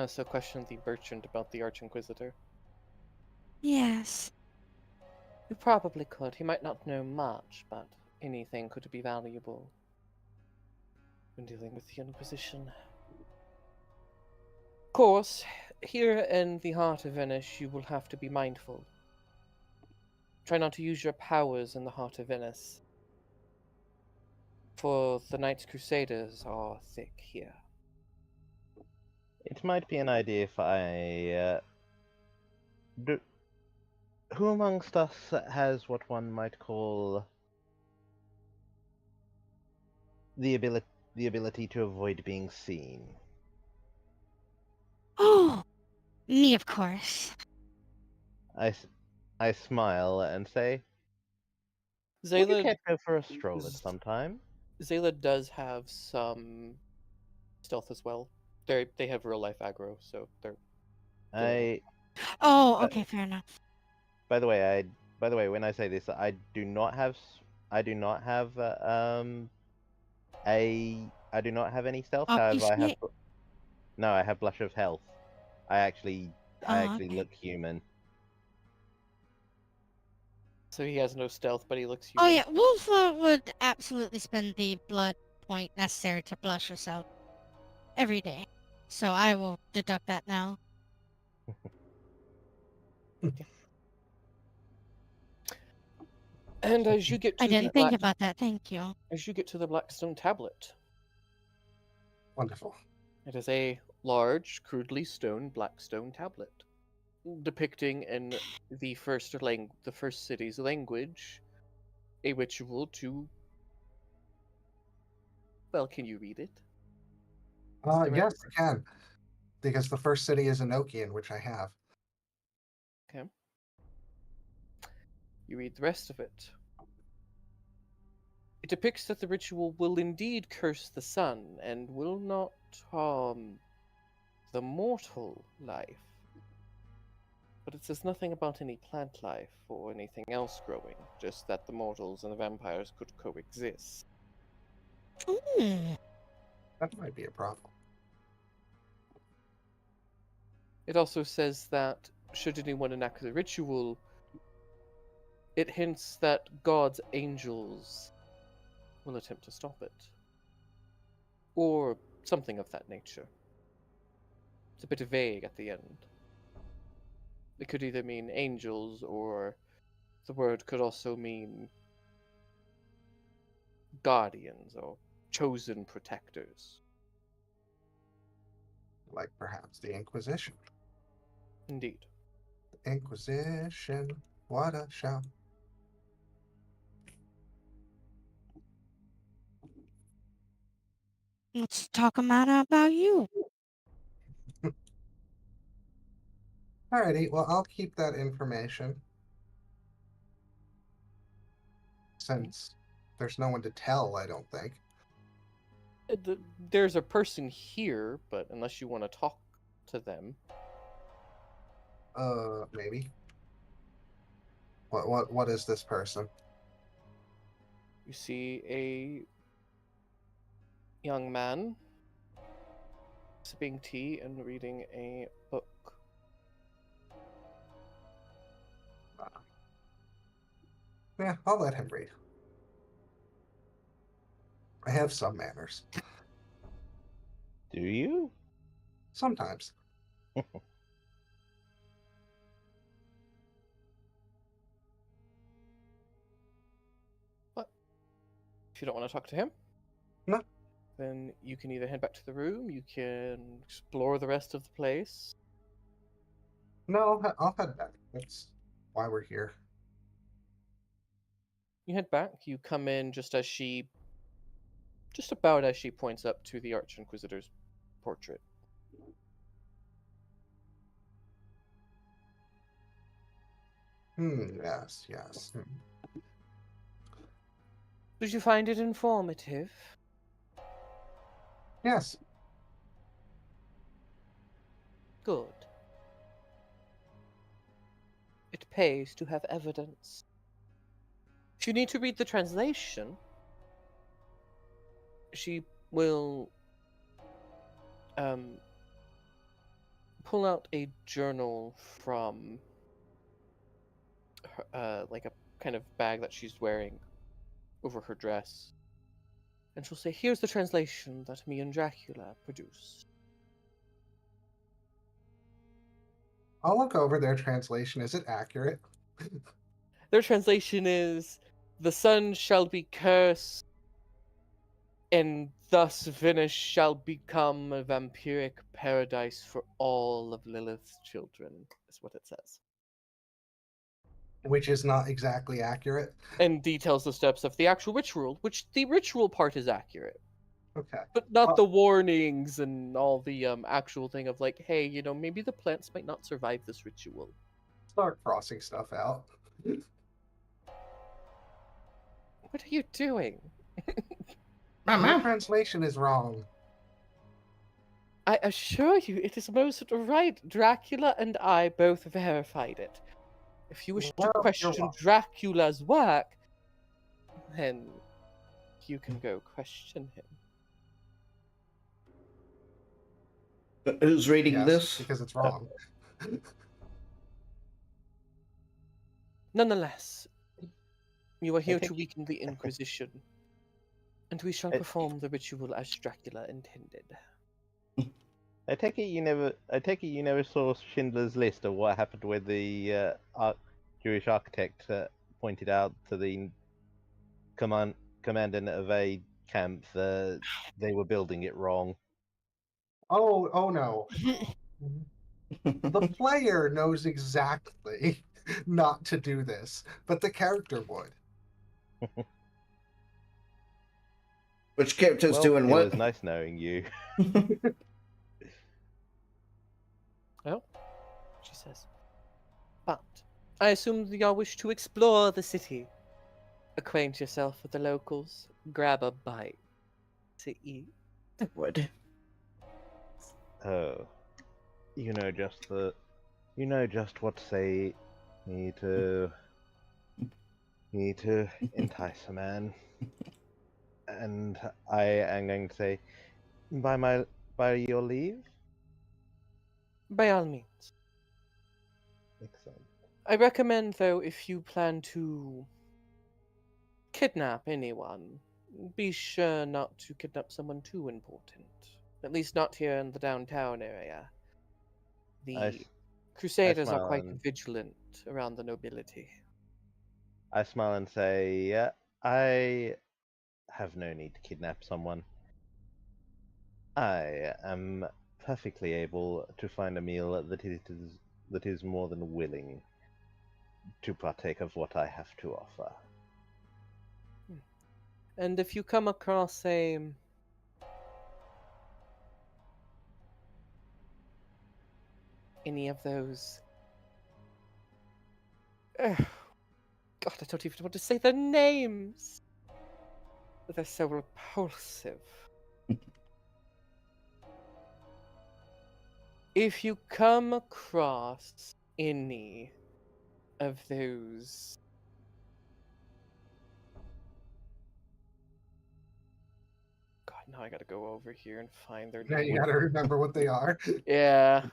So question the merchant about the Arch-Inquisitor. Yes. You probably could. He might not know much, but anything could be valuable when dealing with the Inquisition. Of course, here in the heart of Venice, you will have to be mindful. Try not to use your powers in the heart of Venice, for the Knights Crusaders are thick here. It might be an idea if I. Who amongst us has what one might call the ability to avoid being seen? Oh, me, of course. I smile and say, would you Zayla, care to go for a stroll at some time? Zayla does have some stealth as well. They have real life aggro, so they're. Oh, Uh, okay, fair enough. By the way, when I say this, I do not have I do not have any stealth. However, Obfuscate? no, I have blush of health. I actually I actually okay. look human. So he has no stealth, but he looks Oh human. yeah, Wolf would absolutely spend the blood point necessary to blush herself every day. So I will deduct that now. And as you get I to the didn't think about that. Thank you. as you get to the Blackstone tablet, Wonderful. it is a large, crudely stone blackstone tablet, depicting in the first city's language a ritual to. Well, can you read it? Yes, I can. Because the first city is Enochian, which I have. Okay. You read the rest of it. It depicts that the ritual will indeed curse the sun and will not harm the mortal life. But it says nothing about any plant life or anything else growing, just that the mortals and the vampires could coexist. That might be a problem. It also says that, should anyone enact the ritual, it hints that God's angels will attempt to stop it. Or something of that nature. It's a bit vague at the end. It could either mean angels, or the word could also mean guardians or chosen protectors. Like perhaps the Inquisition. Indeed. The Inquisition. What a shout. Let's talk about you. Alrighty, well, I'll keep that information. Since there's no one to tell, I don't think. There's a person here, but unless you want to talk to them. Maybe. What is this person? You see a young man sipping tea and reading a book. Yeah, I'll let him read. I have some manners. Do you? Sometimes. But if you don't want to talk to him, No. then you can either head back to the room, you can explore the rest of the place. No, I'll head back. That's why we're here. You head back, you come in just about as she points up to the Arch Inquisitor's portrait. Yes, yes. Did you find it informative? Yes. Good. It pays to have evidence. If you need to read the translation, she will pull out a journal from her, like a kind of bag that she's wearing over her dress. And she'll say, here's the translation that me and Dracula produced. I'll look over their translation. Is it accurate? Their translation is, the sun shall be cursed, and thus Venice shall become a vampiric paradise for all of Lilith's children, is what it says. Which is not exactly accurate. And details the steps of the actual ritual, which the ritual part is accurate. Okay. But not the warnings and all the actual thing of like, hey, maybe the plants might not survive this ritual. Start crossing stuff out. What are you doing? Your translation is wrong. I assure you, it is most right. Dracula and I both verified it. If you wish to question Dracula's work, then you can go question him. Who's reading this? Because it's wrong. Nonetheless, you are I here to take weaken the Inquisition, and we shall I, perform the ritual as Dracula intended. I take it you never. I take it you never saw Schindler's List of what happened when the Jewish architect pointed out to the commandant of a camp that they were building it wrong. Oh no. The player knows exactly not to do this, but the character would. Which character's Well, doing it what? was nice knowing you. Well, she says. But I assume y'all wish to explore the city, acquaint yourself with the locals, grab a bite to eat. I would. Oh, you know just what to say. Need to entice a man, and I am going to say, by your leave. By all means. Excellent. I recommend, though, if you plan to kidnap anyone, be sure not to kidnap someone too important. At least not here in the downtown area. I The Crusaders are smile quite and vigilant around the nobility. I smile and say, yeah, I have no need to kidnap someone. I am perfectly able to find a meal that is more than willing to partake of what I have to offer. And if you come across any of those, God, I don't even want to say their names. They're so repulsive. If you come across any of those God, now I gotta go over here and find their Now you name. gotta remember what they are. Yeah.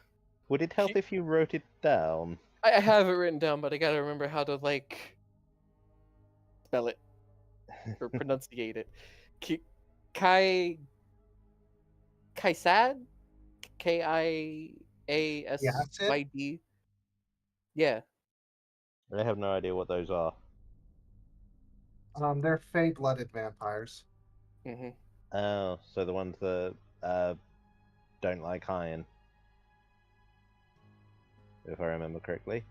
Would it help if you wrote it down? I have it written down, but I gotta remember how to, spell it or pronunciate it. Kai Kaisad? Kiasyd? Yeah. I have no idea what those are. They're fey-blooded vampires. Mm-hmm. Oh, so the ones that don't like iron, if I remember correctly.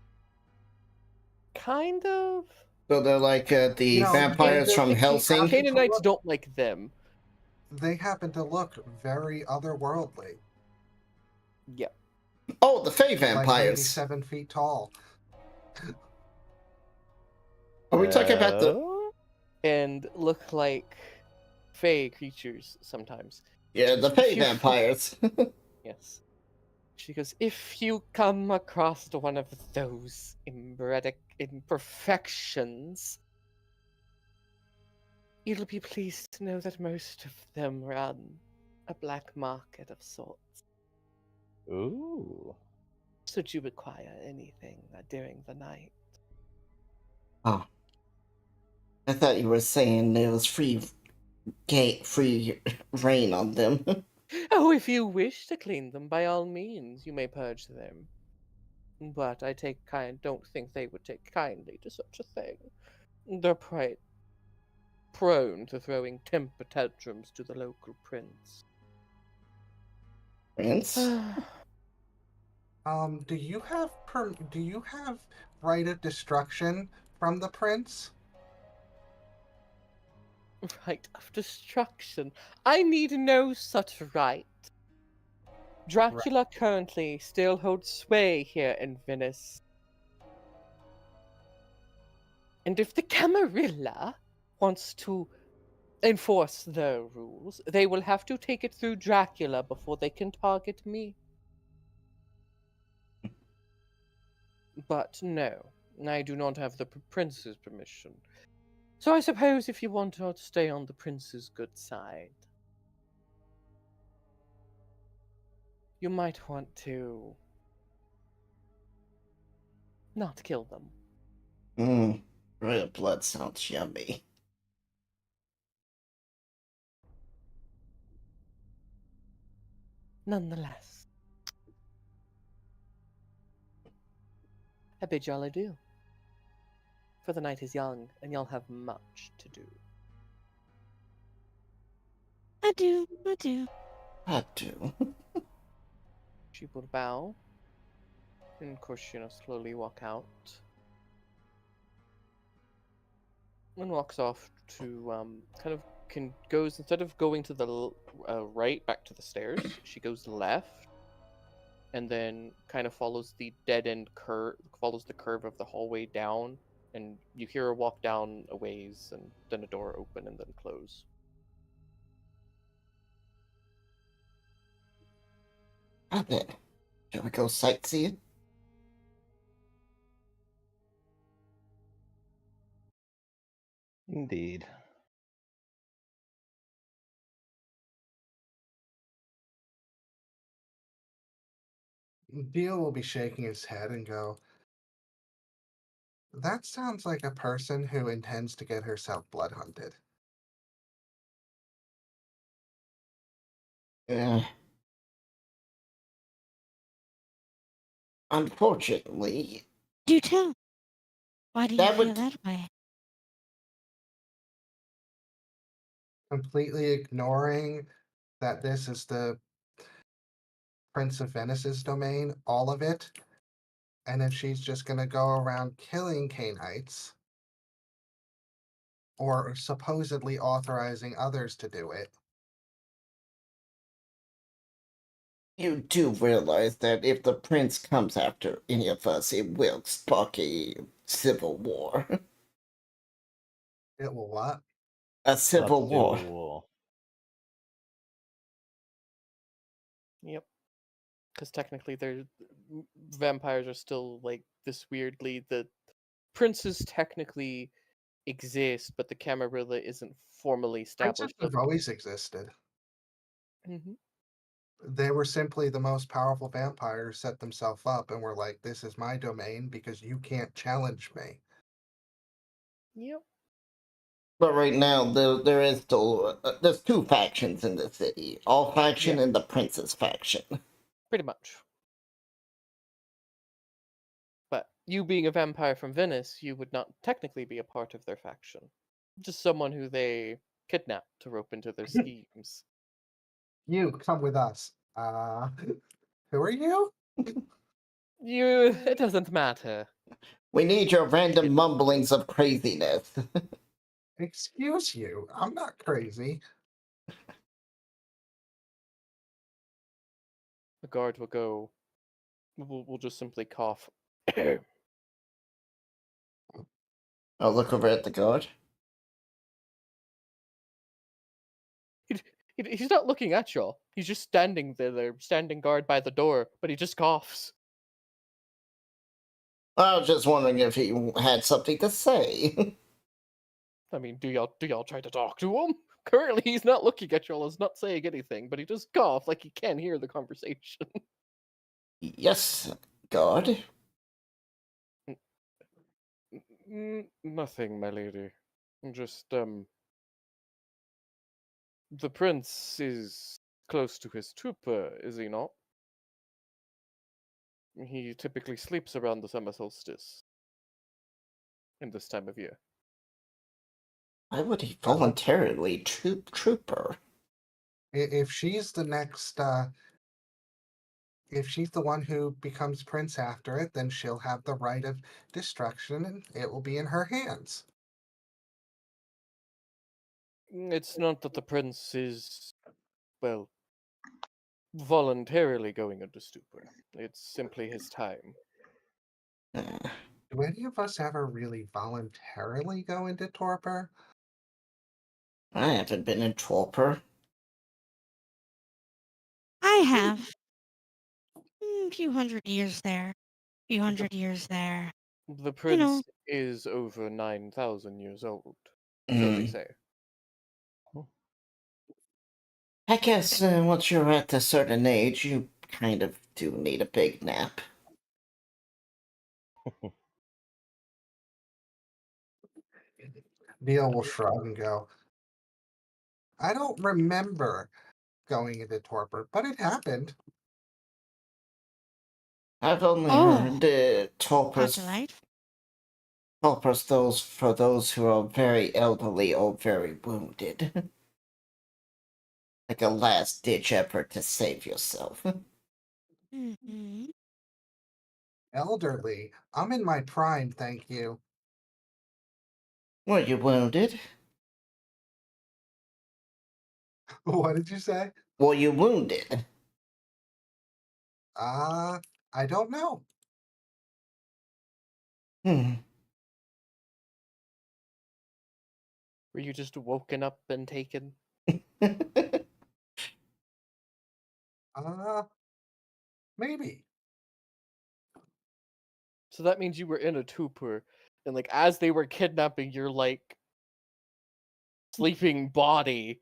Kind of. So they're like the vampires from Helsing? Canaanites don't like them. They happen to look very otherworldly. Yep. Oh, the Fey Like maybe vampires. 7 feet tall. Are we talking about the... And look like fey creatures sometimes. Yeah, the Fey vampires. Yes. She goes, if you come across one of those inbred imperfections, you'll be pleased to know that most of them run a black market of sorts. Ooh. Should you require anything during the night? Oh. I thought you were saying there was free reign on them. Oh, if you wish to clean them, by all means, you may purge them. But I don't think they would take kindly to such a thing. They're quite prone to throwing temper tantrums to the local prince. Prince? Do you have right of destruction from the prince? Right of destruction? I need no such right. Dracula currently still holds sway here in Venice. And if the Camarilla wants to enforce their rules, they will have to take it through Dracula before they can target me. But no, I do not have the prince's permission. So I suppose if you want to stay on the prince's good side, you might want to not kill them. Royal blood sounds yummy. Nonetheless, I bid y'all adieu. For the night is young, and y'all have much to do. I do. I do. She will bow, and of course, slowly walk out. And walks off to, goes, instead of going to the right, back to the stairs, she goes left, and then kind of follows the dead-end curve, follows the curve of the hallway down, and you hear her walk down a ways, and then a door open and then close. Now then, shall we go sightseeing? Indeed. Dio will be shaking his head and go, that sounds like a person who intends to get herself blood hunted. Unfortunately, Do tell. Why do you that feel would that way? Completely ignoring that this is the Prince of Venice's domain, all of it. And if she's just going to go around killing Canaanites or supposedly authorizing others to do it. You do realize that if the prince comes after any of us, it will spark a civil war. It will what? A civil war. Civil war. Yep. Because technically, vampires are still like this weirdly. The princes technically exist, but the Camarilla isn't formally Princes established. have always existed. Mm-hmm. They were simply the most powerful vampires set themselves up and were like, this is my domain because you can't challenge me. Yep. But right now, there is still there's two factions in the city: all faction Yeah. and the prince's faction. Pretty much. But you being a vampire from Venice, you would not technically be a part of their faction. Just someone who they kidnap to rope into their schemes. You come with us. Who are you? It doesn't matter. We need your random mumblings of craziness. Excuse you. I'm not crazy. The guard will go. We'll just simply cough. I'll look over at the guard. He's not looking at y'all. He's just standing there, standing guard by the door, but he just coughs. I was just wondering if he had something to say. I mean, do y'all try to talk to him? Currently, he's not looking at y'all. He's not saying anything, but he just cough like he can hear the conversation. Yes, guard. Nothing, my lady. Just the prince is close to his stupor, is he not? He typically sleeps around the summer solstice in this time of year. Why would he voluntarily trooper? If she's the next, if she's the one who becomes prince after it, then she'll have the right of destruction and it will be in her hands. It's not that the prince is, well, voluntarily going into stupor. It's simply his time. Do any of us ever really voluntarily go into torpor? I haven't been in torpor. I have. A few hundred years there. Few hundred years there. The prince is over 9,000 years old, so they say. I guess once you're at a certain age, you kind of do need a big nap. Neil will shrug and go, I don't remember going into torpor, but it happened. I've only Oh, heard torpors. delightful. Torpors those for those who are very elderly or very wounded. Like a last ditch effort to save yourself. Mm-hmm. Elderly. I'm in my prime, thank you. Were you wounded? What did you say? Were you wounded? I don't know. Hmm. Were you just woken up and taken? Maybe. So that means you were in a torpor, and like as they were kidnapping your like sleeping body,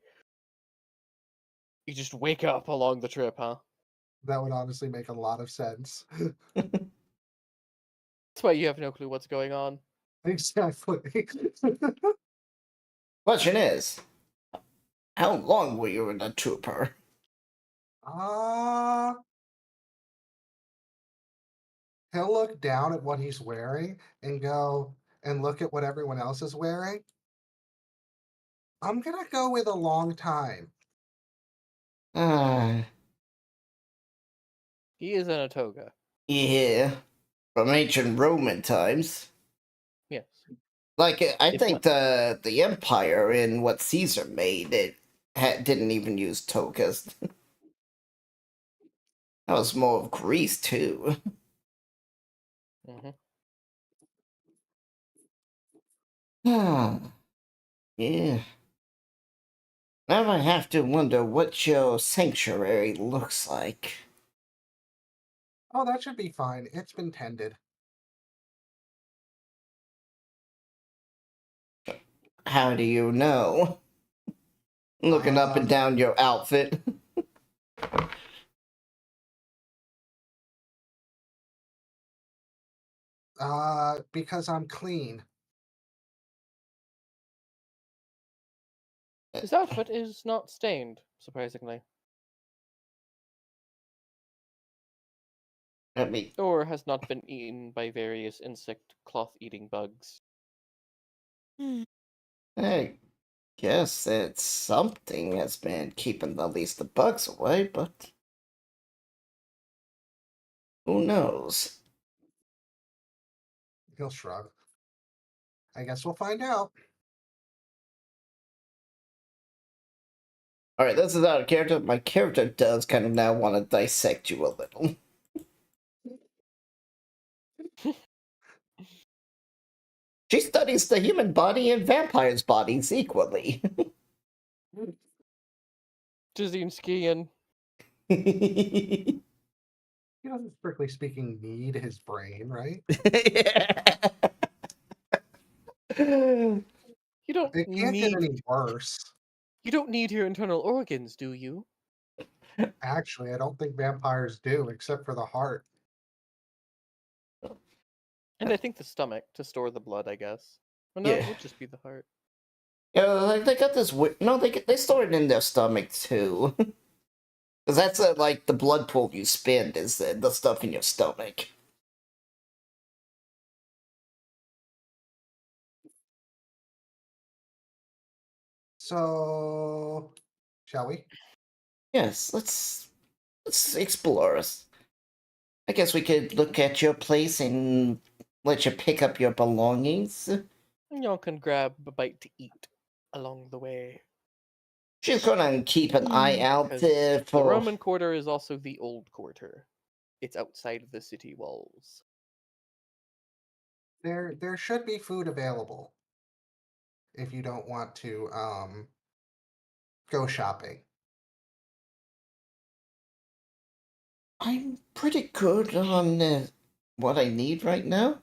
you just wake up along the trip, huh? That would honestly make a lot of sense. That's why you have no clue what's going on. Exactly. Question is, how long were you in a trooper? He'll look down at what he's wearing and go and look at what everyone else is wearing. I'm gonna go with a long time. He is in a toga. Yeah, from ancient Roman times. Yes. Like, I If think not- the Empire in what Caesar made, it didn't even use togas. That was more of Greece, too. Mhm. Yeah. Now I have to wonder what your sanctuary looks like. Oh, that should be fine. It's been tended. How do you know? Looking up and down your outfit. Because I'm clean. His outfit is not stained, surprisingly. Let me. Or has not been eaten by various insect cloth-eating bugs. I guess that something has been keeping at least the bugs away, but who knows? He'll shrug. I guess we'll find out. Alright, this is out of character. My character does kind of now want to dissect you a little. She studies the human body and vampires' bodies equally. Jazinskian. He doesn't, strictly speaking, need his brain, right? You don't It can't need get any worse. you don't need your internal organs, do you? Actually, I don't think vampires do, except for the heart. And I think the stomach to store the blood, I guess. Well, no, Yeah. it would just be the heart. Yeah, like they got this. No, they store it in their stomach too. Because that's like the blood pool you spend is the stuff in your stomach. So, shall we? Yes, let's explore. I guess we could look at your place and let you pick up your belongings. Y'all can grab a bite to eat along the way. She's gonna keep an eye out The for. Roman Quarter is also the Old Quarter. It's outside of the city walls. There should be food available if you don't want to go shopping. I'm pretty good on what I need right now,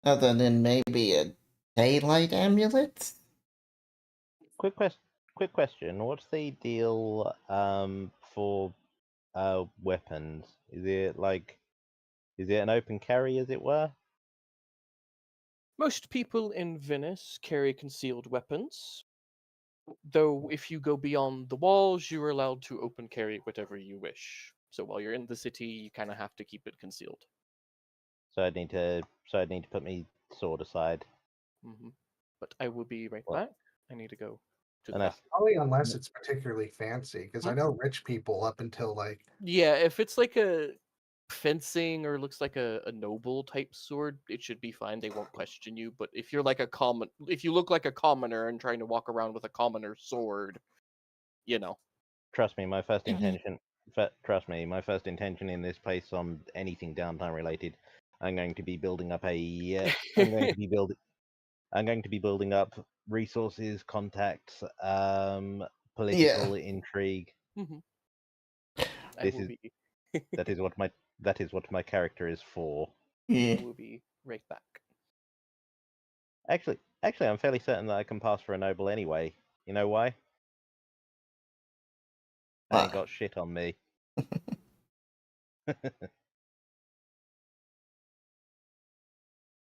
other than maybe a daylight amulet. Quick question. What's the deal for weapons? Is it an open carry, as it were? Most people in Venice carry concealed weapons, though if you go beyond the walls, you are allowed to open carry whatever you wish. So while you're in the city, you kind of have to keep it concealed. So I'd need to put my sword aside. But I will be right back. I need to go to the Unless, bathroom. Probably unless it's particularly fancy, because I know rich people up until like Yeah, if it's like a fencing or looks like a noble type sword, it should be fine. They won't question you. But if you're like if you look like a commoner and trying to walk around with a commoner sword, you know. trust me, my first intention. Trust me, my first intention in this place on anything downtime related, I'm going to be building up a. I'm going to be building up resources, contacts, political intrigue. That is what my character is for. I will be right back. Actually, I'm fairly certain that I can pass for a noble anyway. You know why? I ain't got shit on me.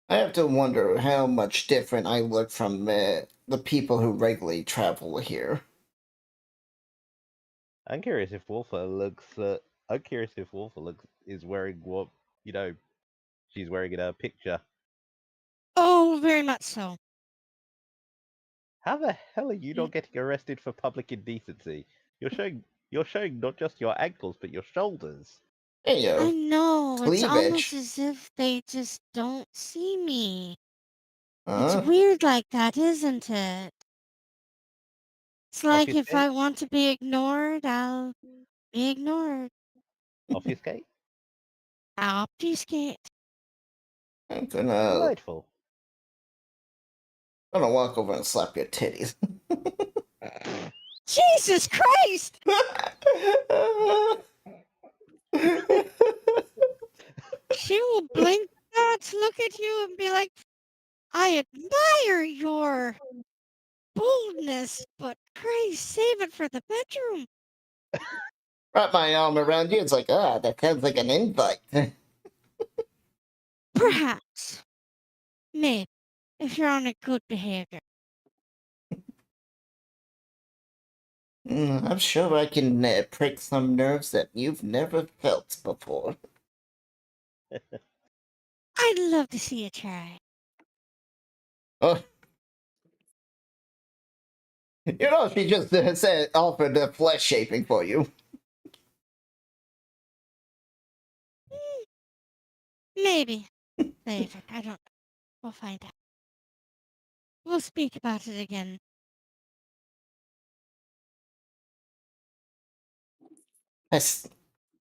I have to wonder how much different I look from the people who regularly travel here. I'm curious if Wolfer is wearing what she's wearing in her picture. Oh, very much so. How the hell are you not getting arrested for public indecency? You're showing not just your ankles but your shoulders. Hey, I know. It's almost cleavage. as if they just don't see me. It's Huh? weird like that, isn't it? It's like if I want to be ignored, I'll be ignored. Obfuscate? Obfuscate. I'm Delightful. gonna walk over and slap your titties. Jesus Christ! She will blink that, look at you, and be like, I admire your boldness, but Christ, save it for the bedroom. Wrap my arm around you, it's like, that sounds like an invite. Perhaps. Maybe. If you're on a good behavior. I'm sure I can prick some nerves that you've never felt before. I'd love to see you try. Oh. You know, she just offered the flesh shaping for you. Maybe. Later. I don't know. We'll find out. We'll speak about it again.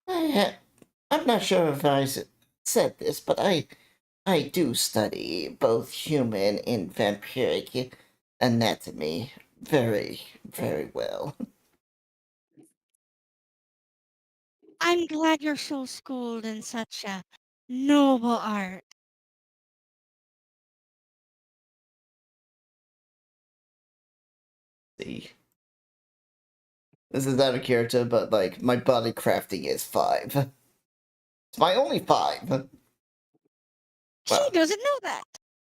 I'm not sure if I said this, but I do study both human and vampiric anatomy very, very well. I'm glad you're so schooled in such a noble art. See. This is out of character, but like my body crafting is 5. It's my only 5. She doesn't know that.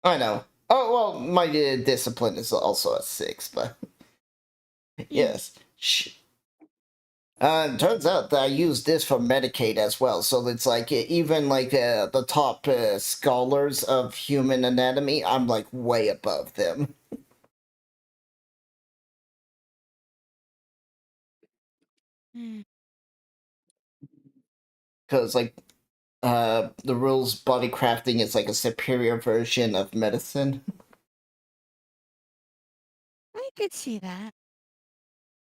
I know. Oh well, my discipline is also a 6, but yes. Turns out that I use this for Medicaid as well, so it's like even like the top scholars of human anatomy, I'm like way above them. Because like the rules body crafting is like a superior version of medicine. I could see that.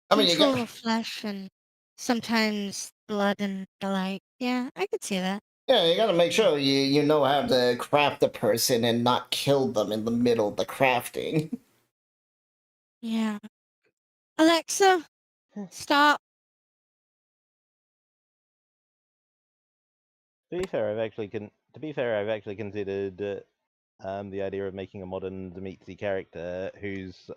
I mean, Control of flesh and sometimes blood and the like. Yeah, I could see that. Yeah, you gotta make sure you know how to craft a person and not kill them in the middle of the crafting. Yeah. Alexa, stop. To be fair, I've actually considered the idea of making a modern Dmitri character who's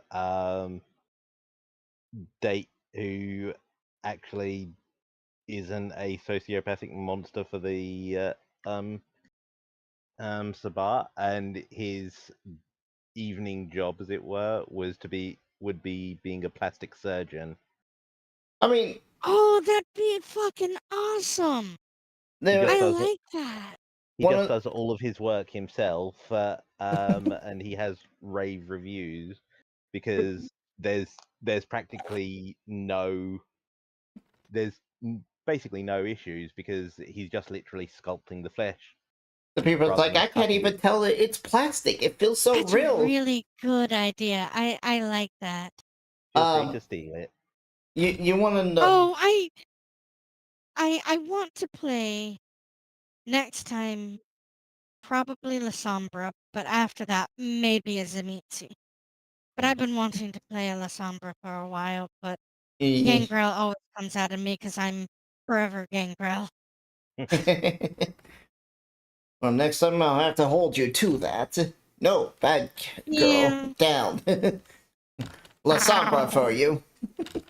who actually isn't a sociopathic monster for the Sabat, and his evening job, as it were, would be being a plastic surgeon. I mean, oh, that'd be fucking awesome. I like that. He just does all of his work himself, and he has rave reviews because there's practically basically no issues because he's just literally sculpting the flesh. The people are like, I can't even tell it's plastic. It feels so That's real. a really good idea. I like that. Feel free to steal it. You want to know? Oh, I want to play next time. Probably La Sombra, but after that, maybe a Zamitzi. But I've been wanting to play a La Sombra for a while, but Gangrel always comes out of me because I'm forever Gangrel. Well, next time I'll have to hold you to that. No, bad girl, down. La Sombra for you.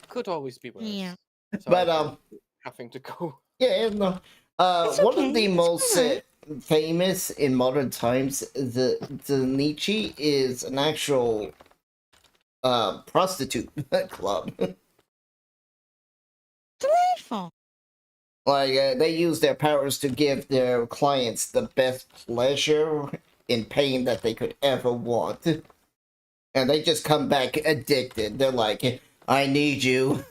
Could always be worse. Yeah. Sorry But having to go. Yeah, no. One of the most famous in modern times, the Nietzsche is an actual prostitute club. Delightful. Like they use their powers to give their clients the best pleasure in pain that they could ever want, and they just come back addicted. They're like, "I need you."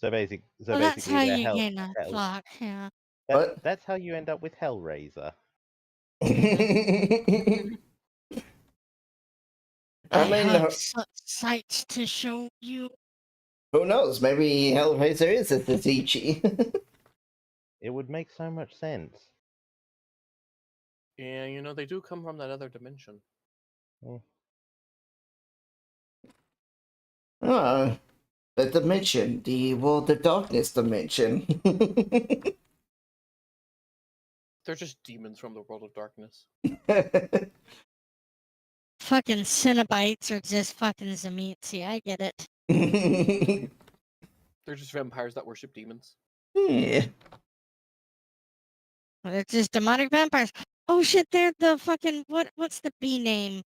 So basically, that's how you hell, gain a clock. Yeah. That's how you end up with Hellraiser. I mean, have such sights to show you. Who knows? Maybe Hellraiser is a Nietzsche. It would make so much sense. Yeah, you know, they do come from that other dimension. The dimension, the world of darkness dimension. They're just demons from the world of darkness. Fucking Cenobites are just fucking Zamitzi. I get it. They're just vampires that worship demons. Yeah. They're just demonic vampires. Oh shit, they're the fucking what's the B name?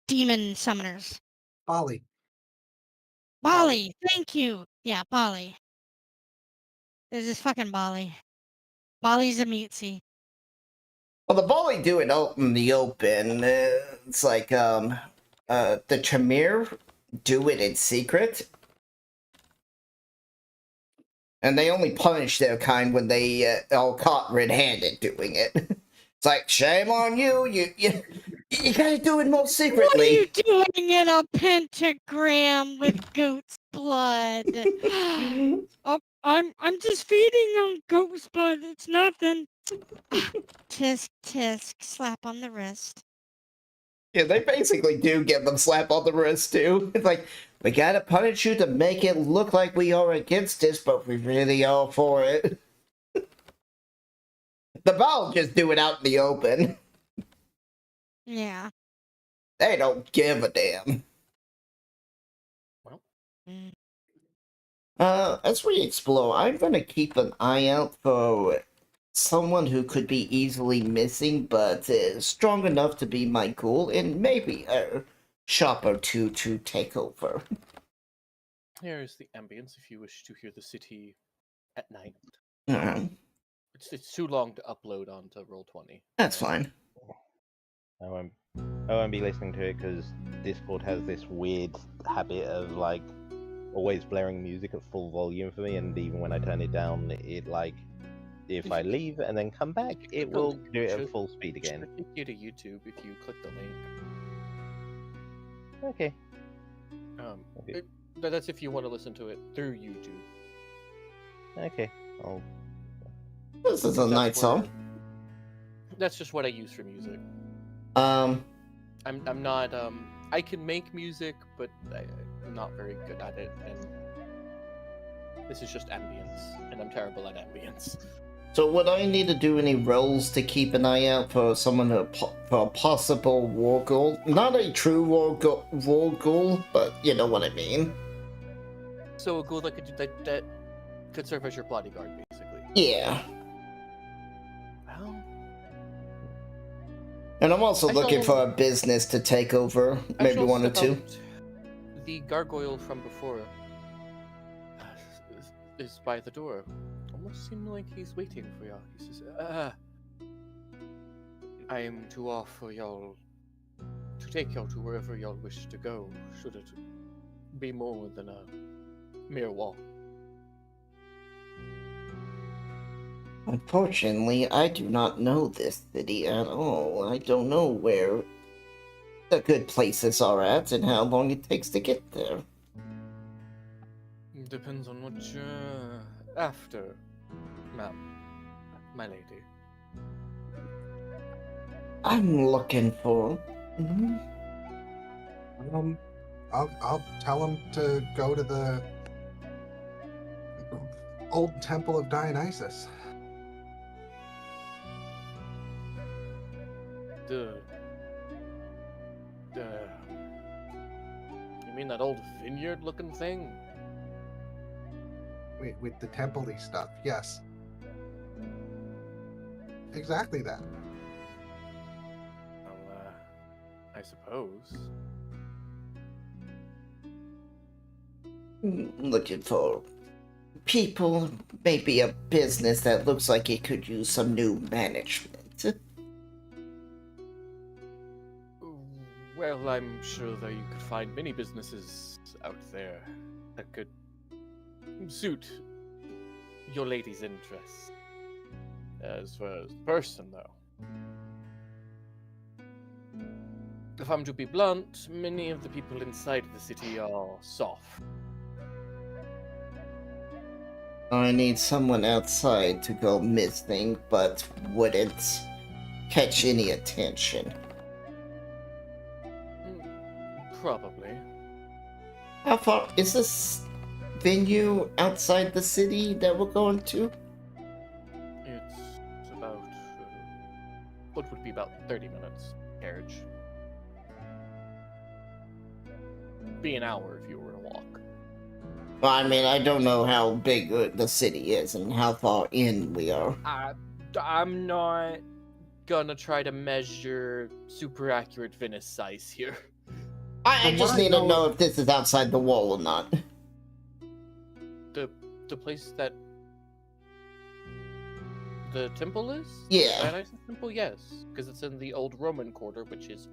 Demon summoners. Bali. Bali, thank you. Yeah, Bali. There's this fucking Bali. Bali's a Zamitzi. Well, the Bali do it out in the open. It's like the Tremere do it in secret. And they only punish their kind when they are caught red-handed doing it. It's like, shame on you. You gotta do it more secretly. What are you doing in a pentagram with goat's blood? Oh, I'm just feeding on goat's blood. It's nothing. Tisk tisk, slap on the wrist. Yeah, they basically do give them slap on the wrist too. It's like, we gotta punish you to make it look like we are against this, but we really are for it. The Baal just do it out in the open. Yeah. They don't give a damn. Well. As we explore, I'm gonna keep an eye out for someone who could be easily missing, but strong enough to be my ghoul, and maybe a shop or two to take over. Here is the ambience if you wish to hear the city at night. It's too long to upload onto Roll20. That's fine. I won't be listening to it because Discord has this weird habit of like always blaring music at full volume for me, and even when I turn it down, it like if I leave and then come back, it will do it at full speed again. It should take you to YouTube if you click the link. Okay. But that's if you want to listen to it through YouTube. Okay. This is a nice song. That's just what I use for music. I'm not I can make music, but I'm not very good at it, and this is just ambience, and I'm terrible at ambience. So would I need to do any rolls to keep an eye out for someone for a possible war goal? Not a true war goal, but you know what I mean. So a ghoul that could serve as your bodyguard, basically. Yeah. Well, And I'm also looking for a business to take over, maybe one or two. The gargoyle from before is by the door. Almost seemed like he's waiting for y'all. He says, I am to offer y'all to take y'all to wherever y'all wish to go, should it be more than a mere walk. Unfortunately, I do not know this city at all. I don't know where the good places are at and how long it takes to get there. Depends on what you're after, ma'am, my lady. I'm looking for... I'll tell him to go to the old temple of Dionysus. You mean that old vineyard-looking thing? With the temple-y stuff, yes. Exactly that. Well, I suppose. Looking for people, maybe a business that looks like it could use some new management. Well, I'm sure that you could find many businesses out there that could suit your lady's interests. As far as the person, though. If I'm to be blunt, many of the people inside the city are soft. I need someone outside to go missing, but wouldn't catch any attention. Probably. How far is this venue outside the city that we're going to? It's about what would be about 30 minutes carriage. Be an hour if you were to walk. Well, I mean, I don't know how big the city is and how far in we are. I'm not gonna try to measure super accurate Venice size here. I just need to know if this is outside the wall or not. The place that the temple is? Yeah. Dionysus temple, yes, because it's in the old Roman quarter, which is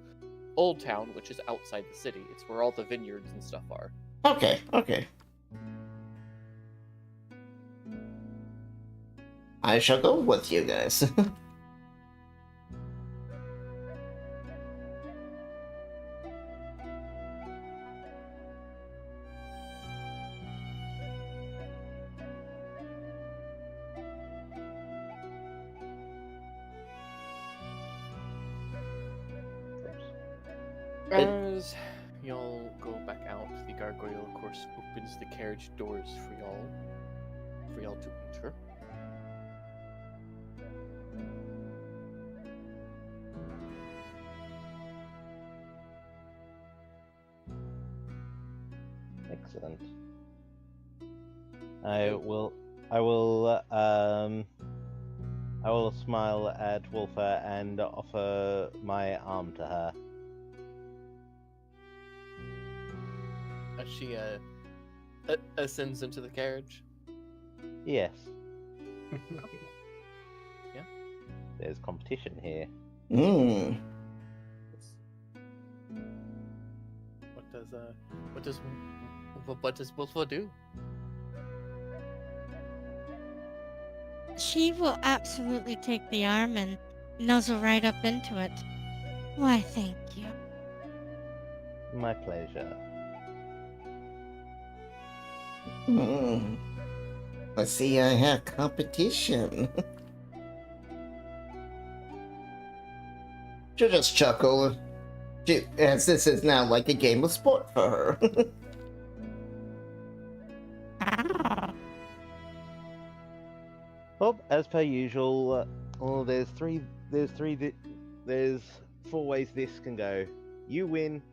Old Town, which is outside the city. It's where all the vineyards and stuff are. Okay. I shall go with you guys. As y'all go back out, the gargoyle, of course, opens the carriage doors for y'all to enter. Excellent. I will smile at Wolfer and offer my arm to her. As she ascends into the carriage. Yes. Yeah. There's competition here. What does Wolfer do? She will absolutely take the arm and nuzzle right up into it. Why, thank you. My pleasure. I see I have competition. She'll just chuckle, as this is now like a game of sport for her. Well, as per usual, there's four ways this can go. You win,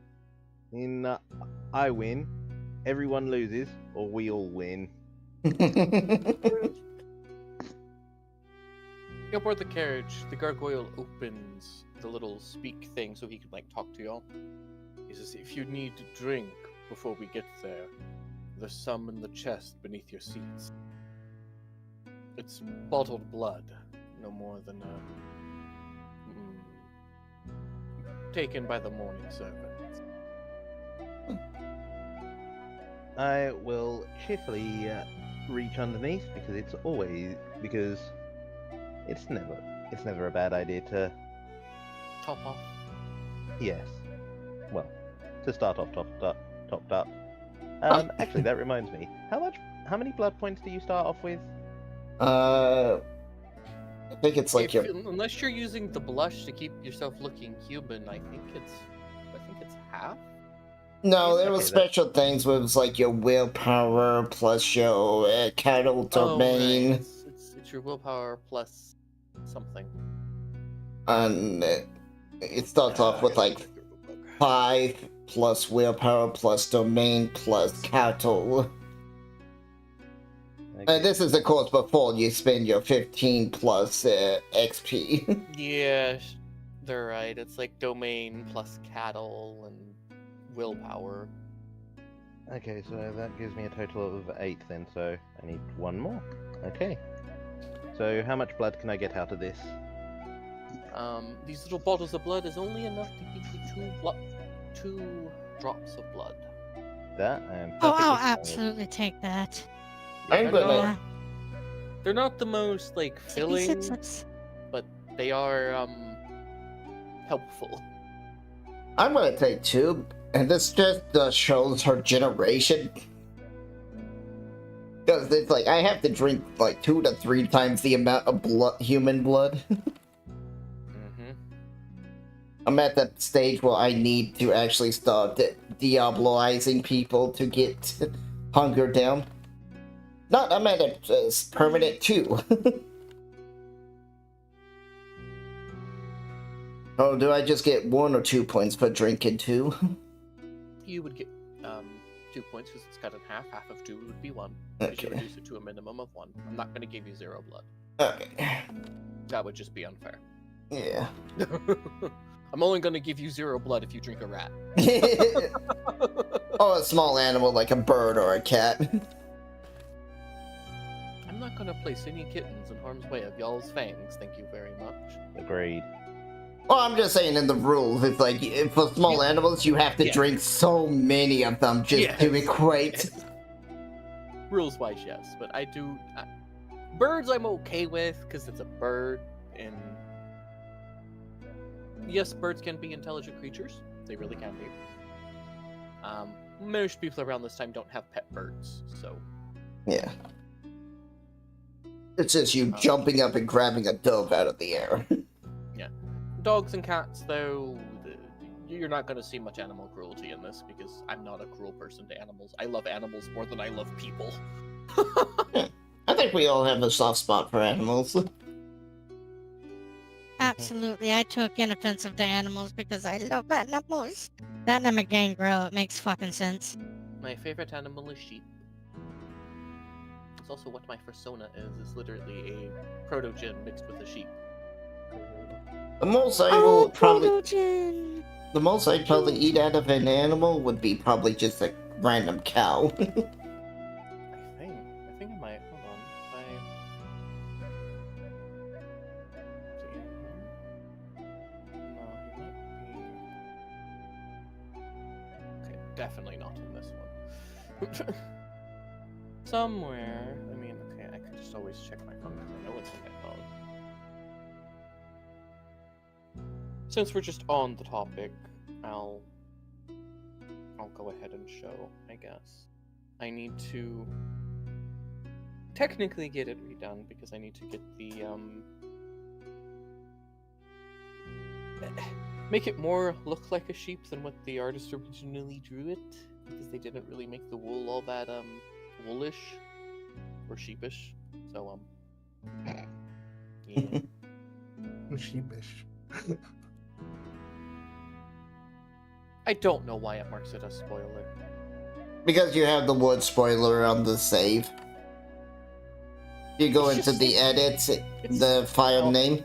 I win, everyone loses, or we all win. Aboard the carriage, the gargoyle opens the little speak thing so he could like talk to y'all. He says, "If you need to drink before we get there, there's some in the chest beneath your seats. It's bottled blood, no more than taken by the morning servants." I will cheerfully reach underneath because it's never a bad idea to Top off. yes. Well, to start off topped up. Actually, that reminds me. How many blood points do you start off with? I think it's like Unless you're using the blush to keep yourself looking human, I think it's half. No, there was Okay, special things where it was like your willpower plus your cattle domain. Oh, right. It's your willpower plus something. And it starts off with like 5 plus willpower plus domain plus cattle. Okay. This is of course before you spend your 15 plus XP. Yeah, they're right. It's like domain plus cattle and willpower. Okay, so that gives me a total of 8 then, so I need 1 more. Okay. So how much blood can I get out of this? These little bottles of blood is only enough to give you 2 drops of blood. That I am Oh, perfectly I'll fine with. absolutely take that. I'm They're gonna- not, they're not the most like filling, but they are helpful. I'm gonna take 2, and this just shows her generation. Because it's like, I have to drink like 2 to 3 times the amount of human blood. I'm at that stage where I need to actually start Diabloizing people to get hunger down. I'm at a permanent 2. Oh, do I just get 1 or 2 points for drinking 2? You would get 2 points because it's cut in half. Half of 2 would be 1. You should Okay. reduce it to a minimum of 1. I'm not going to give you 0 blood. Okay. That would just be unfair. Yeah. I'm only going to give you 0 blood if you drink a rat. Or a small animal like a bird or a cat. I'm not going to place any kittens in harm's way of y'all's fangs, thank you very much. Agreed. Well, I'm just saying in the rules, it's like, for small animals, you have to Yeah. drink so many of them just to Yes. equate. Rules wise, yes, but I do. Birds I'm okay with because it's a bird, and yes, birds can be intelligent creatures. They really can be. Most people around this time don't have pet birds, so Yeah. It's just you jumping up and grabbing a dove out of the air. dogs and cats, though, you're not going to see much animal cruelty in this because I'm not a cruel person to animals. I love animals more than I love people. I think we all have a soft spot for animals. Absolutely. I took inoffensive to animals because I love animals. That and I'm a gangrel. It makes fucking sense. My favorite animal is sheep. It's also what my persona is. It's literally a proto-gen mixed with a sheep. The most I will probably Protogen. the most I'd probably eat out of an animal would be probably just a random cow. I think I might. Hold on. No, he might be. Okay, definitely not in this one. Somewhere. I mean, okay, I can just always check my phone because I know it's in my phone. Since we're just on the topic, I'll go ahead and show, I guess. I need to technically get it redone because I need to get the make it more look like a sheep than what the artist originally drew it, because they didn't really make the wool all that woolish or sheepish. So yeah. Sheepish. I don't know why it marks it as spoiler. Because you have the word spoiler on the save. You go It's into just- the edits, it's- the file I'll- name.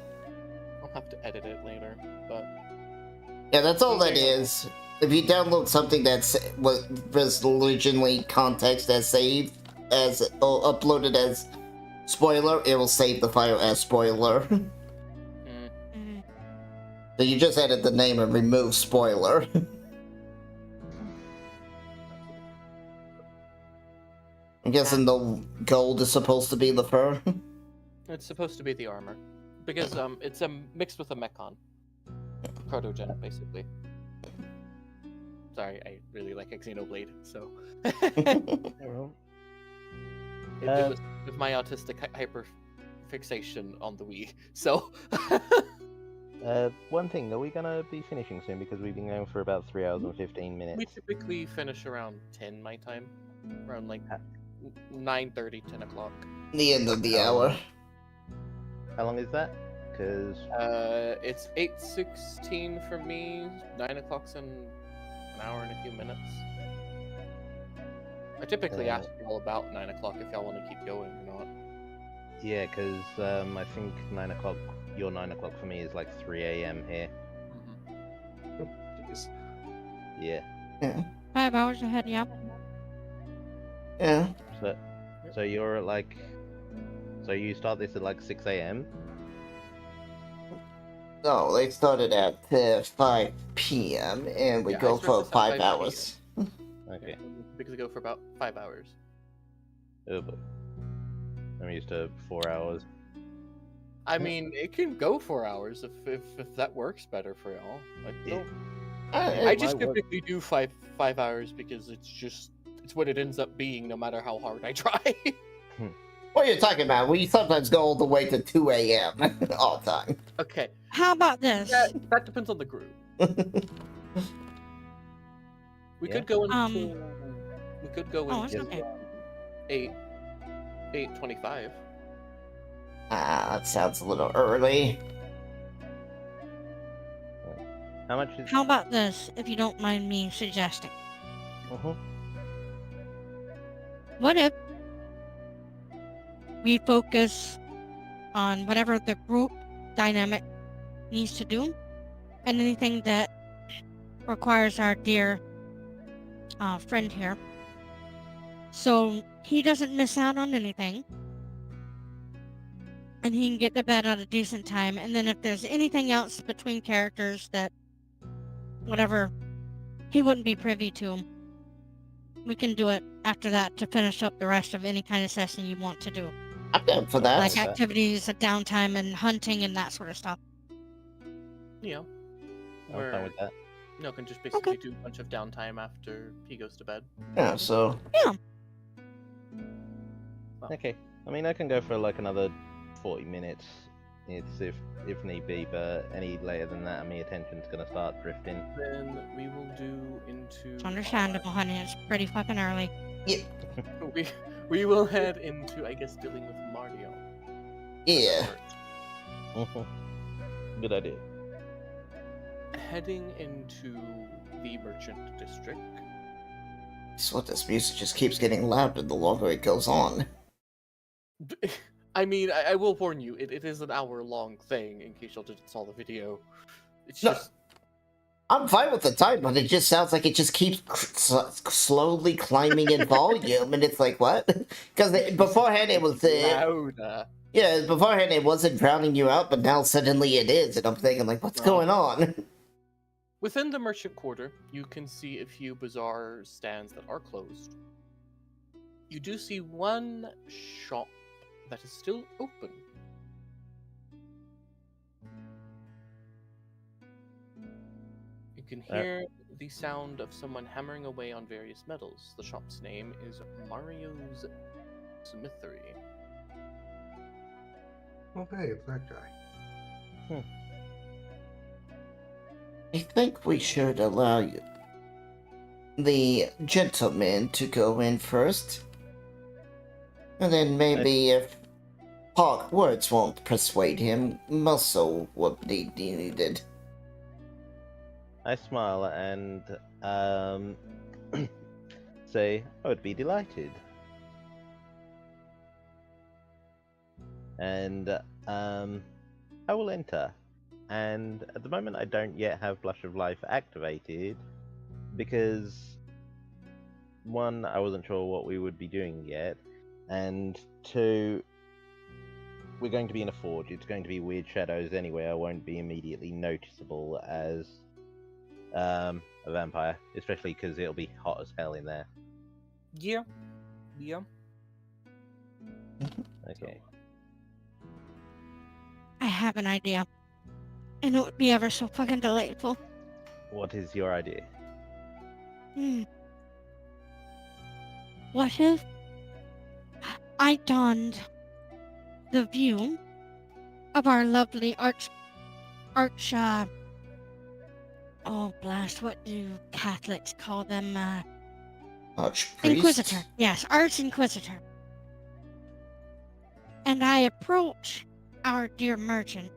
I'll have to edit it later, but Yeah, that's all that is. If you download something that's what was originally context as saved, as or uploaded as spoiler, it will save the file as spoiler. So you just edit the name and remove spoiler. I'm guessing the gold is supposed to be the fur. It's supposed to be the armor, because it's mixed with a mechon, protogen basically. Sorry, I really like Xenoblade, so it was with my autistic hyper fixation on the Wii. So one thing, are we gonna be finishing soon? Because we've been going for about 3 hours and 15 minutes. we typically finish around 10 my time, around like 9:30, 10 o'clock. The end of the hour. How long is that? Because it's 8:16 for me. 9 o'clock's in an hour and a few minutes. I typically ask you all about 9 o'clock if y'all want to keep going or not. yeah, because I think 9 o'clock. Your 9 o'clock for me is like 3 a.m. here. Jeez. Yeah. 5 hours ahead, yeah. Yeah. So you're at like. So you start this at like 6 a.m. No, they started at 5 p.m. and we go for 5 hours. Okay. Because we go for about 5 hours. Oh boy. I'm used to 4 hours. I mean, it can go 4 hours if that works better for y'all. I just typically do five hours because it's what it ends up being, no matter how hard I try. What are you talking about? We sometimes go all the way to 2 a.m. all the time. Okay. How about this? That depends on the group. We could go into. We could go into 8:25. That sounds a little early. How much is... How about this, if you don't mind me suggesting? What if we focus on whatever the group dynamic needs to do, and anything that requires our dear friend here, so he doesn't miss out on anything, and he can get to bed at a decent time. And then if there's anything else between characters that whatever he wouldn't be privy to, we can do it after that to finish up the rest of any kind of session you want to do. I'm down for that. Like activities, downtime, and hunting, and that sort of stuff. Yeah. I'm fine with that. No, can just basically do a bunch of downtime after he goes to bed. Yeah, so... Yeah. Well, Okay. I mean, I can go for like another 40 minutes if need be, but any later than that, my attention's gonna start drifting. Then we will do into. It's understandable, honey. It's pretty fucking early. Yeah. we will head into, I guess, dealing with Mario. Yeah. Good idea. Heading into the Merchant District. So this music just keeps getting louder the longer it goes on. I mean, I will warn you, it is an hour-long thing, in case y'all didn't saw the video. It's No, just... I'm fine with the time, but it just sounds like it just keeps slowly climbing in volume, and it's like, what? Because beforehand it was... louder. Yeah, beforehand it wasn't drowning you out, but now suddenly it is, and I'm thinking, like, what's going on? Within the Merchant Quarter, you can see a few bizarre stands that are closed. You do see one shop that is still open. You can hear the sound of someone hammering away on various metals. The shop's name is Mario's Smithery. Oh, hey, it's that guy. I think we should allow the gentleman to go in first. And then maybe if words won't persuade him, muscle would be needed. I smile and say, I would be delighted. And I will enter. and at the moment I don't yet have Blush of Life activated because one, I wasn't sure what we would be doing yet, and two, we're going to be in a forge. It's going to be weird shadows anyway. I won't be immediately noticeable as a vampire, especially because it'll be hot as hell in there. Yeah. Yeah. Okay. I have an idea. And it would be ever so fucking delightful. What is your idea? What if I donned the view of our lovely oh blast, what do Catholics call them? Archpriest? Inquisitor. Yes, Arch-Inquisitor. And I approach our dear merchant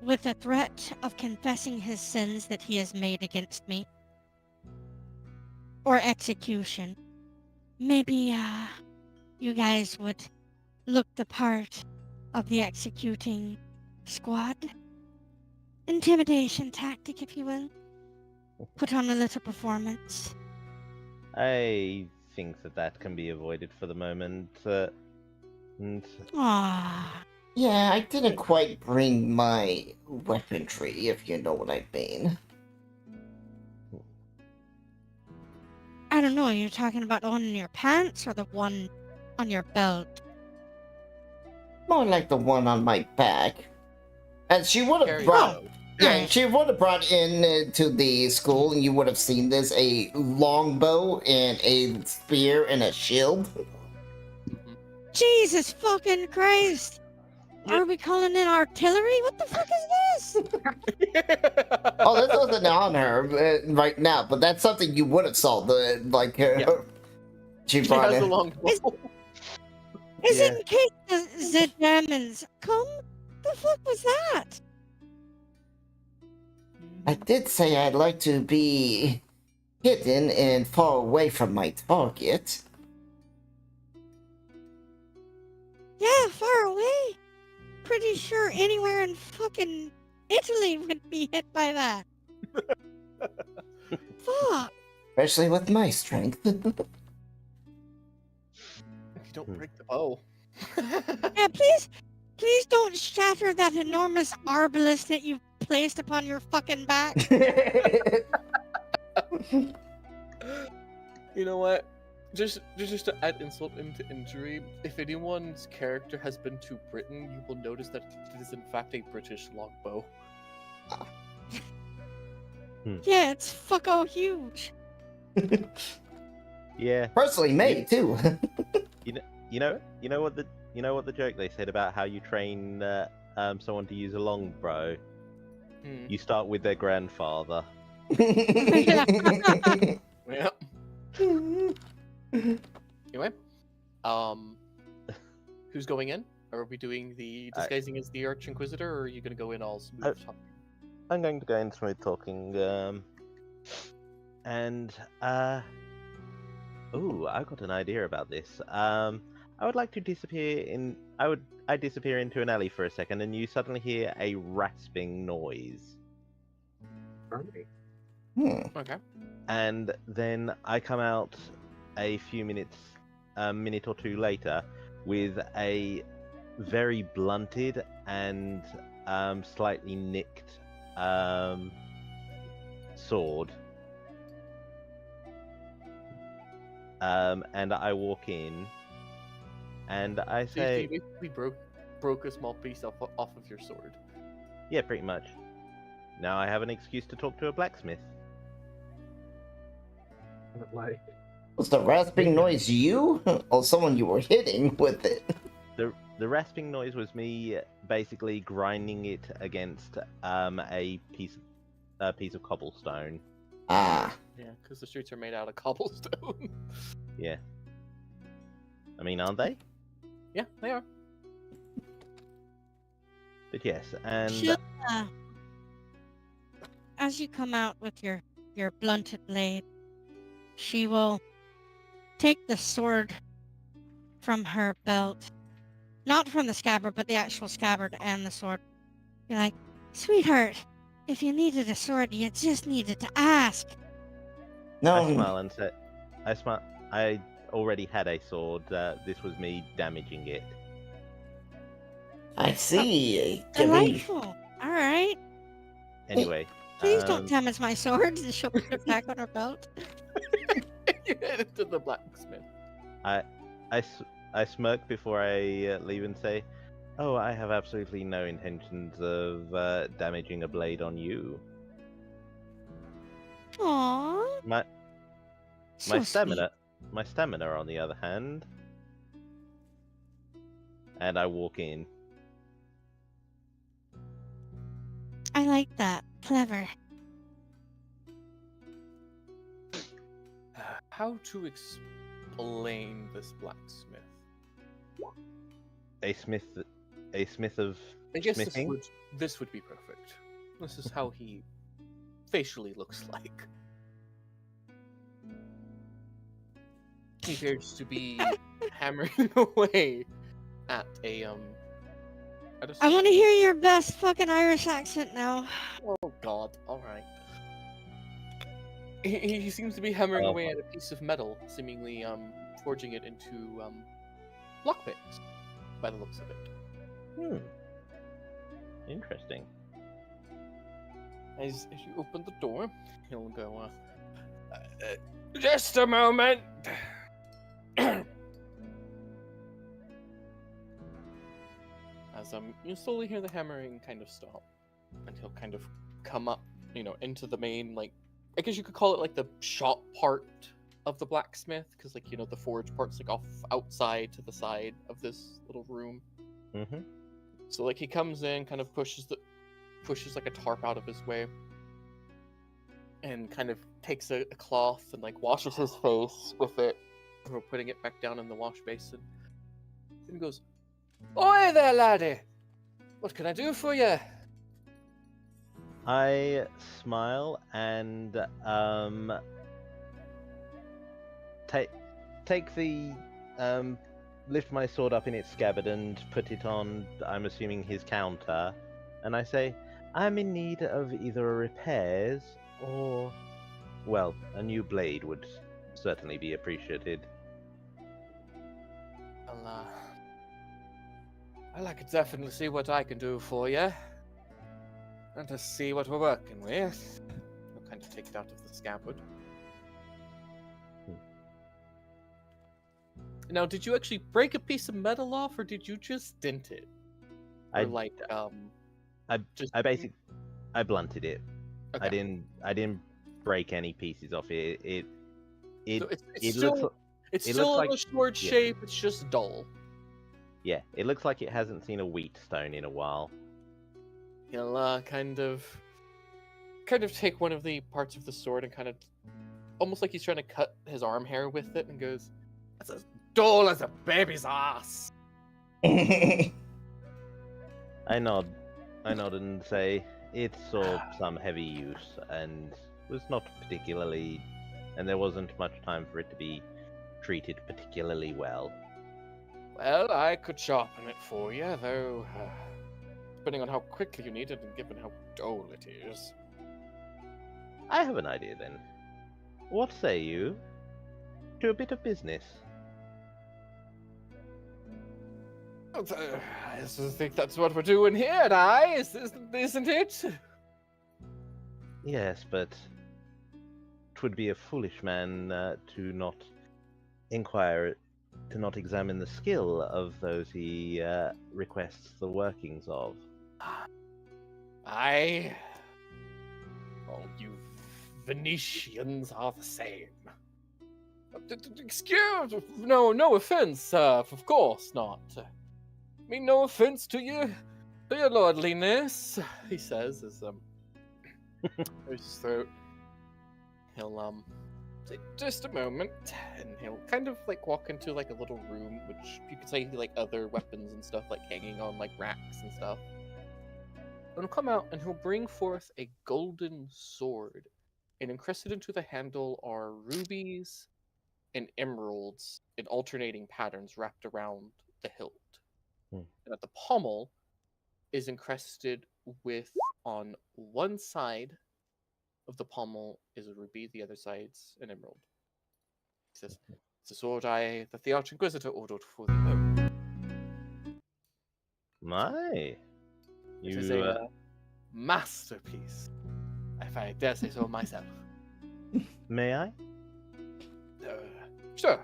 with the threat of confessing his sins that he has made against me. Or execution. Maybe, you guys would look the part of the executing squad. Intimidation tactic, if you will. Put on a little performance. I think that can be avoided for the moment. And Aww. Yeah, I didn't quite bring my weaponry, if you know what I mean. I don't know, you're talking about the one in your pants or the one on your belt? More like the one on my back. And she would have brought... Yeah, Right. she would have brought in to the school, and you would have seen this, a longbow and a spear and a shield. Jesus fucking Christ! Are we calling in artillery? What the fuck is this? Oh, this wasn't on her right now, but that's something you would have saw. She brought has in. a long bow. Is Yeah. it in case the Germans come? The fuck was that? I did say I'd like to be hidden and far away from my target. Yeah, far away. Pretty sure anywhere in fucking Italy would be hit by that. Fuck. Especially with my strength. If you don't break the bow. Yeah, please don't shatter that enormous arbalist that you've placed upon your fucking back. You know what? Just to add insult into injury, if anyone's character has been to Britain, you will notice that it is in fact a British longbow. Yeah, it's fucko huge. yeah, Personally made too. you know what the joke they said about how you train someone to use a longbow. You start with their grandfather. Yeah. Anyway, who's going in? Are we doing the disguising as the Arch-Inquisitor, or are you going to go in all smooth talking? I'm going to go in smooth talking. Ooh, I've got an idea about this. I would like to disappear in. I disappear into an alley for a second, and you suddenly hear a rasping noise. Okay. And then I come out a few minutes, a minute or two later, with a very blunted and slightly nicked sword. And I walk in, and I So say, you basically broke a small piece off of your sword. yeah, pretty much. Now I have an excuse to talk to a blacksmith. Like, Was the rasping noise you? Or someone you were hitting with it? The rasping noise was me basically grinding it against a piece of cobblestone. Ah. Yeah, because the streets are made out of cobblestone. Yeah. I mean, aren't they? Yeah, they are. But yes, and She'll, as you come out with your blunted blade, she will take the sword from her belt. Not from the scabbard, but the actual scabbard and the sword. Be like, Sweetheart, if you needed a sword, you just needed to ask. No, I smile and say, I smile. I already had a sword. This was me damaging it. I see. Delightful. All right. Anyway, Please don't damage my sword. She'll put it back on her belt. You head into the blacksmith. I smirk before I leave and say, "Oh, I have absolutely no intentions of damaging a blade on you. Aww. My So stamina, my stamina, on the other hand." And I walk in. I like that. Clever. How to explain this blacksmith? A smith of I guess smithing. this would be perfect. This is how he facially looks like. He appears to be hammering away at a I want to hear your best fucking Irish accent now. Oh God! All right. He seems to be hammering away at a piece of metal, seemingly forging it into lockpicks, by the looks of it. Interesting. As you open the door, he'll go, just a moment! As you slowly hear the hammering kind of stop, and he'll kind of come up, into the main, like, I guess you could call it like the shop part of the blacksmith, because like, the forge part's like off outside to the side of this little room. Mm-hmm. So like he comes in, kind of pushes like a tarp out of his way, and kind of takes a cloth and like washes his face with it, before putting it back down in the wash basin. And goes, "Oi there, laddie! What can I do for you?" I smile and take the lift my sword up in its scabbard and put it on, I'm assuming, his counter, and I say, "I'm in need of either repairs or, well, a new blade would certainly be appreciated." Well, I could definitely see what I can do for you. And to see what we're working with. I'll kind of take it out of the scabbard. Now, did you actually break a piece of metal off, or did you just dent it? Or I blunted it. Okay. I didn't break any pieces off it. So it looks like a short shape. It's just dull. Yeah, it looks like it hasn't seen a wheat stone in a while. He'll kind of take one of the parts of the sword and kind of, almost like he's trying to cut his arm hair with it, and goes, "That's as dull as a baby's ass." I nod and say, "It saw some heavy use and was not particularly, and there wasn't much time for it to be treated particularly well." Well, I could sharpen it for you, though, depending on how quickly you need it and given how dull it is. I have an idea then. What say you to a bit of business? I think that's what we're doing here, isn't it? Yes, but 'twould be a foolish man to not inquire, to not examine the skill of those he requests the workings of. Well, you Venetians are the same. Excuse, no offense, sir. Of course not. I mean, no offense to your lordliness, he says as his throat. He'll say, "Just a moment," and he'll kind of like walk into like a little room, which you could say like other weapons and stuff like hanging on like racks and stuff. And he'll come out and he'll bring forth a golden sword, and encrusted into the handle are rubies and emeralds in alternating patterns wrapped around the hilt. And at the pommel is encrusted with On one side of the pommel is a ruby, the other side's an emerald. He says, "It's a sword that the Arch-Inquisitor ordered for the home. My, It is you a masterpiece, if I dare say so myself." may I? Sure.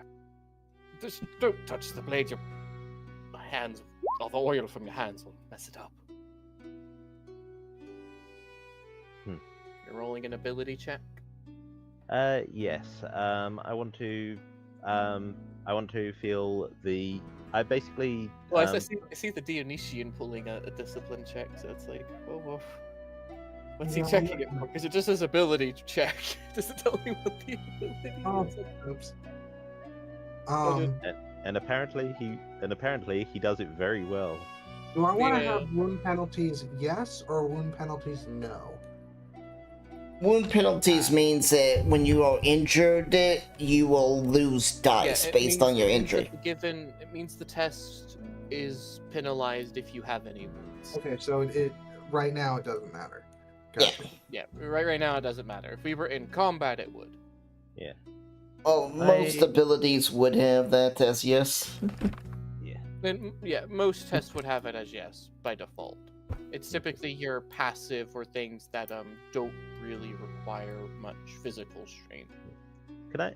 Just don't touch the blade. Your hands, all the oil from your hands will mess it up. You're rolling an ability check. Yes. I want to feel the. I basically. Well, I see the Dionysian pulling a discipline check, so it's like, whoa. What's he checking it for? Because it just says ability check. It doesn't tell me what the ability is. Oops. And apparently he does it very well. Do I want to have wound penalties yes or wound penalties no? Wound penalties means that when you are injured, you will lose dice based on your injury. It means the test is penalized if you have any wounds. Okay, so it right now it doesn't matter. Gotcha. Yeah, right now it doesn't matter. If we were in combat, it would. Yeah. Well, most abilities would have that as yes. And most tests would have it as yes by default. It's typically your passive or things that don't really require much physical strain. Could I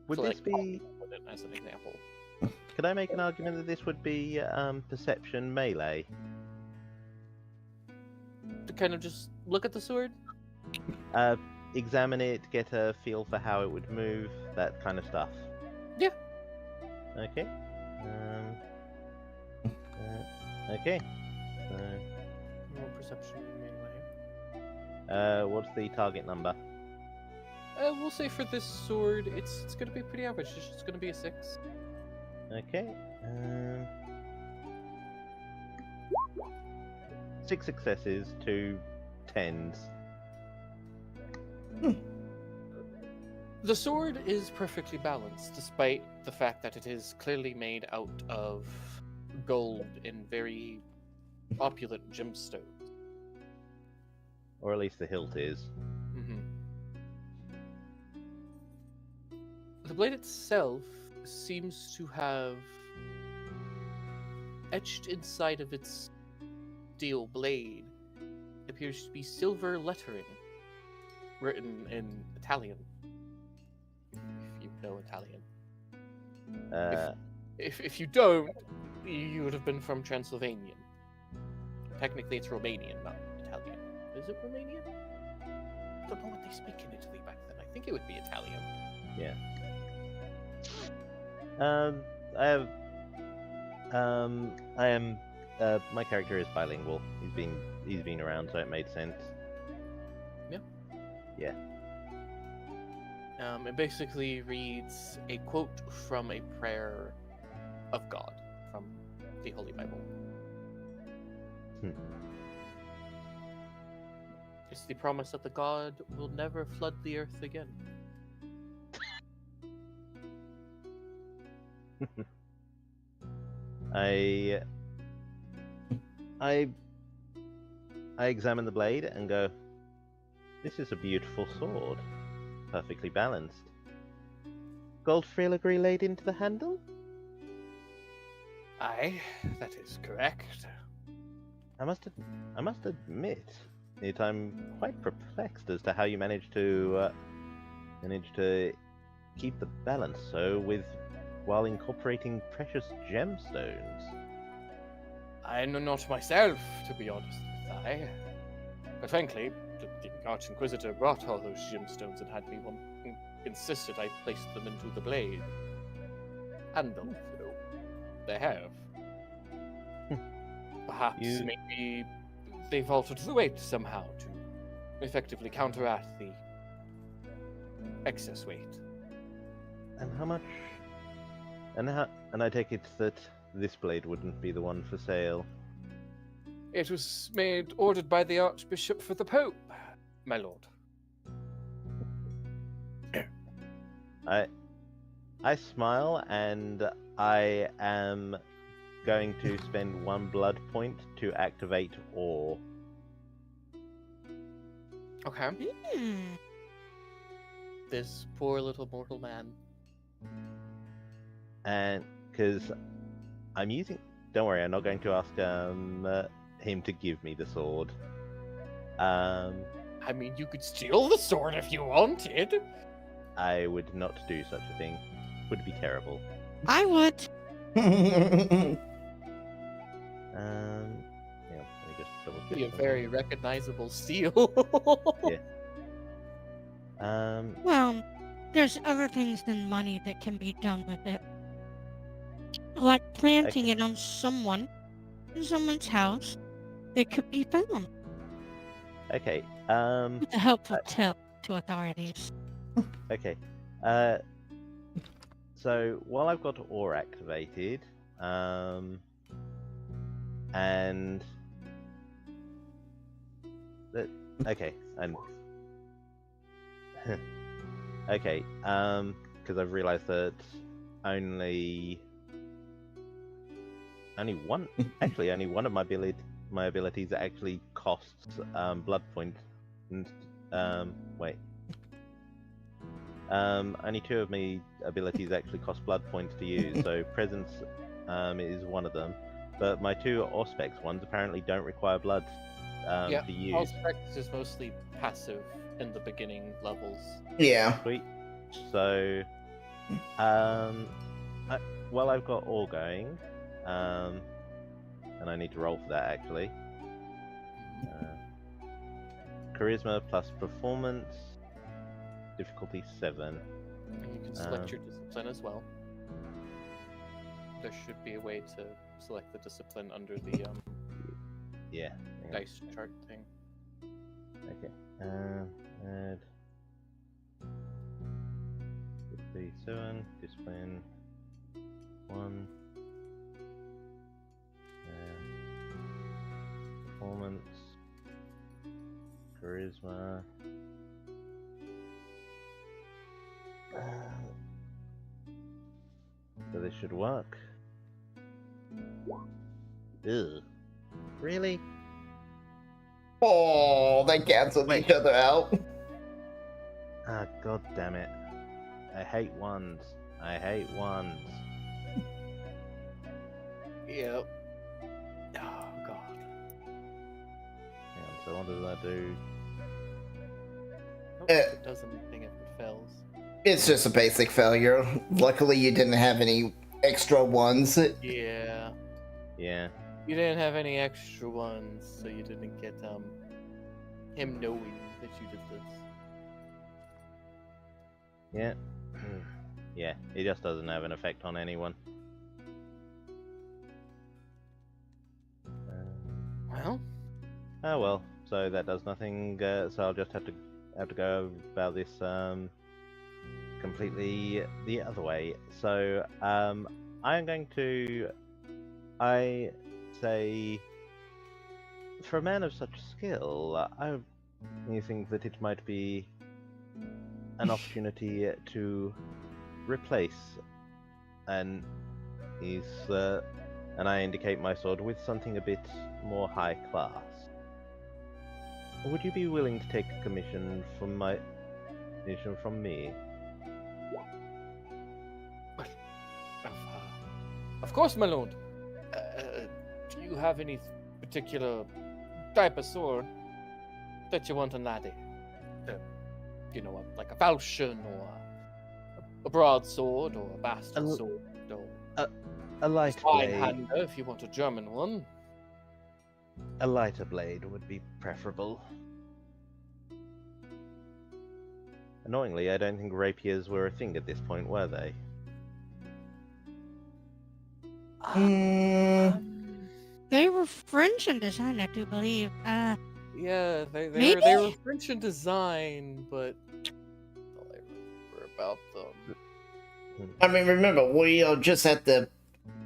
would So, this like, be as an example? could I make an argument that this would be perception melee? To kind of just look at the sword? Examine it, get a feel for how it would move, that kind of stuff. Yeah. Okay. Okay. More perception melee. What's the target number? We'll say for this sword, it's going to be pretty average. It's just going to be a 6. Okay. 6 successes, 2 10s. The sword is perfectly balanced, despite the fact that it is clearly made out of gold and very opulent gemstones. Or at least the hilt is. The blade itself seems to have etched inside of its steel blade appears to be silver lettering written in Italian. If you know Italian. If you don't, you would have been from Transylvania. Technically, it's Romanian, not Italian. Is it Romanian? I don't know what they speak in Italy back then. I think it would be Italian. Yeah. My character is bilingual. He's been around, so it made sense. Yeah. Yeah. It basically reads a quote from a prayer of God from the Holy Bible. It's the promise that the God will never flood the earth again. I examine the blade and go, this is a beautiful sword. Perfectly balanced. Gold filigree laid into the handle? Aye, that is correct. I must admit that I'm quite perplexed as to how you managed to keep the balance so while incorporating precious gemstones. I know not myself, to be honest with I. But frankly, the Arch-Inquisitor brought all those gemstones and had me insisted I placed them into the blade. And they have. Perhaps maybe they've altered the weight somehow to effectively counteract the excess weight. And how much? And I take it that this blade wouldn't be the one for sale. It was ordered by the Archbishop for the Pope, my lord. I smile, and I am going to spend 1 blood point to activate Awe. Okay. Hmm. This poor little mortal man. And because I'm using, don't worry, I'm not going to ask him to give me the sword. I mean, you could steal the sword if you wanted. I would not do such a thing. Would be terrible. I would. Yeah, let me just double check. Be a something. very recognizable steal. Yeah. Well, there's other things than money that can be done with it. Like planting it on someone, in someone's house, that could be found. Okay. With a helpful tip to authorities. Okay. So while I've got ore activated, and okay, and okay, because I've realised that only one, actually, only one of my abilities actually costs blood points. Wait. Only two of my abilities actually cost blood points to use, so presence is one of them. But my two Auspex ones apparently don't require blood to use. Auspex is mostly passive in the beginning levels. Yeah. Sweet. So, while I've got all going, and I need to roll for that actually. Charisma plus performance, difficulty 7. And you can select your discipline as well. There should be a way to select the discipline under the Yeah. hang on. dice chart thing. Okay. Add 57, discipline 1. Performance, charisma. So this should work. Ugh. Really? Oh, they canceled each other out. Ah, god damn it. I hate ones. I hate ones. Yep. Oh god. Hang on, so what does that do? I don't think it does anything if it fails. It's just a basic failure. Luckily, you didn't have any extra ones. Yeah. Yeah. You didn't have any extra ones, so you didn't get him knowing that you did this. Yeah. Yeah, it just doesn't have an effect on anyone. Well, Oh well, so that does nothing. So I'll just have to go about this completely the other way. So I'm going to, I say, for a man of such skill, I think that it might be an opportunity to replace and I indicate my sword with something a bit more high class. Would you be willing to take a commission from me? Of course, my lord. Do you have any particular type of sword that you want a laddie? You know, like a falchion or a broadsword or a bastard sword or A light blade. Hander if you want a German one. A lighter blade would be preferable. Annoyingly, I don't think rapiers were a thing at this point, were they? They were French in design, I do believe. Yeah, they maybe? were French in design, but all I remember about them. I mean, remember, we are just at the...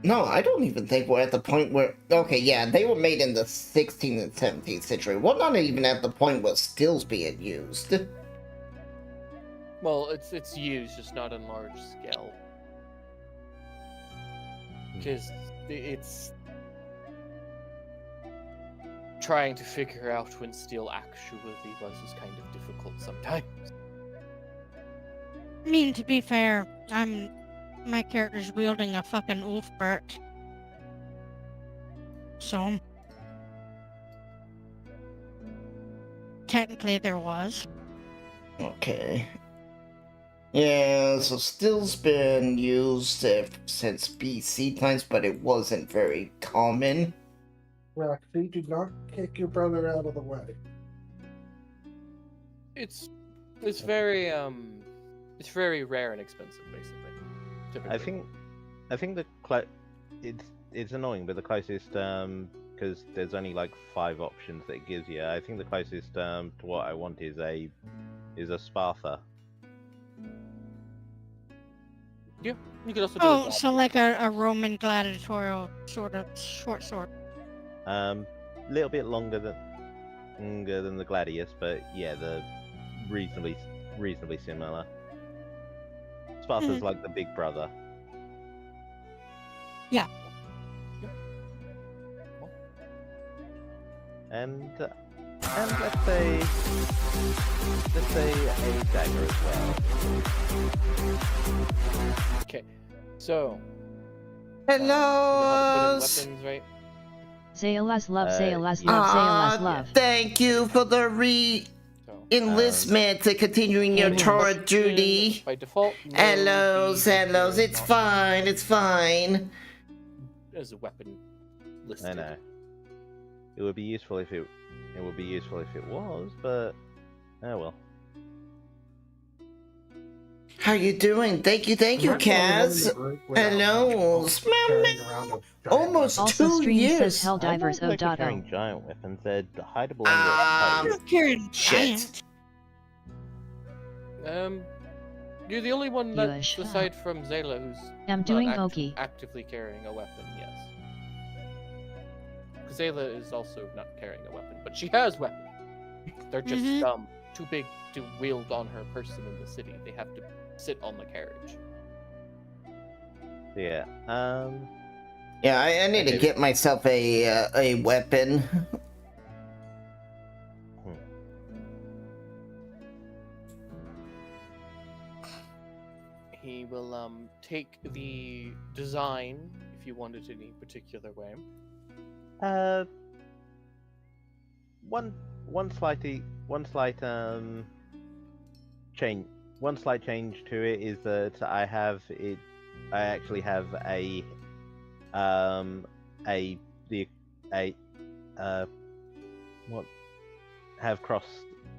No, I don't even think we're at the point where... Okay, yeah, they were made in the 16th and 17th century. We're not even at the point where steel's being used. Well, it's used, just not on large scale. Because trying to figure out when steel actually was is kind of difficult sometimes. I mean, to be fair, my character's wielding a fucking Ulfbert. So technically there was. Okay. Yeah, so steel's been used since BC times, but it wasn't very common. Roxy, do not kick your brother out of the way. It's very rare and expensive, basically. Typically. I think it's annoying, but the closest because there's only like 5 options that it gives you. I think the closest to what I want is a Sparta. Yeah, you could also do a so like a Roman gladiatorial sort of short sword. Little bit longer than the gladius, but yeah, the reasonably similar. Sparta's like the big brother. Yeah. And let's say a dagger as well. Okay, so Hello. weapons, right? Zayla's love, Zayla's yeah. love, Zayla's love. Thank you for the enlistment to continuing your tour duty. By default, no, Hellos, it's fine, it's fine. There's a weapon listed. I know. It would be useful if it was, but oh well. How you doing? Thank you, Kaz. Hello. Almost Also 2 stream years. says Helldivers Like Odoto. carrying giant weapons, they're hideable under You're carrying giant. You're the only one that, Yush. aside from Zayla, who's I'm doing Voki. actively carrying a weapon. Yes. Because Zayla is also not carrying a weapon, but she has weapons. They're just too big to wield on her person in the city. They have to sit on the carriage. Yeah. Yeah, I need to get myself a weapon. He will take the design if you want it any particular way. One slight change to it is that I actually have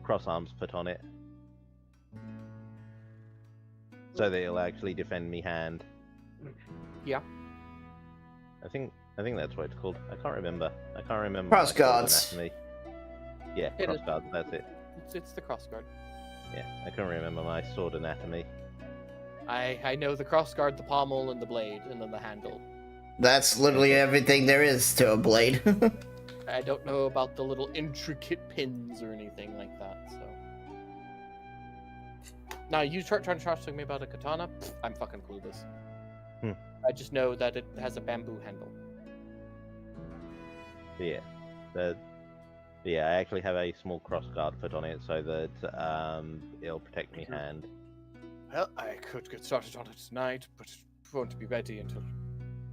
cross arms put on it, so that it'll actually defend me hand. Yeah. I think that's what it's called. I can't remember. Cross my sword guards. anatomy. Yeah, It cross is. guards. That's it. It's the crossguard. Yeah, I can't remember my sword anatomy. I know the crossguard, the pommel, and the blade, and then the handle. That's literally everything there is to a blade. I don't know about the little intricate pins or anything like that, so... Now, you trying to talk to me about a katana? Pfft, I'm fucking clueless. I just know that it has a bamboo handle. Yeah, I actually have a small crossguard put on it so that it'll protect me hand. Well, I could get started on it tonight, but it won't be ready until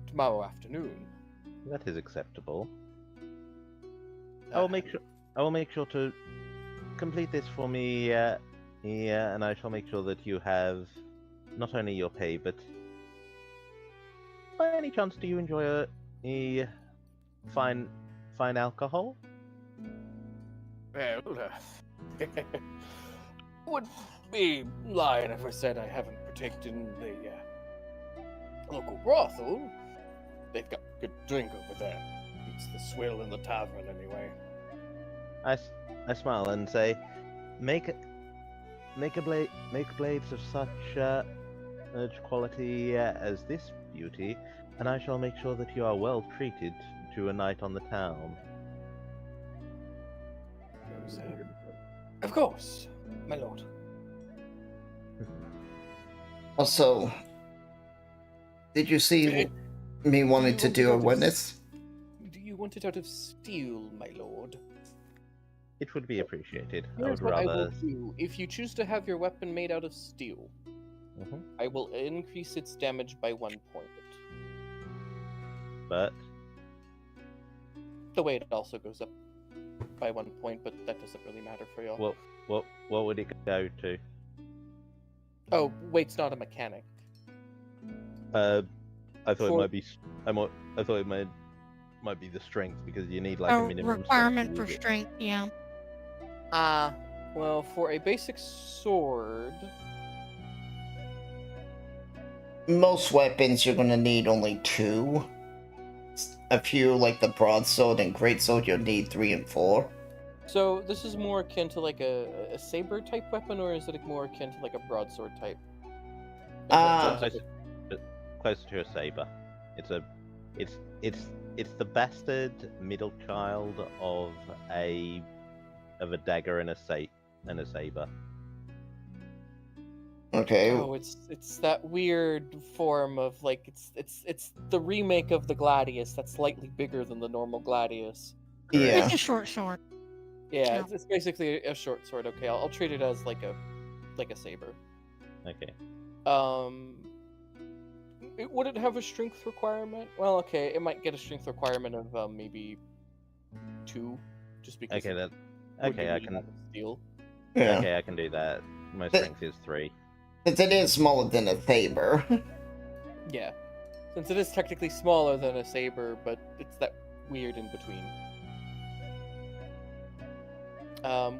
tomorrow afternoon. That is acceptable. I will make sure to complete this for me. And I shall make sure that you have not only your pay, but by any chance, do you enjoy a fine alcohol? Well, would be lying if I said I haven't partaken in the local brothel. They've got good drink over there. It's the swill in the tavern, anyway. I smile and say, make blades of such quality as this beauty, and I shall make sure that you are well treated to a night on the town. Of course, my lord. Also, did you see me wanting to do a witness? Do you want it out of steel, my lord? It would be appreciated. I Here's would what I will rather. do. If you choose to have your weapon made out of steel, I will increase its damage by 1 point. But The weight also goes up by 1 point, but that doesn't really matter for y'all. what would it go to? Oh, weight's not a mechanic. I thought it For- might be. I thought it might be the strength because you need like a A minimum requirement strength for to use it. strength, yeah. Well, for a basic sword, Most weapons you're gonna need only 2. A few like the broadsword and greatsword you'll need 3 and 4. so this is more akin to like a saber type weapon, or is it more akin to like a broadsword type? In terms of Closer to a saber. It's the bastard middle child of a dagger and a saber. Okay. Oh, it's that weird form of like it's the remake of the gladius that's slightly bigger than the normal gladius. Yeah. It's a short sword. Yeah, Yeah. it's basically a short sword. Okay, I'll treat it as like a saber. Okay. Would it have a strength requirement? Well, okay, it might get a strength requirement of maybe 2, just because. Okay, it that. would be Okay, I made can. out of steel. Yeah. Okay, I can do that. My But- strength is 3. Since it is smaller than a saber. Yeah, since it is technically smaller than a saber, but it's that weird in between.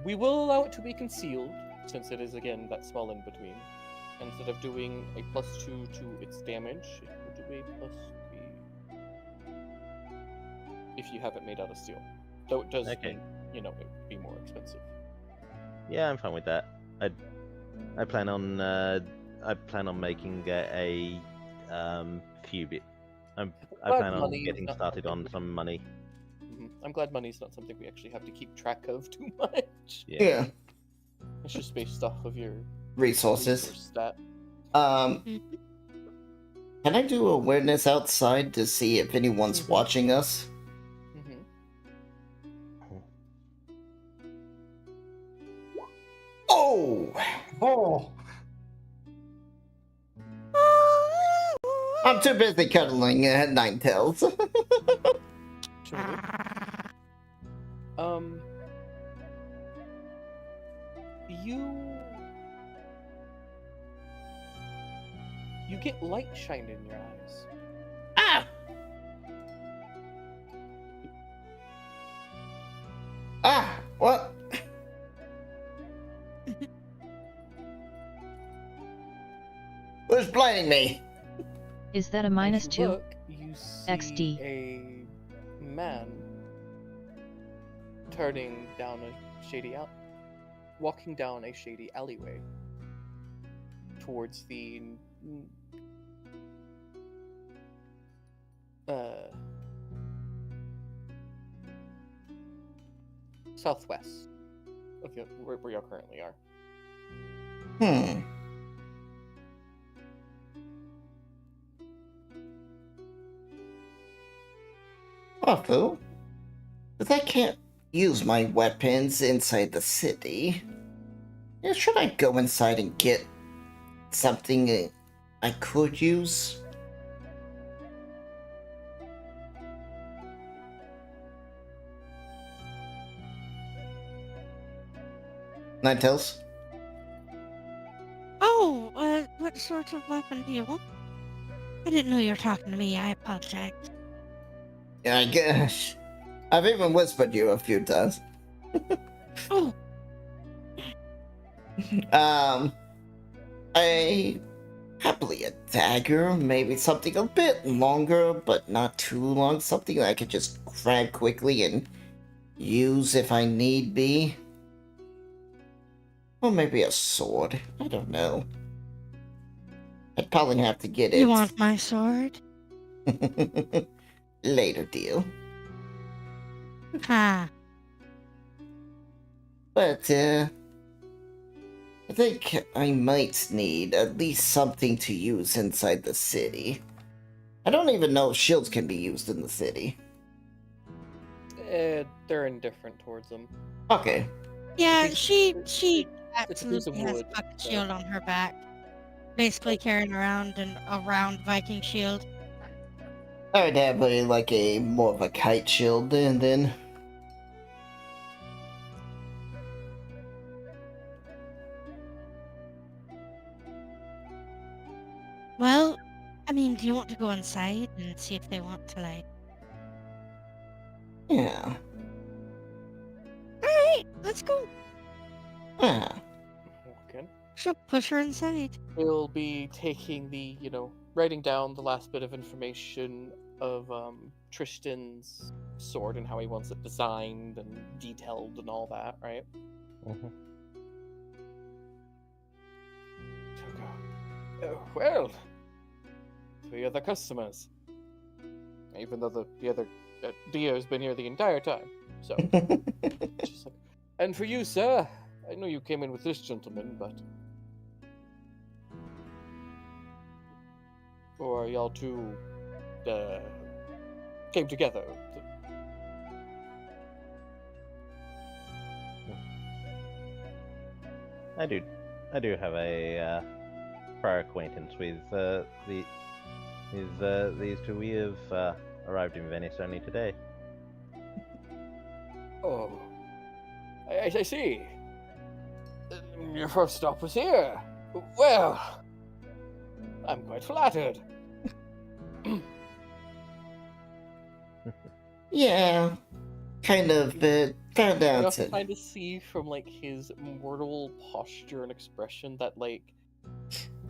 We will allow it to be concealed, since it is again that small in between. Instead of doing a +2 to its damage, it will do a +3 if you have it made out of steel. Though it does Okay. mean, it would be more expensive. Yeah, I'm fine with that. I plan on making a few bit. I Glad plan on money is getting not started on something some money. I'm glad money's not something we actually have to keep track of too much. Yeah. It's just based off of your Resources. resource stat. Can I do awareness outside to see if anyone's Mhm. watching us? Mhm. Oh! Oh, I'm too busy cuddling Ninetales. Sure. You get light shined in your eyes. Ah! Ah! What? Who's blinding me? Is that a As minus you 2? look, you see XD. a man walking down a shady alleyway towards the southwest of where you currently are. Wafu? But I can't use my weapons inside the city. Yeah, should I go inside and get something I could use? Ninetales? Oh, what sort of weapon do you want? I didn't know you were talking to me. I apologize. I guess. I've even whispered you a few times. Oh, Happily a dagger, maybe something a bit longer, but not too long. Something I could just grab quickly and use if I need be. Or maybe a sword. I don't know. I'd probably have to get it. you want my sword? Later deal. Ha. But, I think I might need at least something to use inside the city. I don't even know if shields can be used in the city. They're indifferent towards him. Okay. Yeah, It's she it's a piece of absolutely has wood, a bucket so- shield on her back, basically carrying around a round Viking shield. I would have a more of a kite shield then. Well, I mean, do you want to go inside and see if they want to, like... Yeah. Alright, let's go. Yeah. Okay. She'll push her inside. We'll be taking the, writing down the last bit of information of Tristan's sword and how he wants it designed and detailed and all that, right? Mhm. Well, 3 other customers. Even though the other Dio's been here the entire time. So, just like, and for you, sir, I know you came in with this gentleman, but... Or y'all two came together. I do have a prior acquaintance with these two. We have arrived in Venice only today. Oh, I see. Your first stop was here. Well, I'm quite flattered. Yeah. Kind of found I out also it. kind of see from like his mortal posture and expression that like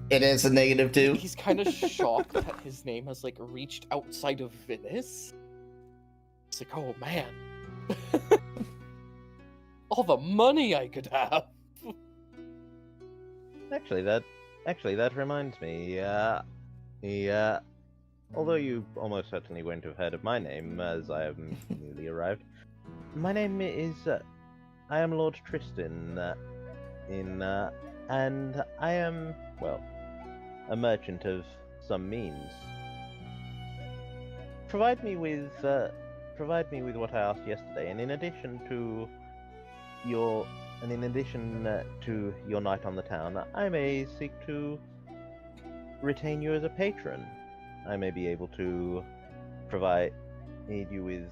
It is a negative too. he's kind of shocked that his name has like reached outside of Venice. It's like, oh man, all the money I could have. Actually, that reminds me. Although you almost certainly won't have heard of my name, as I have newly arrived. My name is. I am Lord Tristan. And I am, well, a merchant of some means. Provide me with what I asked yesterday, and in addition to your night on the town, I may seek to retain you as a patron. I may be able to aid you with,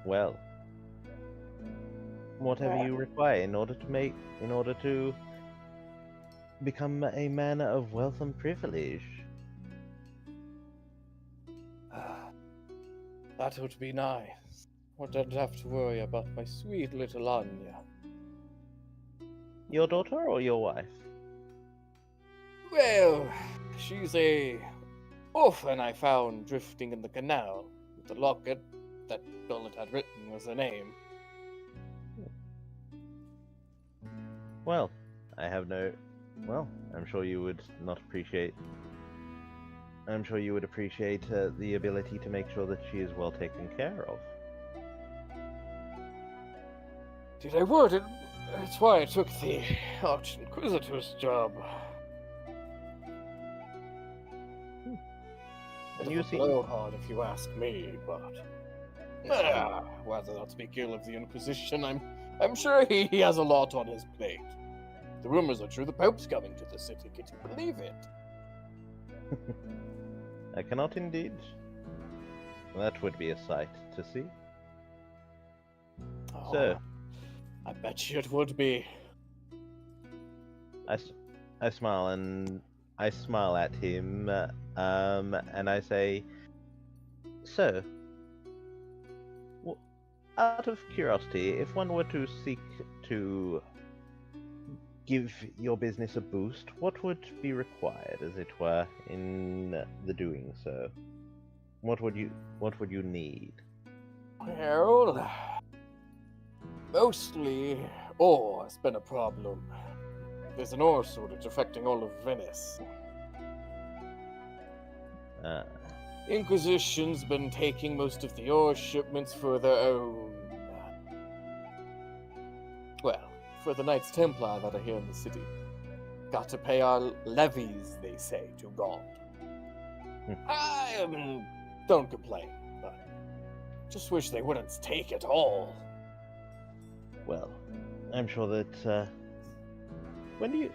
well, whatever you require in order to become a man of wealth and privilege. That would be nice. I don't have to worry about my sweet little Anya. Your daughter or your wife? Well, she's a orphan I found drifting in the canal with the locket that all it had written was her name. Well, I'm sure you would not appreciate. I'm sure you would appreciate the ability to make sure that she is well taken care of. Did I would? That's why I took the Arch-Inquisitor's job. And You see, blowhard, if you ask me, but whether that be ill of the Inquisition, I'm sure he has a lot on his plate. The rumors are true. The Pope's coming to the city. Can you believe it? I cannot indeed. That would be a sight to see. Oh, So, I bet you it would be. I smile at him, and I say, "So, out of curiosity, if one were to seek to give your business a boost, what would be required, as it were, in the doing so? What would you need?" Well, mostly ore has been a problem. There's an ore shortage affecting all of Venice. Inquisition's been taking most of the ore shipments for their own. Well, for the Knights Templar that are here in the city. Got to pay our levies, they say, to God. Don't complain, but Just wish they wouldn't take it all. Well, I'm sure that when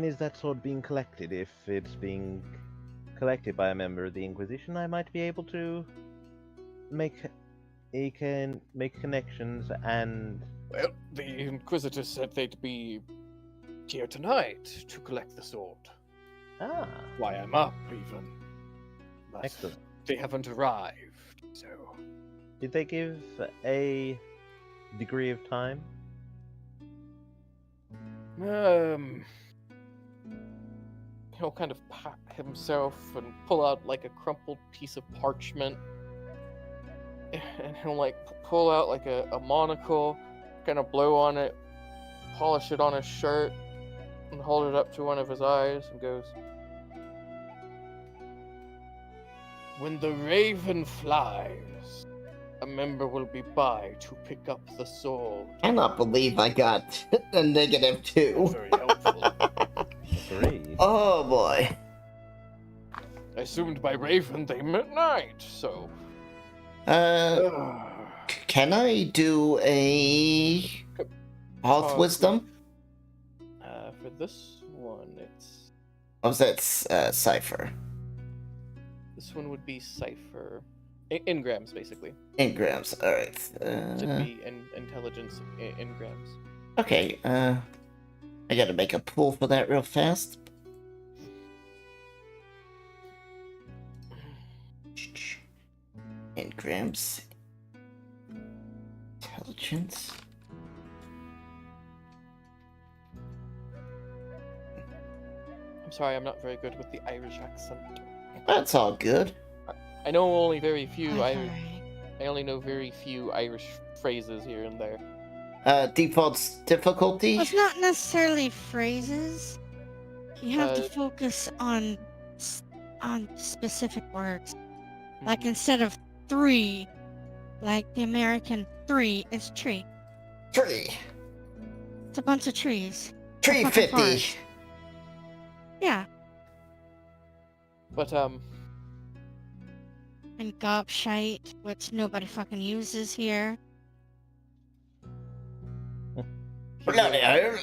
is that sword being collected? If it's being collected by a member of the Inquisition, I might be able to make connections and. Well, the Inquisitors said they'd be here tonight to collect the sword. Ah, Why I'm up, even. But excellent. they haven't arrived, so... Did they give a degree of time? He'll kind of pat himself and pull out like a crumpled piece of parchment. And he'll like pull out like a monocle, kind of blow on it, polish it on his shirt, and hold it up to one of his eyes and goes, "When the raven flies, a member will be by to pick up the sword." Cannot believe I got a -2. Very helpful. 3. Oh boy. I assumed by raven they meant night, so... Can I do a health wisdom? For this one, it's... Or was that cipher? This one would be cipher. In grams, basically. In grams, alright. Should be intelligence in grams. Okay, I gotta make a pool for that real fast. In grams. Intelligence. I'm sorry, I'm not very good with the Irish accent. That's all good. I know only very few That's Irish. alright. I only know very few Irish phrases here and there. Default difficulty? Well, it's not necessarily phrases. You have to Uh, focus on specific words. Like Mhm. instead of 3, like the American 3 is tree. Tree. It's a bunch of trees. Tree fucking 50. forest. Yeah. But And gobshite, which nobody fucking uses here. Bloody hell.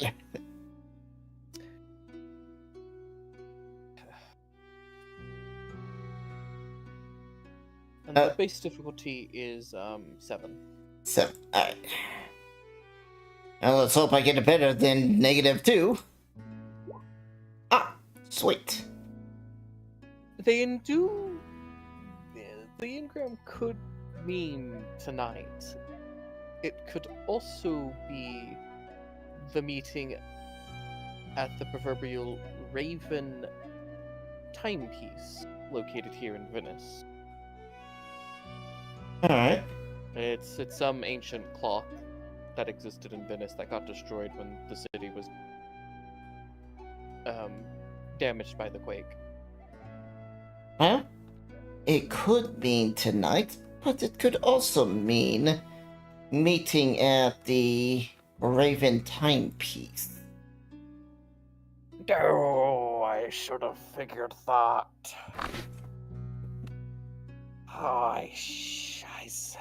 and the base difficulty is 7. So, alright. Well, let's hope I get it better than -2. Ah, sweet. The engram could mean tonight. It could also be the meeting at the proverbial Raven timepiece located here in Venice. Alright. It's some ancient clock that existed in Venice that got destroyed when the city was damaged by the quake. Well, it could mean tonight, but it could also mean meeting at the Raven timepiece. Oh, I should have figured that. Oh, shiz.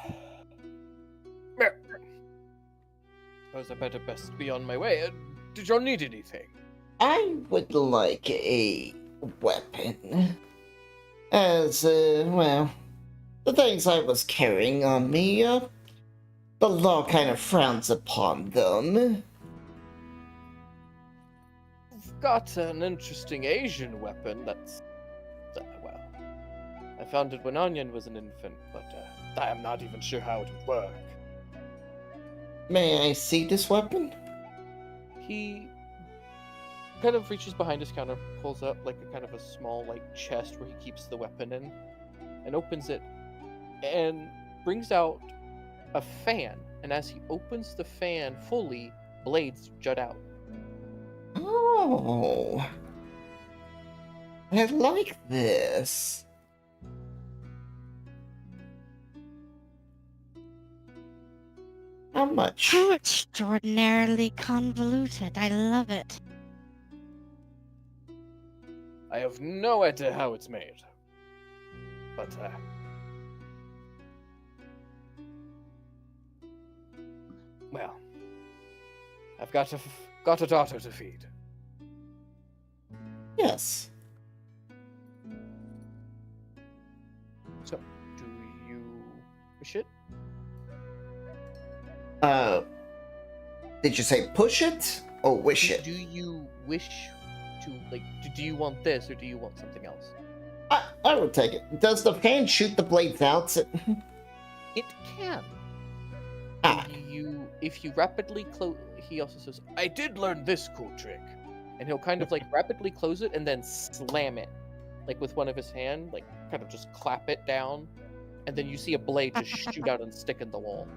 Suppose I better best be on my way. Did y'all need anything? I would like a weapon. As, well, the things I was carrying on me, the law kind of frowns upon them. I've got an interesting Asian weapon that's... well, I found it when Onion was an infant, but I am not even sure how it would work. May I see this weapon? He kind of reaches behind his counter, pulls up like a kind of a small like chest where he keeps the weapon in, and opens it, and brings out a fan. And as he opens the fan fully, blades jut out. Oh, I like this. How much? How extraordinarily convoluted. I love it. I have no idea how it's made, but Well, I've got a daughter to feed. Yes. So, do you wish it? Did you say push it or wish it? Do you wish to, like, do you want this or do you want something else? I would take it. Does the fan shoot the blades out? It can. Ah. If you rapidly close, he also says, I did learn this cool trick. And he'll kind of like rapidly close it and then slam it. Like with one of his hand, like kind of just clap it down. And then you see a blade just shoot out and stick in the wall.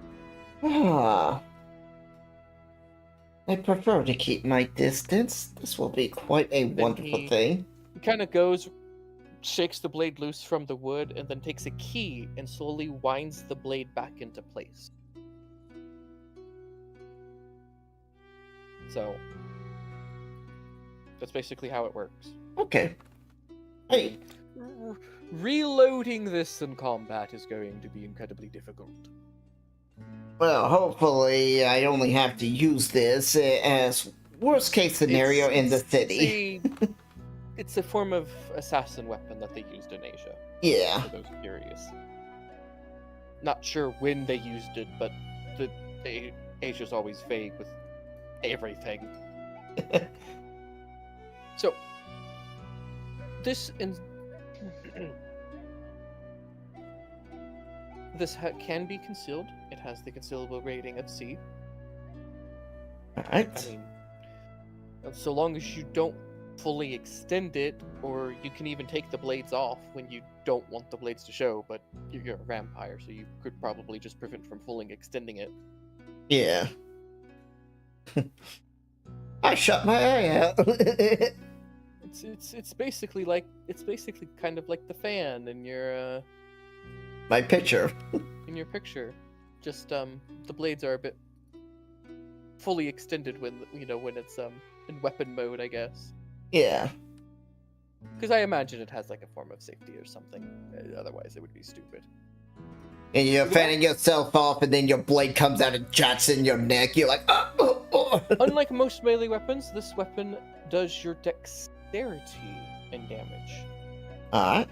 Ah. I prefer to keep my distance. This will be quite a wonderful thing. He kind of goes, shakes the blade loose from the wood, and then takes a key and slowly winds the blade back into place. So, that's basically how it works. Okay. Hey. Reloading this in combat is going to be incredibly difficult. Well, hopefully I only have to use this as worst case scenario in the city. It's a form of assassin weapon that they used in Asia. Yeah. For those curious. Not sure when they used it, but Asia's always vague with everything. So, this can be concealed. It has the concealable rating of C. Alright. I mean, so long as you don't fully extend it, or you can even take the blades off when you don't want the blades to show, but you're a vampire, so you could probably just prevent from fully extending it. Yeah. I shut my eye out. It's basically kind of like the fan in your my picture. In your picture. Just the blades are a bit fully extended when it's in weapon mode, I guess. Yeah. Because I imagine it has like a form of safety or something. Otherwise, it would be stupid. And you're fanning yourself off, and then your blade comes out and jats in your neck. You're like, oh, oh, oh. Unlike most melee weapons, this weapon does your dexterity and damage. Alright.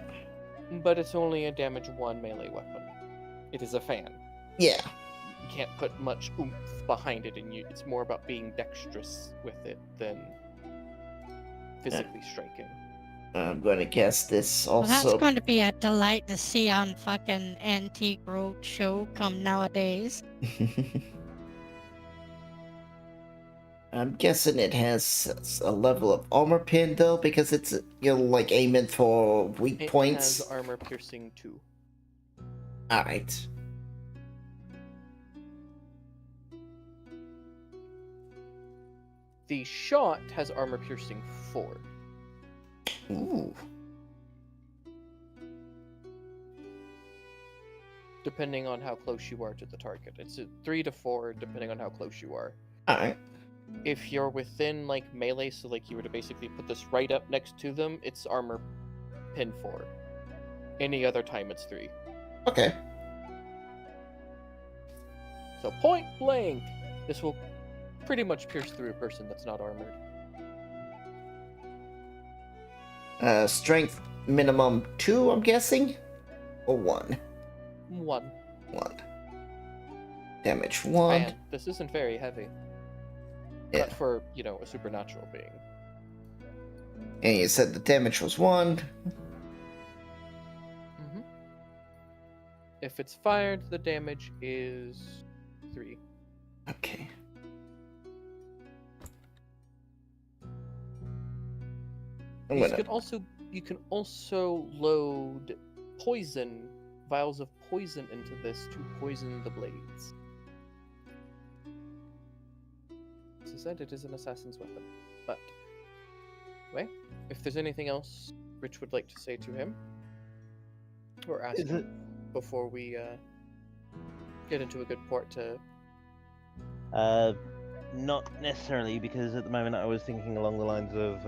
But it's only a damage 1 melee weapon. It is a fan. Yeah. You can't put much oomph behind it, and it's more about being dexterous with it than physically striking. I'm gonna guess this also. Well, that's going to be a delight to see on fucking Antique Roadshow come nowadays. I'm guessing it has a level of armor pin though, because it's like aiming for weak points. It has armor piercing 2. Alright. The shot has armor piercing 4. Ooh. Depending on how close you are to the target. It's a 3 to 4 depending on how close you are. Alright. If you're within like melee, so like you were to basically put this right up next to them, it's armor pin 4. Any other time it's 3. Okay. So point blank, this will pretty much pierce through a person that's not armored. Strength minimum 2, I'm guessing? Or 1? 1. 1. Damage 1. Man, this isn't very heavy. Yeah. But for, a supernatural being. And you said the damage was 1. Mm-hmm. If it's fired, the damage is 3. Okay. You can also load vials of poison into this to poison the blades. As I said, it is an assassin's weapon. But anyway, if there's anything else Rich would like to say to him or ask him before we get into a good port to. Not necessarily, because at the moment I was thinking along the lines of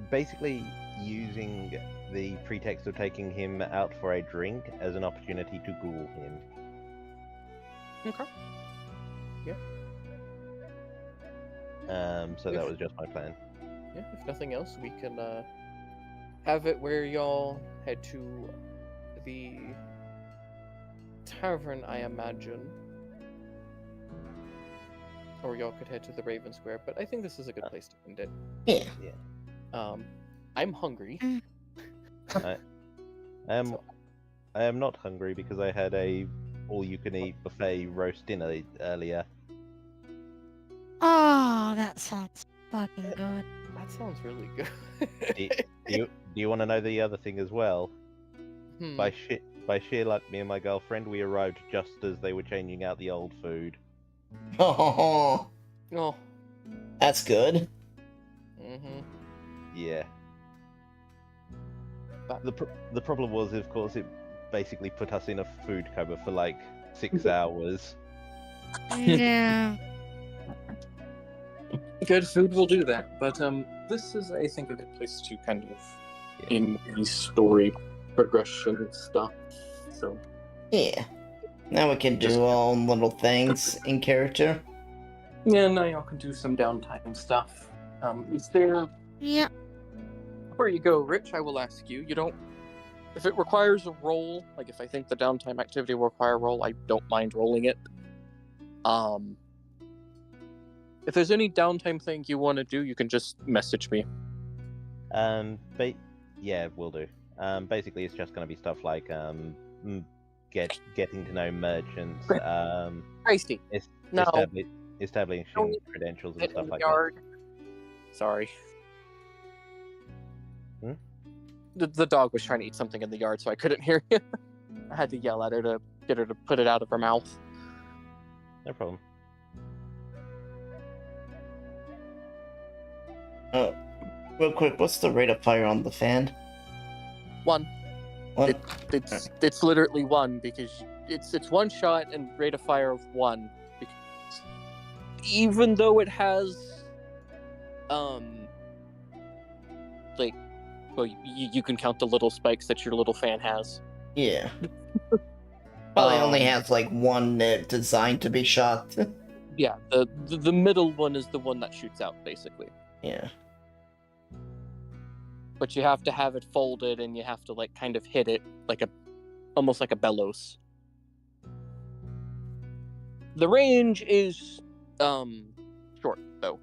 basically using the pretext of taking him out for a drink as an opportunity to ghoul him. Okay. So that was just my plan. Yeah, if nothing else, we can have it where y'all head to the tavern, I imagine. Or y'all could head to the Raven Square, but I think this is a good place to end it. Yeah. I'm hungry. I am not hungry because I had a all-you-can-eat buffet roast dinner earlier. Oh, that sounds fucking good. That sounds really good. Do you want to know the other thing as well? Hmm. By sheer luck, me and my girlfriend, we arrived just as they were changing out the old food. Oh, Oh. that's good. Mm-hmm. Yeah. The problem was, of course, it basically put us in a food coma for like 6 hours. Yeah. Good food will do that, but this is, I think, a good place to kind of end the story progression stuff. So Yeah. Now we can do our own little things in character. yeah, now y'all can do some downtime stuff. Is there? Yeah. Before you go, Rich, I will ask you. You don't. If it requires a roll, like if I think the downtime activity will require a roll, I don't mind rolling it. If there's any downtime thing you want to do, you can just message me. Yeah, will do. Basically, it's just going to be stuff like getting to know merchants, Tracy, no. establishing credentials and Get stuff in the like yard. Sorry. Hmm? The dog was trying to eat something in the yard, so I couldn't hear you. I had to yell at her to get her to put it out of her mouth. that. No problem. Real quick, what's the rate of fire on the fan? 1. One? It's literally 1 because it's one shot and rate of fire of 1. Because even though it has like, well, you can count the little spikes that your little fan has. Yeah. Probably only has like one designed to be shot. Yeah, the middle one is the one that shoots out, basically. Yeah. But you have to have it folded, and you have to like kind of hit it like almost like a bellows. The range is short though.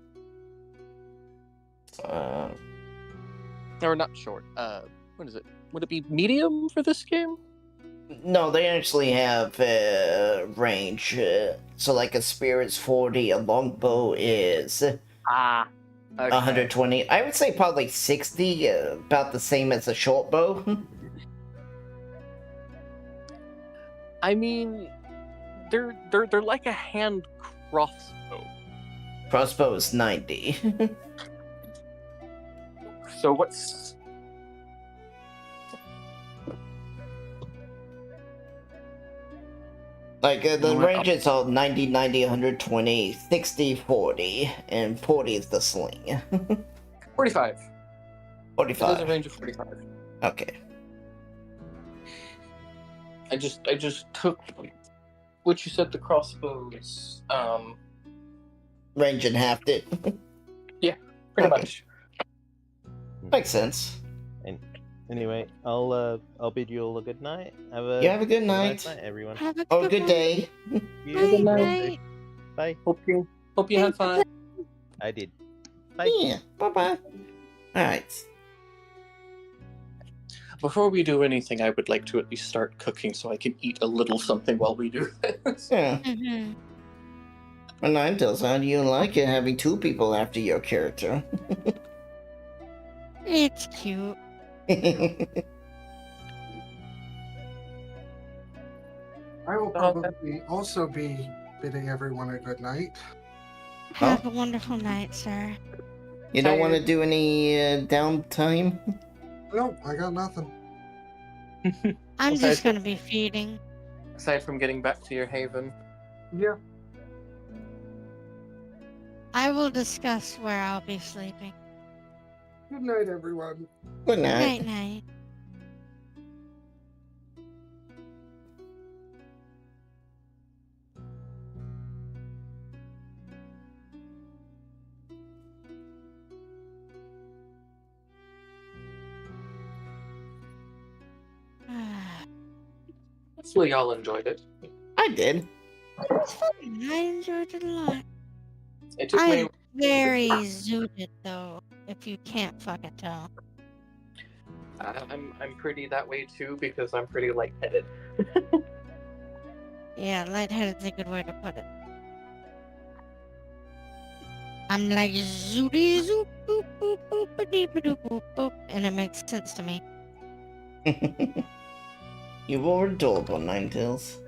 Or not short. What is it? Would it be medium for this game? No, they actually have range. So like a spear is 40, a longbow is Okay. 120. I would say probably 60, about the same as a short bow. I mean, they're like a hand crossbow. Crossbow is 90. So what's... Like, the ranges are 90, 90, 120, 60, 40, and 40 is the sling. 45. 45. There's a range of 45. Okay. I just took what you said the crossbows. Range and halved it. Yeah, pretty Okay. much. Makes sense. Anyway, I'll bid you all a good night. Have a good nice night. night, everyone. Have a Oh, good one. day. Good night. Night. Bye. Hope you have fun. I did. Bye. Yeah, bye-bye. Alright. before we do anything, I would like to at least start cooking so I can eat a little something while we do this. Yeah. Mm-hmm. And Ninetales, how do you like it having two people after your character? It's cute. I will probably also be bidding everyone a good night. Have a wonderful night, sir. You don't want to do any downtime? Nope, I got nothing. I'm Okay. just gonna be feeding. Aside from getting back to your haven. Yeah. I will discuss where I'll be sleeping. Good night, everyone. Good night. Night night. Hopefully y'all enjoyed it. I did. It was fun. I enjoyed it a lot. It took me... I'm very zooted though, if you can't fucking tell. I'm pretty that way too because I'm pretty lightheaded. Yeah, lightheaded's a good way to put it. I'm like zooty zoop boop boop boop a deep doop boop boop, and it makes sense to me. You were adorable, Ninetales.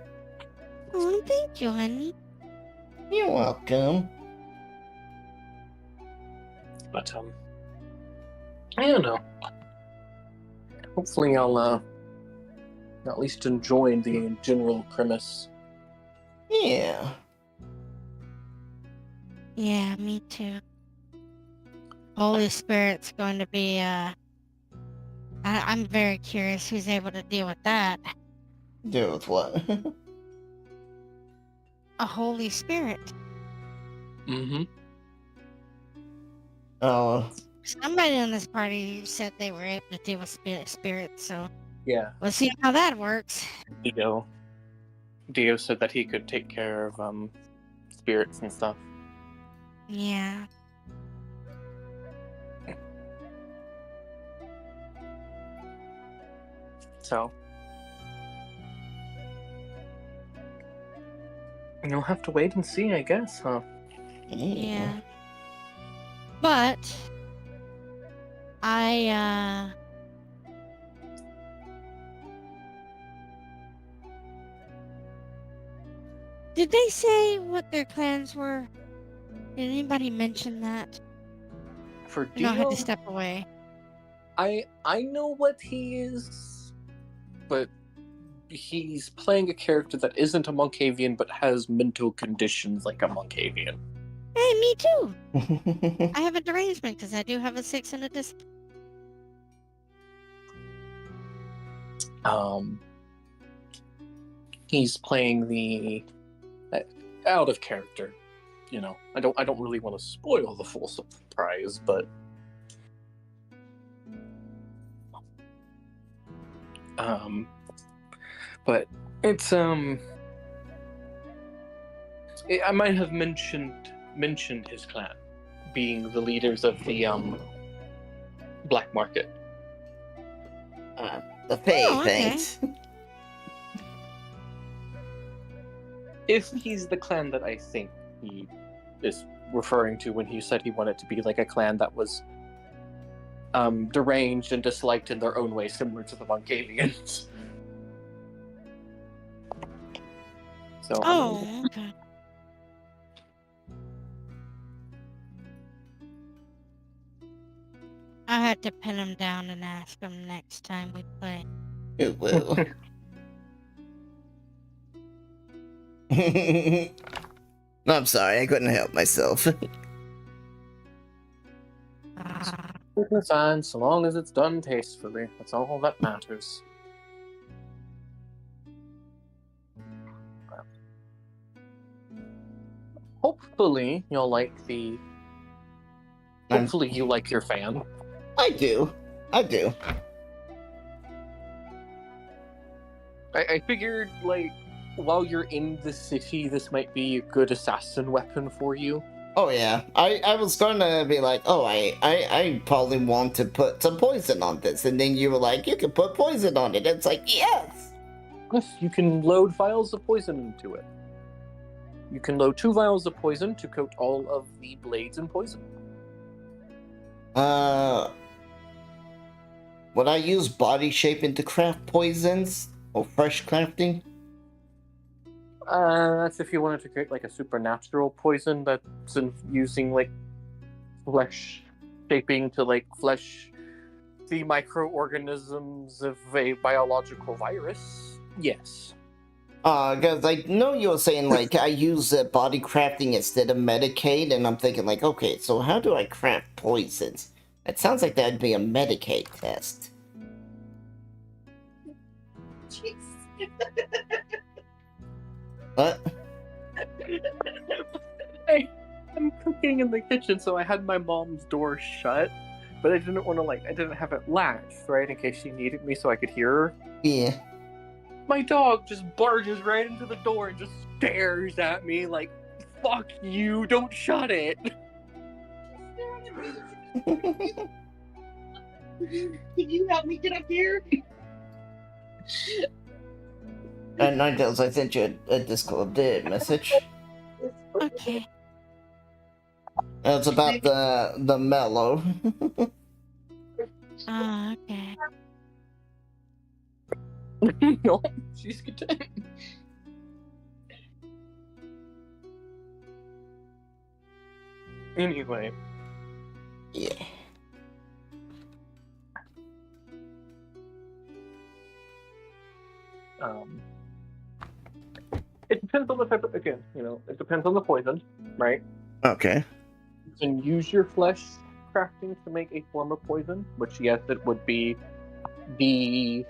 Oh, thank you, honey. You're welcome. But I don't know. Hopefully I'll at least enjoy the general premise. Yeah. Yeah, me too. Holy Spirit's going to be, I'm very curious who's able to deal with that. Deal with what? A Holy Spirit. Mm-hmm. Oh. Somebody in this party said they were able to deal with spirits, so Yeah. we'll see how that works. Dio said that he could take care of spirits and stuff. Yeah. So you'll have to wait and see, I guess, huh? Yeah. But did they say what their plans were? Did anybody mention that? For No, I had Dio, to step away. I know what he is, but he's playing a character that isn't a Moncavian but has mental conditions like a Moncavian. Hey, me too. I have a derangement because I do have a 6 and a discipline. He's playing the out of character. You know, I don't really want to spoil the full surprise, but it's I might have mentioned his clan being the leaders of the black market. The Fae, Oh, okay. thanks. If he's the clan that I think he is referring to when he said he wanted to be like a clan that was deranged and disliked in their own way, similar to the Moncavians. So Oh, okay. I had to pin him down and ask him next time we play. It will. I'm sorry, I couldn't help myself. it's fine, so long as it's done tastefully. That's all that matters. Hopefully you'll like the... Hopefully you like your fan. I do. I figured, like, while you're in the city, this might be a good assassin weapon for you. Oh yeah, I was gonna be like, oh, I probably want to put some poison on this, and then you were like, you can put poison on it. It's like, yes! Yes, you can load vials of poison into it. You can load 2 vials of poison to coat all of the blades in poison. Would I use body shaping to craft poisons? Or fresh crafting? That's if you wanted to create like a supernatural poison that's using like flesh shaping to like flesh the microorganisms of a biological virus. Yes. Because I know you were saying like I use body crafting instead of Medicaid, and I'm thinking like, okay, so how do I craft poisons? It sounds like that'd be a Medicaid test. Jeez. What? Hey, I'm cooking in the kitchen, so I had my mom's door shut, but I didn't want to I didn't have it latched, right, in case she needed me so I could hear her. Yeah. my dog just barges right into the door and just stares at me like, "Fuck you! Don't shut it." Can you help me get up here? And Ninetales, I sent you a Discord message. Okay. It's about the mellow. Okay. No, she's content. Anyway. Yeah. It depends on the type of, again, it depends on the poison, right? Okay. You can use your flesh crafting to make a form of poison, which, yes, it would be the,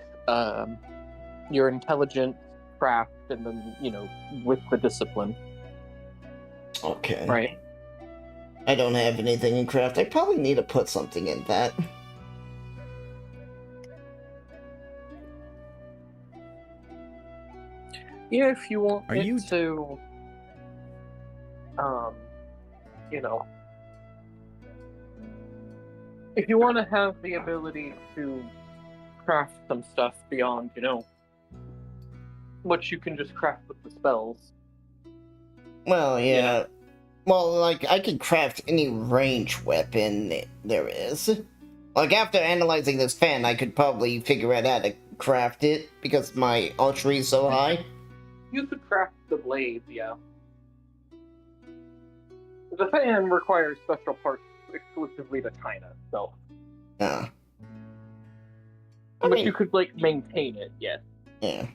your intelligence craft and then, with the discipline. Okay. Right. I don't have anything in craft. I probably need to put something in that. Yeah, if you want Are you to, if you want to have the ability to craft some stuff beyond, what you can just craft with the spells. Well, yeah. Well, like, I can craft any range weapon there is. Like, after analyzing this fan, I could probably figure out how to craft it, because my archery is so high. You could craft the blade, yeah. The fan requires special parts exclusively to China, so. Yeah. But you could, maintain it, yes. Yeah.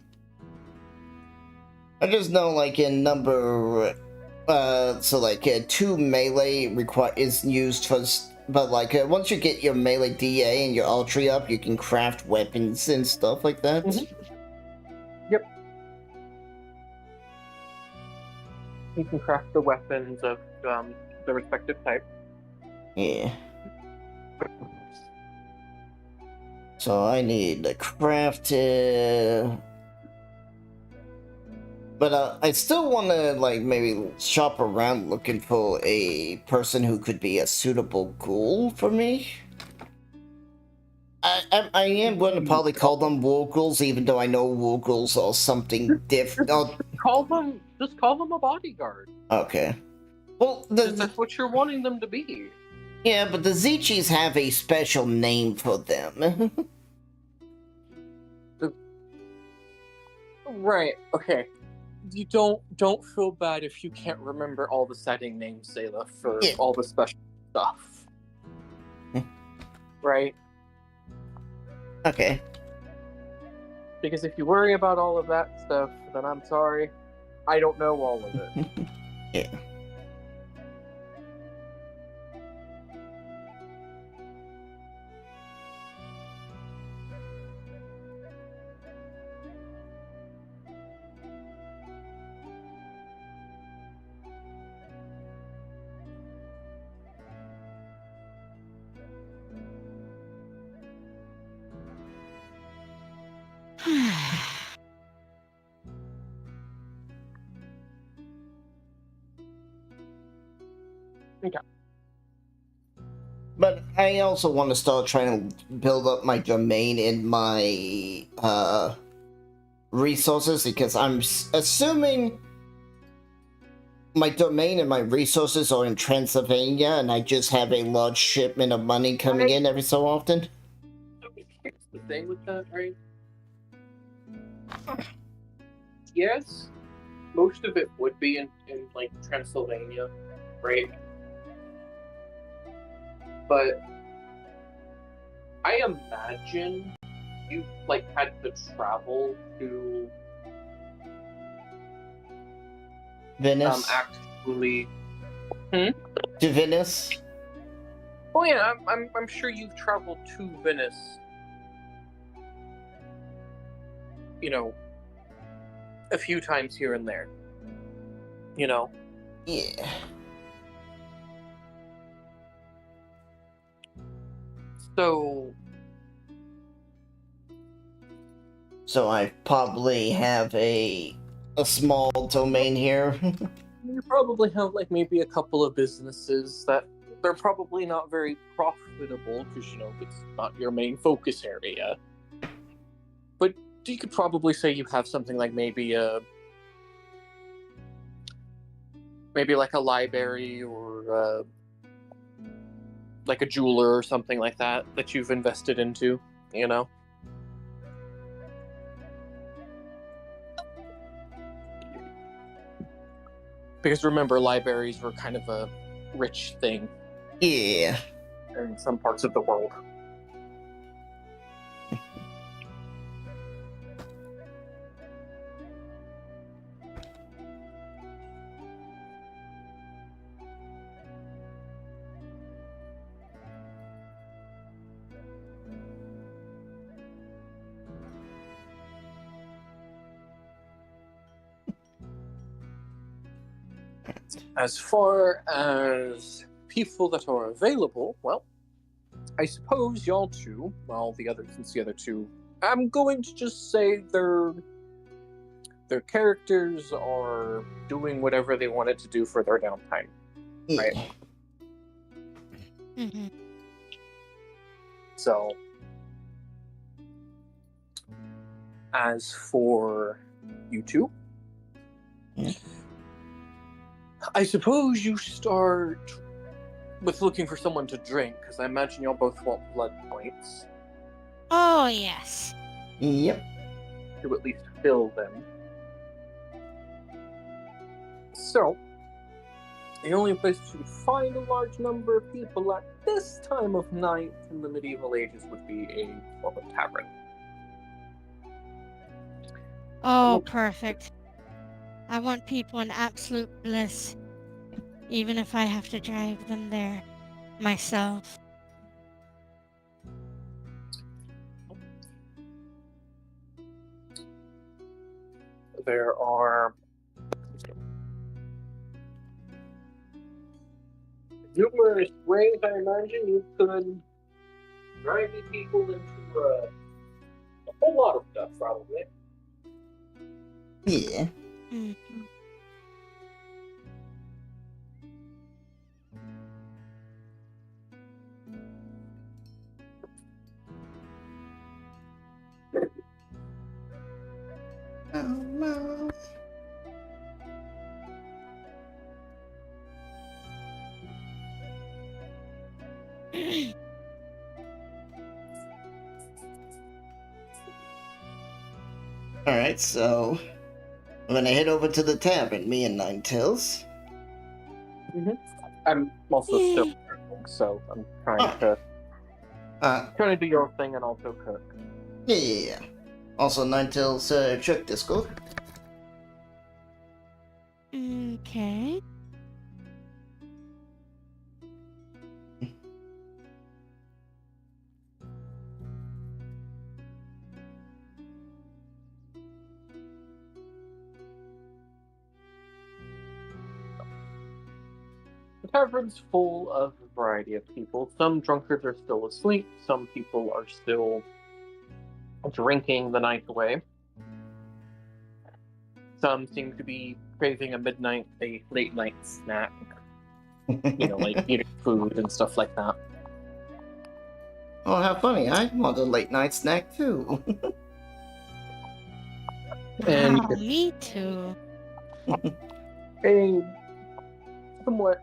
I just know, like, in number... so, 2 melee is used for... But, once you get your melee DA and your archery up, you can craft weapons and stuff like that. Mm-hmm. Yep. You can craft the weapons of the respective type. Yeah. So I need to craft it. But I still want to, maybe shop around looking for a person who could be a suitable ghoul for me. I am going to probably call them war ghouls, even though I know war ghouls are something different. Just call them a bodyguard. Okay. Well, that's what you're wanting them to be. Yeah, but the Zichis have a special name for them. Right, okay. You don't feel bad if you can't remember all the setting names, Zayla, for all the special stuff. Right? Okay. Because if you worry about all of that stuff, then I'm sorry. I don't know all of it. Yeah. Okay. But I also want to start trying to build up my domain in my resources, because I'm assuming my domain and my resources are in Transylvania, and I just have a large shipment of money coming in every so often. Here's the thing with that, right? Yes, most of it would be in Transylvania, right? But I imagine you had to travel to Venice. Actually, to Venice. Oh yeah, I'm sure you've traveled to Venice. A few times here and there. Yeah. So So I probably have a small domain here. You probably have like maybe a couple of businesses that they're probably not very profitable because it's not your main focus area. But you could probably say you have something like maybe like a library or like a jeweler or something like that you've invested into, Because remember, libraries were kind of a rich thing. Yeah. In some parts of the world. As far as people that are available, well, I suppose y'all two, since the other two, I'm going to just say their characters are doing whatever they wanted to do for their downtime, right? Mm-hmm. So, as for you two, I suppose you start with looking for someone to drink, because I imagine y'all both want blood points. Oh, yes. Yep. To at least fill them. So, the only place to find a large number of people at this time of night in the medieval ages would be a form of tavern. Oh, perfect. I want people in absolute bliss, even if I have to drive them there myself. There are numerous ways I imagine you could drive these people into a whole lot of stuff, probably. Yeah. Mm. Oh, no. Alright, so I'm gonna head over to the tavern, me and Nine Tails. I'm also still cooking, so I'm trying to do your thing and also cook. Yeah. Also, Nine Tails, check Discord. Okay. The tavern's full of a variety of people. Some drunkards are still asleep, some people are still drinking the night away. Some seem to be craving a late night snack. Like eating food and stuff like that. Oh, how funny. I want a late night snack too. And Wow, me too. A somewhat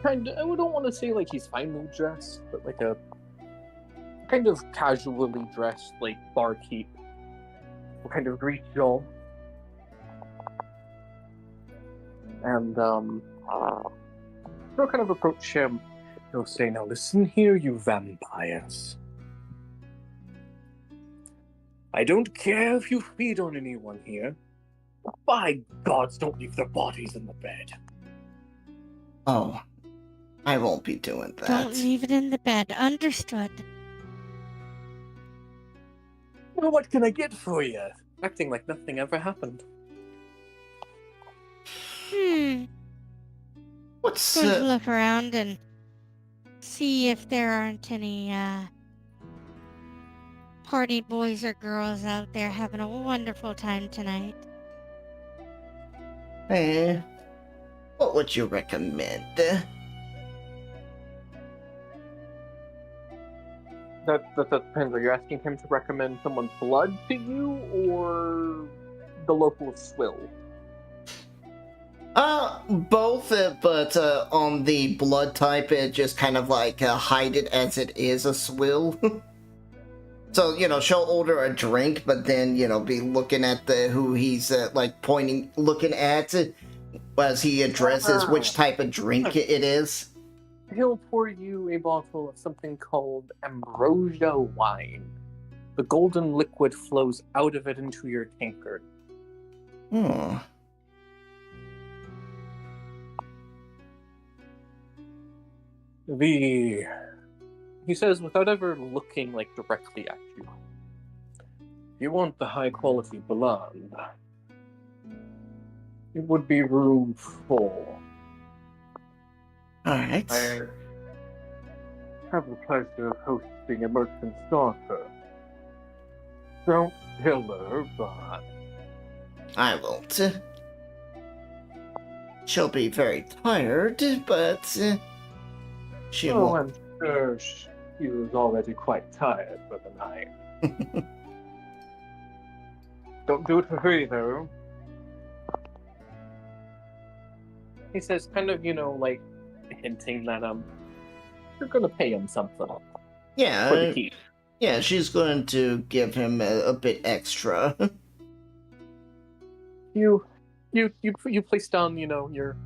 kind of, I don't want to say like he's finely dressed, but like a kind of casually dressed like barkeep will kind of greet y'all. And they'll kind of approach him. He'll say, "Now listen here, you vampires. I don't care if you feed on anyone here. By gods, don't leave their bodies in the bed." Oh, I won't be doing that. Don't leave it in the bed. Understood. Well, what can I get for you? Acting like nothing ever happened. What's Going to look around and see if there aren't any party boys or girls out there having a wonderful time tonight. What would you recommend? That depends. Are you asking him to recommend someone's blood to you, or the local swill? Both, but on the blood type, it just kind of like hide it as it is a swill. So, she'll order a drink, but then, be looking at who he's, looking at as he addresses which type of drink it is. He'll pour you a bottle of something called ambrosia wine. The golden liquid flows out of it into your tankard. He says, without ever looking directly at you, if you want the high quality blonde, it would be room 4. Alright. I have the pleasure of hosting a merchant's daughter. Don't kill her, but I won't. She'll be very tired, but she won't. I'm sure she was already quite tired for the night. Don't do it for her, though. He says, kind of, hinting that, you're gonna pay him something. For the keep. Yeah, she's going to give him a bit extra. You place down, your,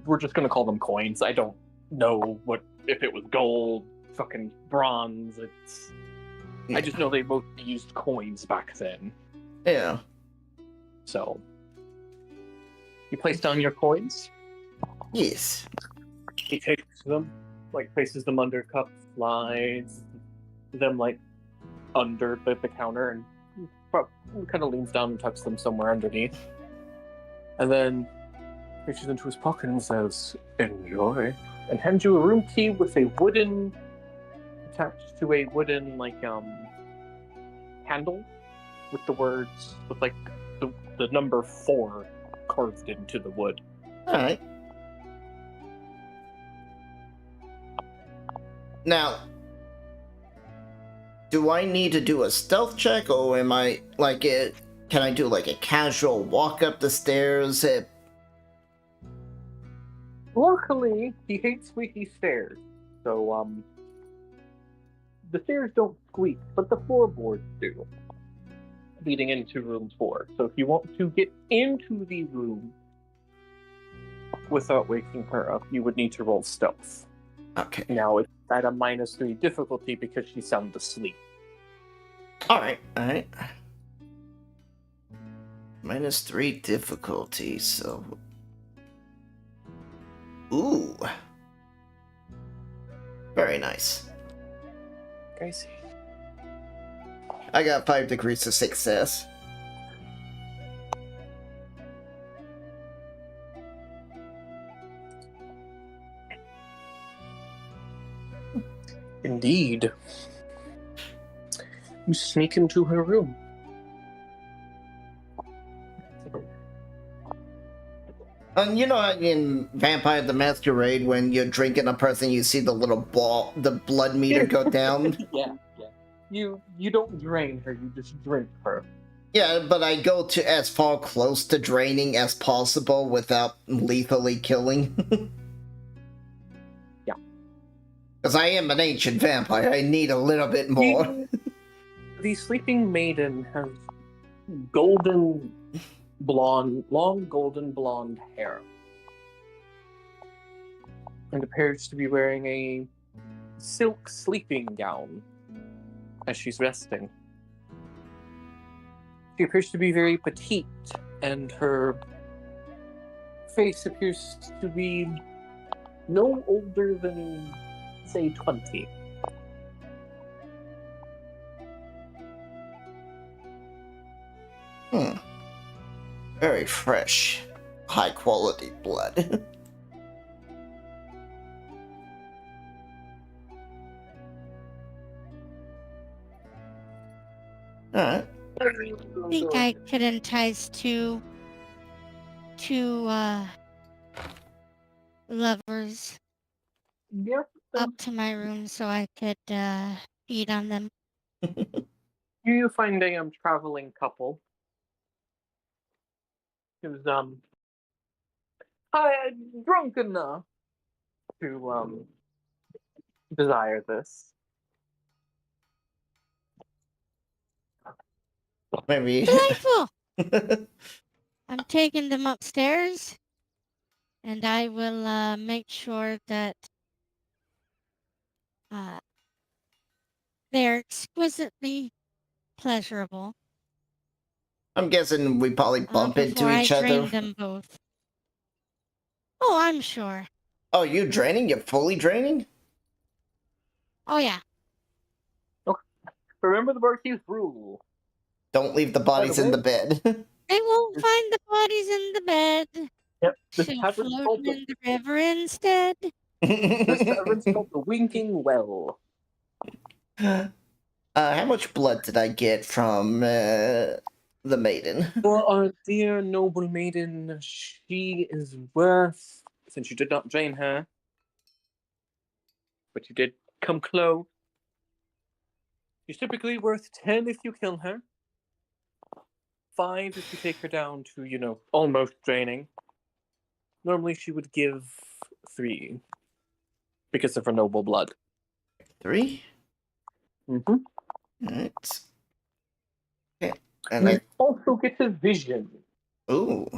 we're just gonna call them coins. I don't know if it was gold, fucking bronze. I just know they both used coins back then. Yeah. So, you place down your coins? Yes. He takes them, places them under cups, slides them, under the counter, and kind of leans down and tucks them somewhere underneath. And then reaches into his pocket and says, "Enjoy." And hands you a room key with a wooden, attached to a wooden, handle with the words, with, the number 4 carved into the wood. Alright. Now, do I need to do a stealth check, or am I, can I do, a casual walk up the stairs? Luckily, he hates squeaky stairs, so, the stairs don't squeak, but the floorboards do, leading into room 4. So if you want to get into the room without waking her up, you would need to roll stealth. Okay. Now, it's at a -3 difficulty because she's sound asleep. Alright. -3 difficulty, so... Ooh. Very nice. Crazy. I got 5 degrees of success. Indeed. You sneak into her room. And in Vampire the Masquerade, when you're drinking a person, you see the little ball, the blood meter go down? Yeah. You don't drain her, you just drink her. Yeah, but I go to as far close to draining as possible without lethally killing. Yeah. Because I am an ancient vampire, I need a little bit more. The sleeping maiden has golden blonde, long golden blonde hair. And appears to be wearing a silk sleeping gown as she's resting. She appears to be very petite, and her face appears to be no older than, say, 20. Very fresh, high quality blood. Alright. I think I could entice two lovers Yep. up to my room so I could feed on them. You find a traveling couple who's drunk enough to desire this. Maybe. Delightful! I'm taking them upstairs, and I will make sure that they're exquisitely pleasurable I'm guessing we probably bump into before I each other. drain them both. Oh, I'm sure. Oh, you draining? You're fully draining? Oh, yeah. Remember the barkeep's rule. Don't leave the bodies in the bed. They won't find the bodies in the bed. Yep. This She'll tavern's float called in the river instead. this tavern's called the Winking Well. How much blood did I get from the maiden? Well, our dear noble maiden, she is worth, since you did not drain her, but you did come close. She's typically worth 10 if you kill her. 5 if you take her down to, almost draining. Normally she would give 3 because of her noble blood. 3? Mm-hmm. Alright. Okay. And You also get a vision, Ooh.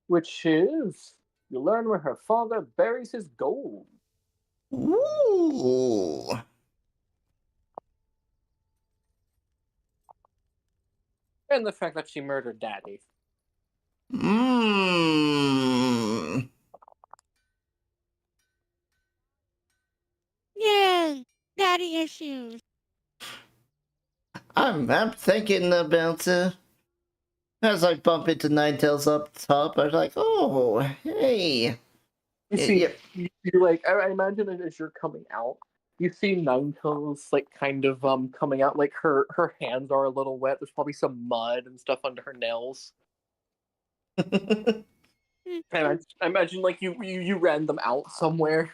which is you learn where her father buries his gold. Ooh. And the fact that she murdered Daddy. Mmm. Yeah, daddy issues. I'm thinking about as I bump into Ninetales up top, I'm like, oh, hey. You see, I imagine it as you're coming out. You see Ninetales kind of coming out, her hands are a little wet. There's probably some mud and stuff under her nails. I imagine you ran them out somewhere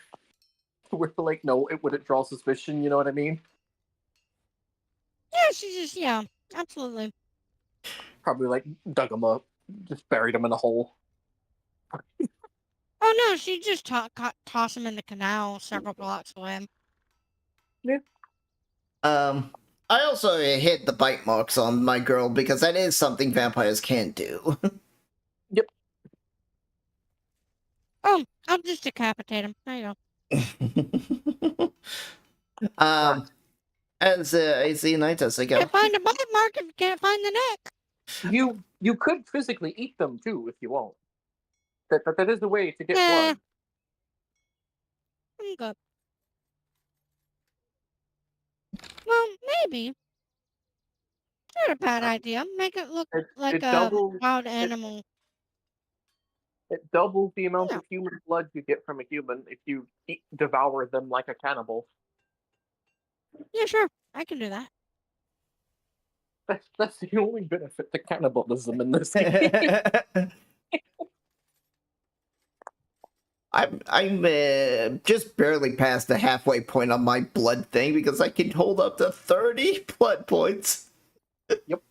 where no, it wouldn't draw suspicion. You know what I mean? Yeah, absolutely. Probably dug them up, just buried them in a hole. Oh no, she just tossed him in the canal several blocks away. Yeah. I also hit the bite marks on my girl because that is something vampires can't do. Yep. Oh, I'll just decapitate him. There you go. As I see Ninetales, I go. Can't find a bite mark if you can't find the neck. You could physically eat them too if you want. That is the way to get blood. I'm good. Well, maybe. Not a bad idea. Make it look like a wild animal. It doubles the amount of human blood you get from a human if you devour them like a cannibal. Yeah, sure. I can do that. That's the only benefit to cannibalism in this game. I'm just barely past the halfway point on my blood thing because I can hold up to 30 blood points. Yep.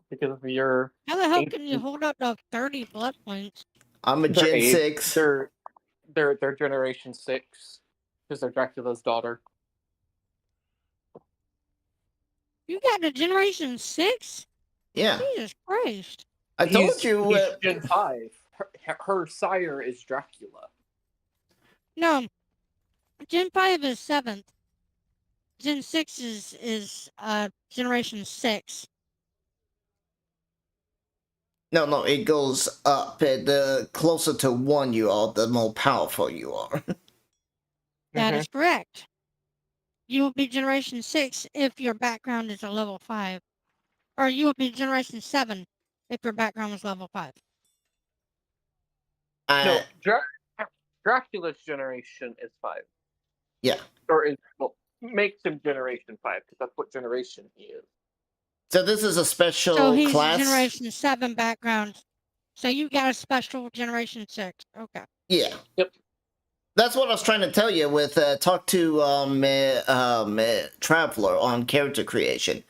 Because of your. How the hell can you hold up to 30 blood points? I'm a Gen 6. They're Generation 6 because they're Dracula's daughter. You got a Generation 6? Yeah. Jesus Christ. I told you. He's Gen 5. Her sire is Dracula. No. Gen 5 is 7th. Gen 6 is Generation 6. No, it goes up. The closer to 1 you are, the more powerful you are. That is correct. You will be Generation 6 if your background is a level 5. Or you will be Generation 7 if your background is level 5. Dracula's generation is 5. Yeah. Or is makes him Generation 5, because that's what generation he is. So this is a special So he's class? Generation 7 background. So you got a special Generation 6. Okay. Yeah. Yep. That's what I was trying to tell you with talk to Traveler on character creation.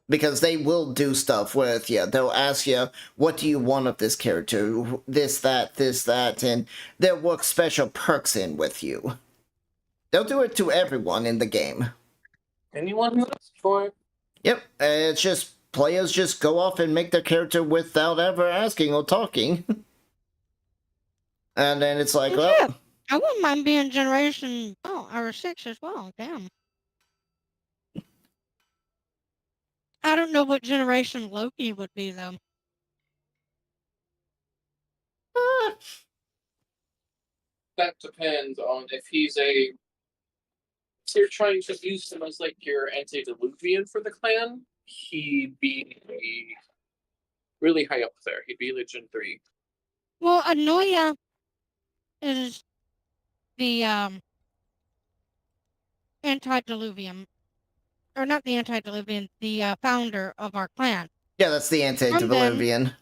Because they will do stuff with you. They'll ask you, what do you want of this character? This, that, and they'll work special perks in with you. They'll do it to everyone in the game. Anyone who asks for it. Yep, it's just players just go off and make their character without ever asking or talking. And then it's like, well... Yeah, I wouldn't mind being Generation or 6 as well. Damn. I don't know what generation Loki would be, though. That depends on if he's a... If you're trying to use him as, like, your antediluvian for the clan, he'd be really high up there. He'd be Legion 3. Well, Anoya is the antediluvian. Or not the antediluvian, the founder of our clan. Yeah, that's the antediluvian.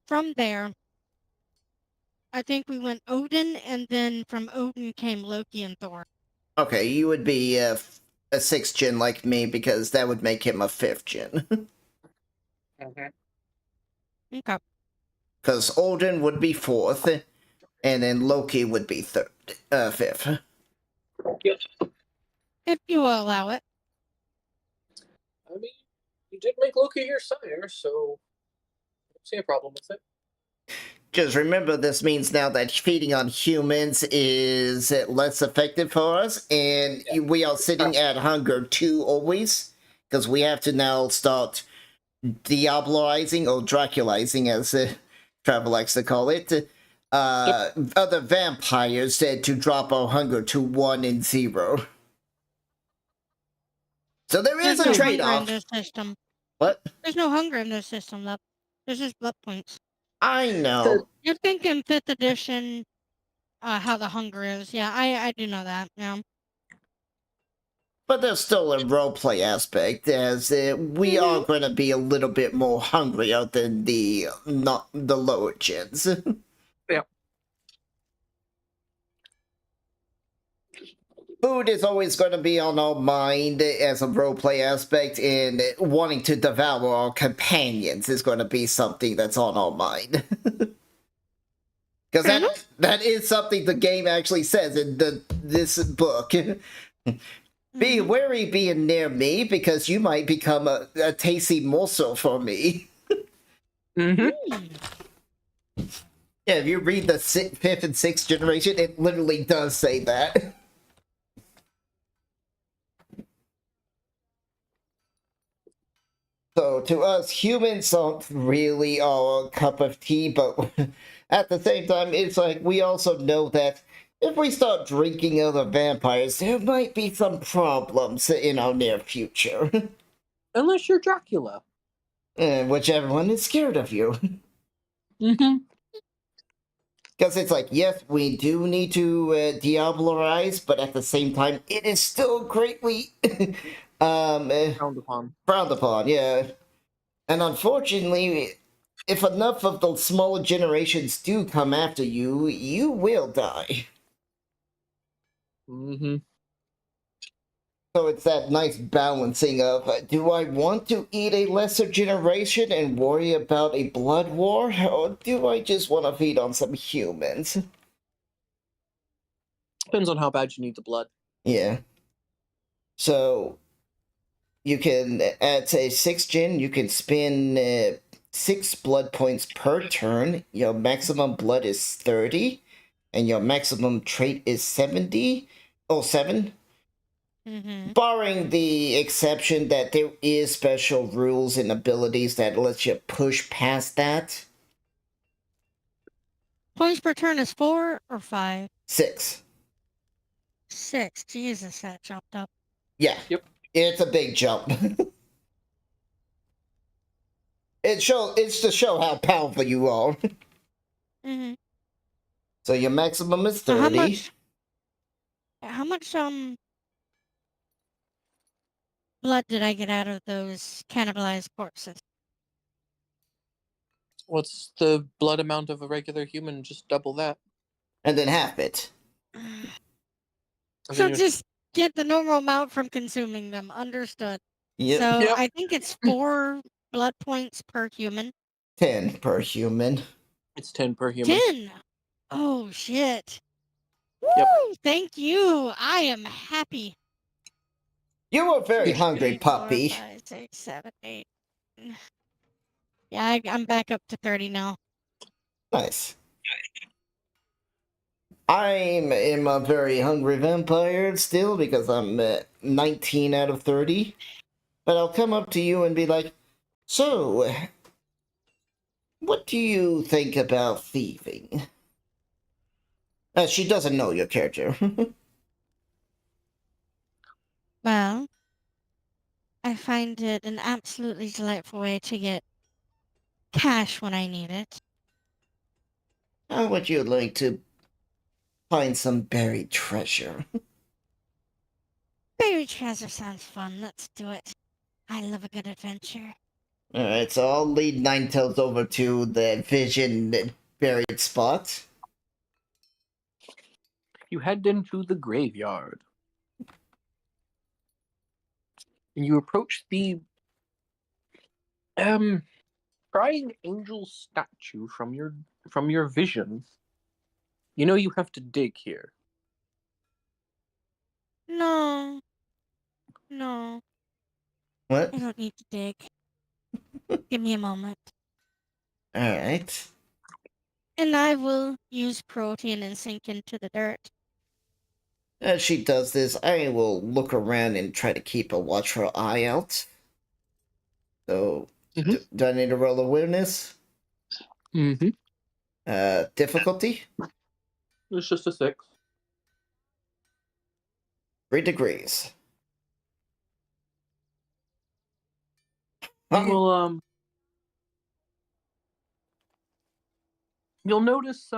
From there, I think we went Odin, and then from Odin came Loki and Thor. Okay, you would be a 6th gen like me, because that would make him a 5th gen. Okay. Because Odin would be 4th, and then Loki would be 5th. Yep. If you will allow it. I mean, you did make Loki your sire, so I don't see a problem with it. Just remember, this means now that feeding on humans is less effective for us, and we are sitting at hunger 2 always, because we have to now start Diabloizing, or Draculizing, as Travel likes to call it, other vampires said to drop our hunger to 1 and 0. So there is a trade-off. In this system. What? There's no hunger in this system, though. There's just blood points. I know. You're thinking 5th edition, how the hunger is. Yeah, I do know that, yeah. But there's still a roleplay aspect, as we are going to be a little bit more hungrier than the lower gens. Yeah. Food is always going to be on our mind as a roleplay aspect, and wanting to devour our companions is going to be something that's on our mind. Because that is something the game actually says in this book. Be wary being near me, because you might become a tasty morsel for me. Mm-hmm. Yeah, if you read the 5th and 6th generation, it literally does say that. So, to us, humans aren't really our cup of tea, but at the same time, it's like we also know that if we start drinking other vampires, there might be some problems in our near future. Unless you're Dracula. Which everyone is scared of you. Mm-hmm. Because it's like, yes, we do need to Diabloize, but at the same time, it is still greatly Frowned upon. Frowned upon, yeah. And unfortunately, if enough of the smaller generations do come after you, you will die. Mm-hmm. So it's that nice balancing of, do I want to eat a lesser generation and worry about a blood war, or do I just want to feed on some humans? Depends on how bad you need the blood. Yeah. So, you can, at a 6th gen, you can spend 6 blood points per turn. Your maximum blood is 30, and your maximum trait is 70. Oh, 7? Barring the exception that there is special rules and abilities that lets you push past that. Points per turn is 4 or 5? 6. 6. Jesus, that jumped up. Yeah. Yep. It's a big jump. It's to show how powerful you are. Mm-hmm. So your maximum is 30. How much blood did I get out of those cannibalized corpses? What's the blood amount of a regular human? Just double that. And then half it. So just get the normal amount from consuming them. Understood. Yep. So Yep. I think it's 4 blood points per human. 10 per human. It's 10 per human. 10! Oh, shit. Yep. Woo! Thank you. I am happy. You were very hungry, 3, 4, puppy. 5, 6, 7, 8. Yeah, I'm back up to 30 now. Nice. I'm a very hungry vampire still because I'm 19 out of 30. But I'll come up to you and be like, so, what do you think about thieving? She doesn't know your character. Well, I find it an absolutely delightful way to get cash when I need it. How would you like to find some buried treasure? Buried treasure sounds fun. Let's do it. I love a good adventure. Alright, so I'll lead Ninetales over to the vision buried spot. You head into the graveyard. And you approach the crying angel statue from your vision. You know you have to dig here. No. No. What? I don't need to dig. Give me a moment. Alright. And I will use protein and sink into the dirt. As she does this, I will look around and try to keep a watchful eye out. So, do I need to roll awareness? Mm-hmm. Difficulty? It's just a 6. 3 degrees. Well, you'll notice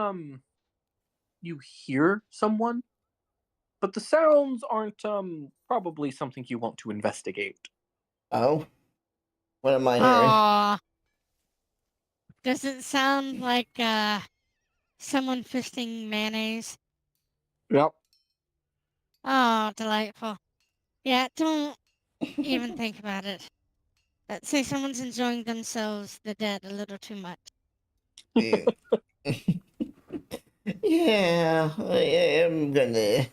you hear someone, but the sounds aren't probably something you want to investigate. Oh? What am I hearing? Aww. Does it sound like someone fisting mayonnaise? Yep. Oh, delightful. Yeah, don't even think about it. Say someone's enjoying themselves, the dead, a little too much. Yeah. Yeah, I am gonna.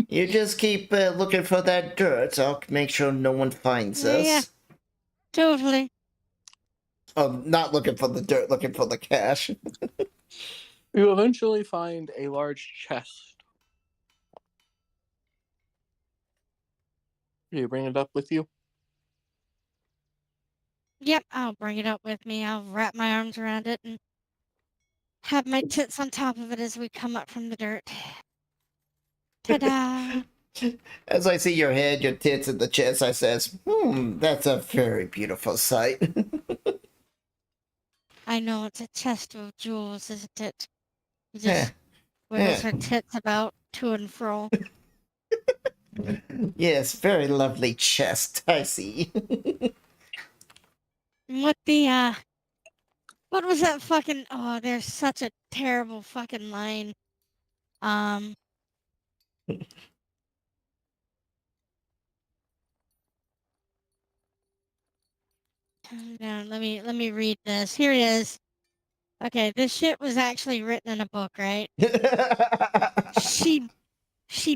You just keep looking for that dirt. I'll make sure no one finds us. Yeah, totally. Oh, not looking for the dirt, looking for the cash. You eventually find a large chest. Do you bring it up with you? Yep, I'll bring it up with me. I'll wrap my arms around it and have my tits on top of it as we come up from the dirt. Ta-da! As I see your head, your tits, and the chest, I says, that's a very beautiful sight. I know it's a chest of jewels, isn't it? He just wiggles her tits about to and fro. Yes, very lovely chest, I see. What was that fucking, oh, there's such a terrible fucking line. No, let me read this. Here it is. Okay, this shit was actually written in a book, right? She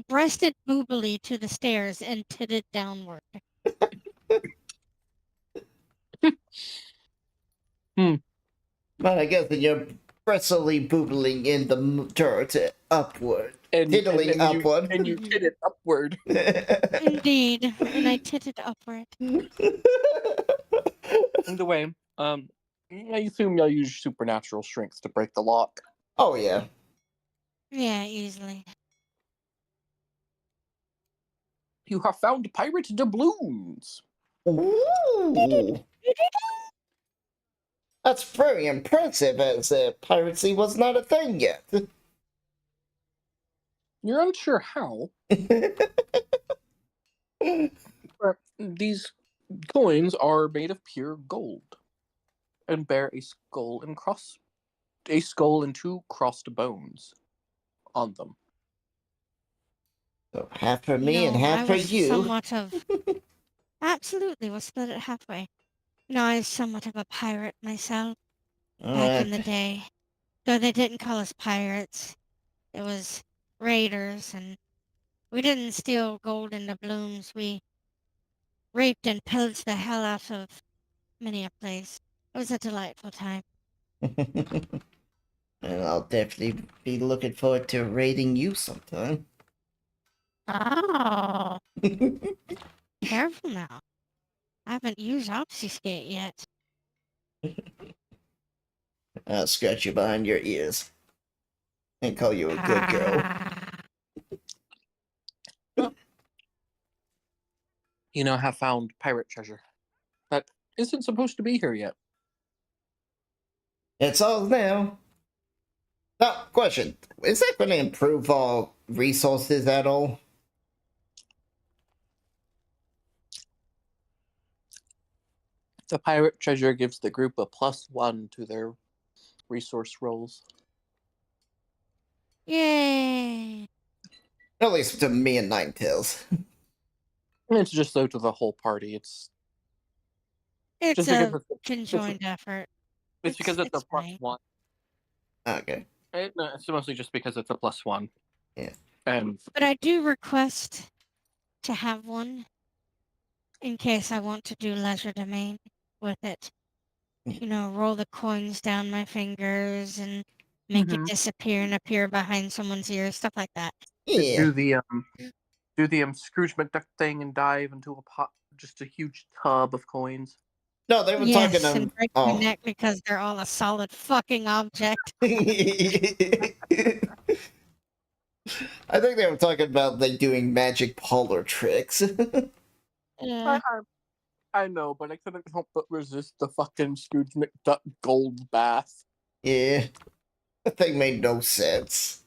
breasted boobily to the stairs and titted downward. But I guess that you're bristly boobling in the dirt upward. Tiddling upward. And you titted upward. Indeed, and I titted upward. Either way, I assume you'll use supernatural strength to break the lock. Oh, yeah. Yeah, easily. You have found pirate doubloons. Ooh. That's very impressive, as piracy was not a thing yet. You're unsure how. These coins are made of pure gold and bear a skull and two crossed bones on them. So half for You me and know, I half for was you. somewhat of. Absolutely, we'll split it halfway. You know, I was somewhat of a pirate myself back in the day. Though they didn't call us pirates, it was raiders, and we didn't steal gold in the blooms. We raped and pillaged the hell out of many a place. It was a delightful time. And I'll definitely be looking forward to raiding you sometime. Oh, careful now. I haven't used Obfuscate yet. I'll scratch you behind your ears and call you a good girl. You now have found pirate treasure that isn't supposed to be here yet. It's all now. Now, question. Is that going to improve our resources at all? The pirate treasure gives the group a +1 to their resource rolls. Yay! At least to me and Ninetales. It's just so to the whole party. It's It's just a conjoined effort. It's because it's a fine. +1. Okay. No, it's mostly just because it's a +1. Yeah. But I do request to have one in case I want to do leisure domain with it. You know, roll the coins down my fingers and make it disappear and appear behind someone's ears, stuff like that. Yeah. Do the Scrooge McDuck thing and dive into a pot, just a huge tub of coins. No, they were Yes, talking and break my neck because they're all a solid fucking object. I think they were talking about like doing magic parlor tricks. Yeah. I know, but I couldn't help but resist the fucking Scrooge McDuck gold bath. Yeah. That thing made no sense.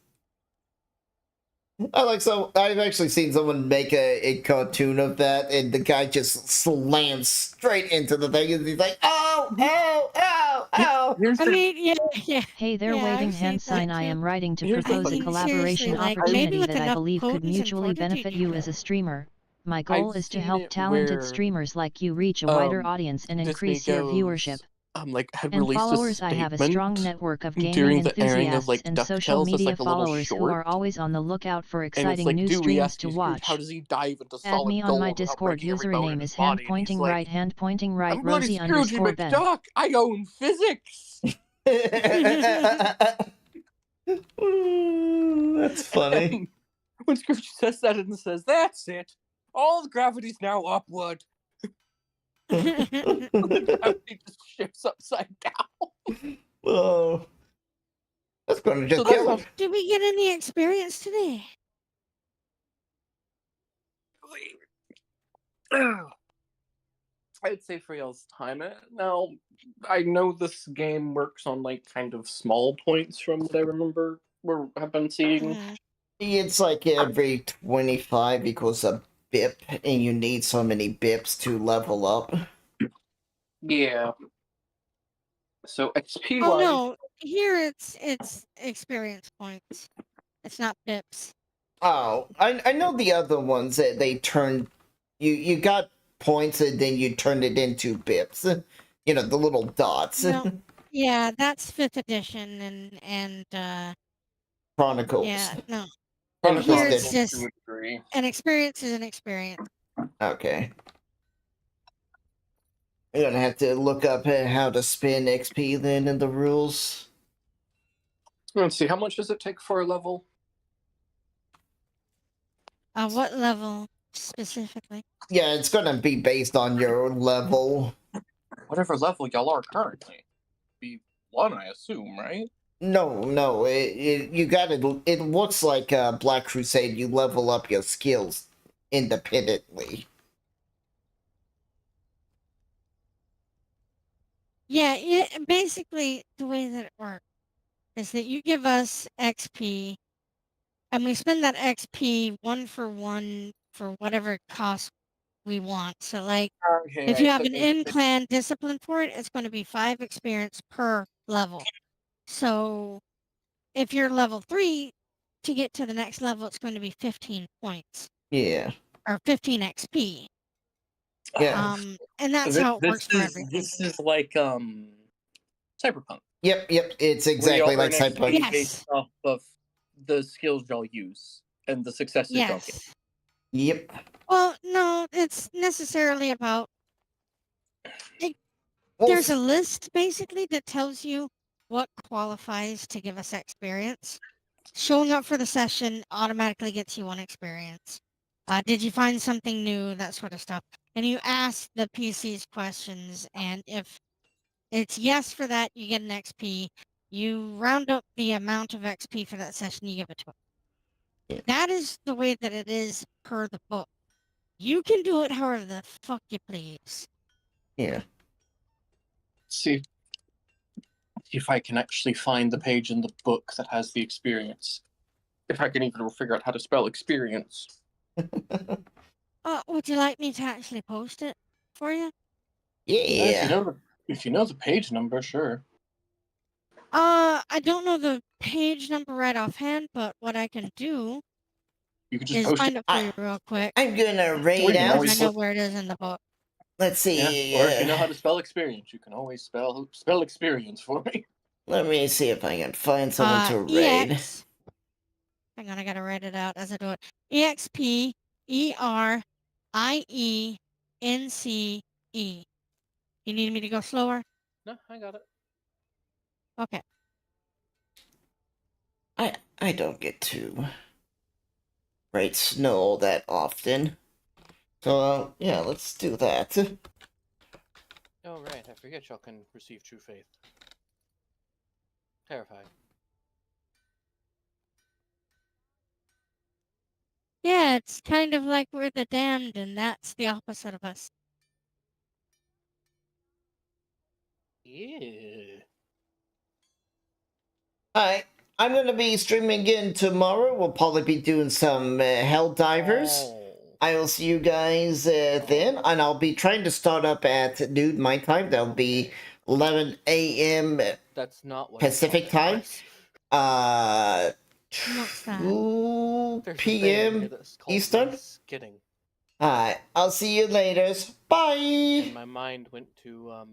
I've actually seen someone make a cartoon of that, and the guy just slams straight into the thing, and he's like, "Oh, oh, oh, oh!" I mean, yeah. Hey there, Yeah, waving I've seen hand sign. that I too. am writing to Here's the propose a thing. collaboration Seriously, like, maybe opportunity with that I enough believe could potence and mutually benefit fortitude, you you as a could. streamer. My goal I've is to seen help it talented where, streamers like you reach a wider audience and Disney increase your viewership. had And released followers, a I have a statement strong network of gaming during the airing of enthusiasts and social DuckTales as media a little followers who are short, always on the lookout for and it's exciting like new Dewey streams asks to you, Scrooge, how watch. does he dive into Add solid me on my gold without Discord breaking every bone in username his is hand body? And he's pointing like, right I'm bloody Rosie Scroogey underscore Ben. McDuck. I own physics. That's funny. And when Scrooge says that and says, "That's it. All the gravity's now upward." The gravity just shifts upside down. Whoa. That's gonna just So kill that's him. Did we get any experience today? I'd say for y'all's time. Now, I know this game works on kind of small points from what I remember or have been seeing. It's like every 25 equals a bip, and you need so many bips to level up. Yeah. So XP Oh wise. no, here it's experience points. It's not bips. Oh, I know the other ones that they turned. You got points and then you turned it into bips. You know, the little dots. No, yeah, that's 5th edition and Chronicles. yeah, no. Chronicles Here did. it's just an experience is an experience. Okay. You're gonna have to look up how to spend XP then in the rules. Let's see, how much does it take for a level? What level specifically? Yeah, it's gonna be based on your level. Whatever level y'all are currently. Be 1, I assume, right? No. You got it. It looks like Black Crusade. You level up your skills independently. Yeah, basically the way that it works is that you give us XP, and we spend that XP 1 for 1 for whatever it costs we want. So, like, Okay, if you right, have so an in-clan discipline for it, it's going to be 5 experience per level. So, if you're level 3, to get to the next level, it's going to be 15 points. Yeah. Or 15 XP. Yeah. And that's how it works for everything. This is like Cyberpunk. Yep. It's Where exactly y'all like earn XP Cyberpunk. Yes. based off of the skills y'all use and the successes y'all get. Yes. Yep. Well, no, it's necessarily about. Well, There's a list basically that tells you what qualifies to give us experience. Showing up for the session automatically gets you 1 experience. Did you find something new? That sort of stuff. And you ask the PCs questions, and if it's yes for that, you get an XP. You round up the amount of XP for that session, you give it to them. Yeah. That is the way that it is per the book. You can do it however the fuck you please. Yeah. See if I can actually find the page in the book that has the experience. If I can even figure out how to spell experience. Would you like me to actually post it for you? Yeah. If you know the page number, sure. I don't know the page number right offhand, but what I can do You can just is post find it. it for you real quick. I'm gonna raid you can out. always I know where it is in the book. Let's see. Yeah, or if you know how to spell experience, you can always spell experience for me. Let me see if I can find someone to raid. EX. Hang on, I gotta write it out as I do it. EXPERIENCE. You need me to go slower? No, I got it. Okay. I don't get to raid snow that often. So yeah, let's do that. Oh, right. I forget y'all can receive true faith. Terrifying. Yeah, it's kind of like we're the damned, and that's the opposite of us. Yeah. Alright, I'm gonna be streaming again tomorrow. We'll probably be doing some Hell Divers. Oh. I will see you guys then, and I'll be trying to start up at noon my time. That'll be 11 a.m. That's not what Pacific I thought time. it was. What's that? 2 There's a thing in here p.m. that's called Eastern. skidding. Alright, I'll see you later. Bye! And my mind went to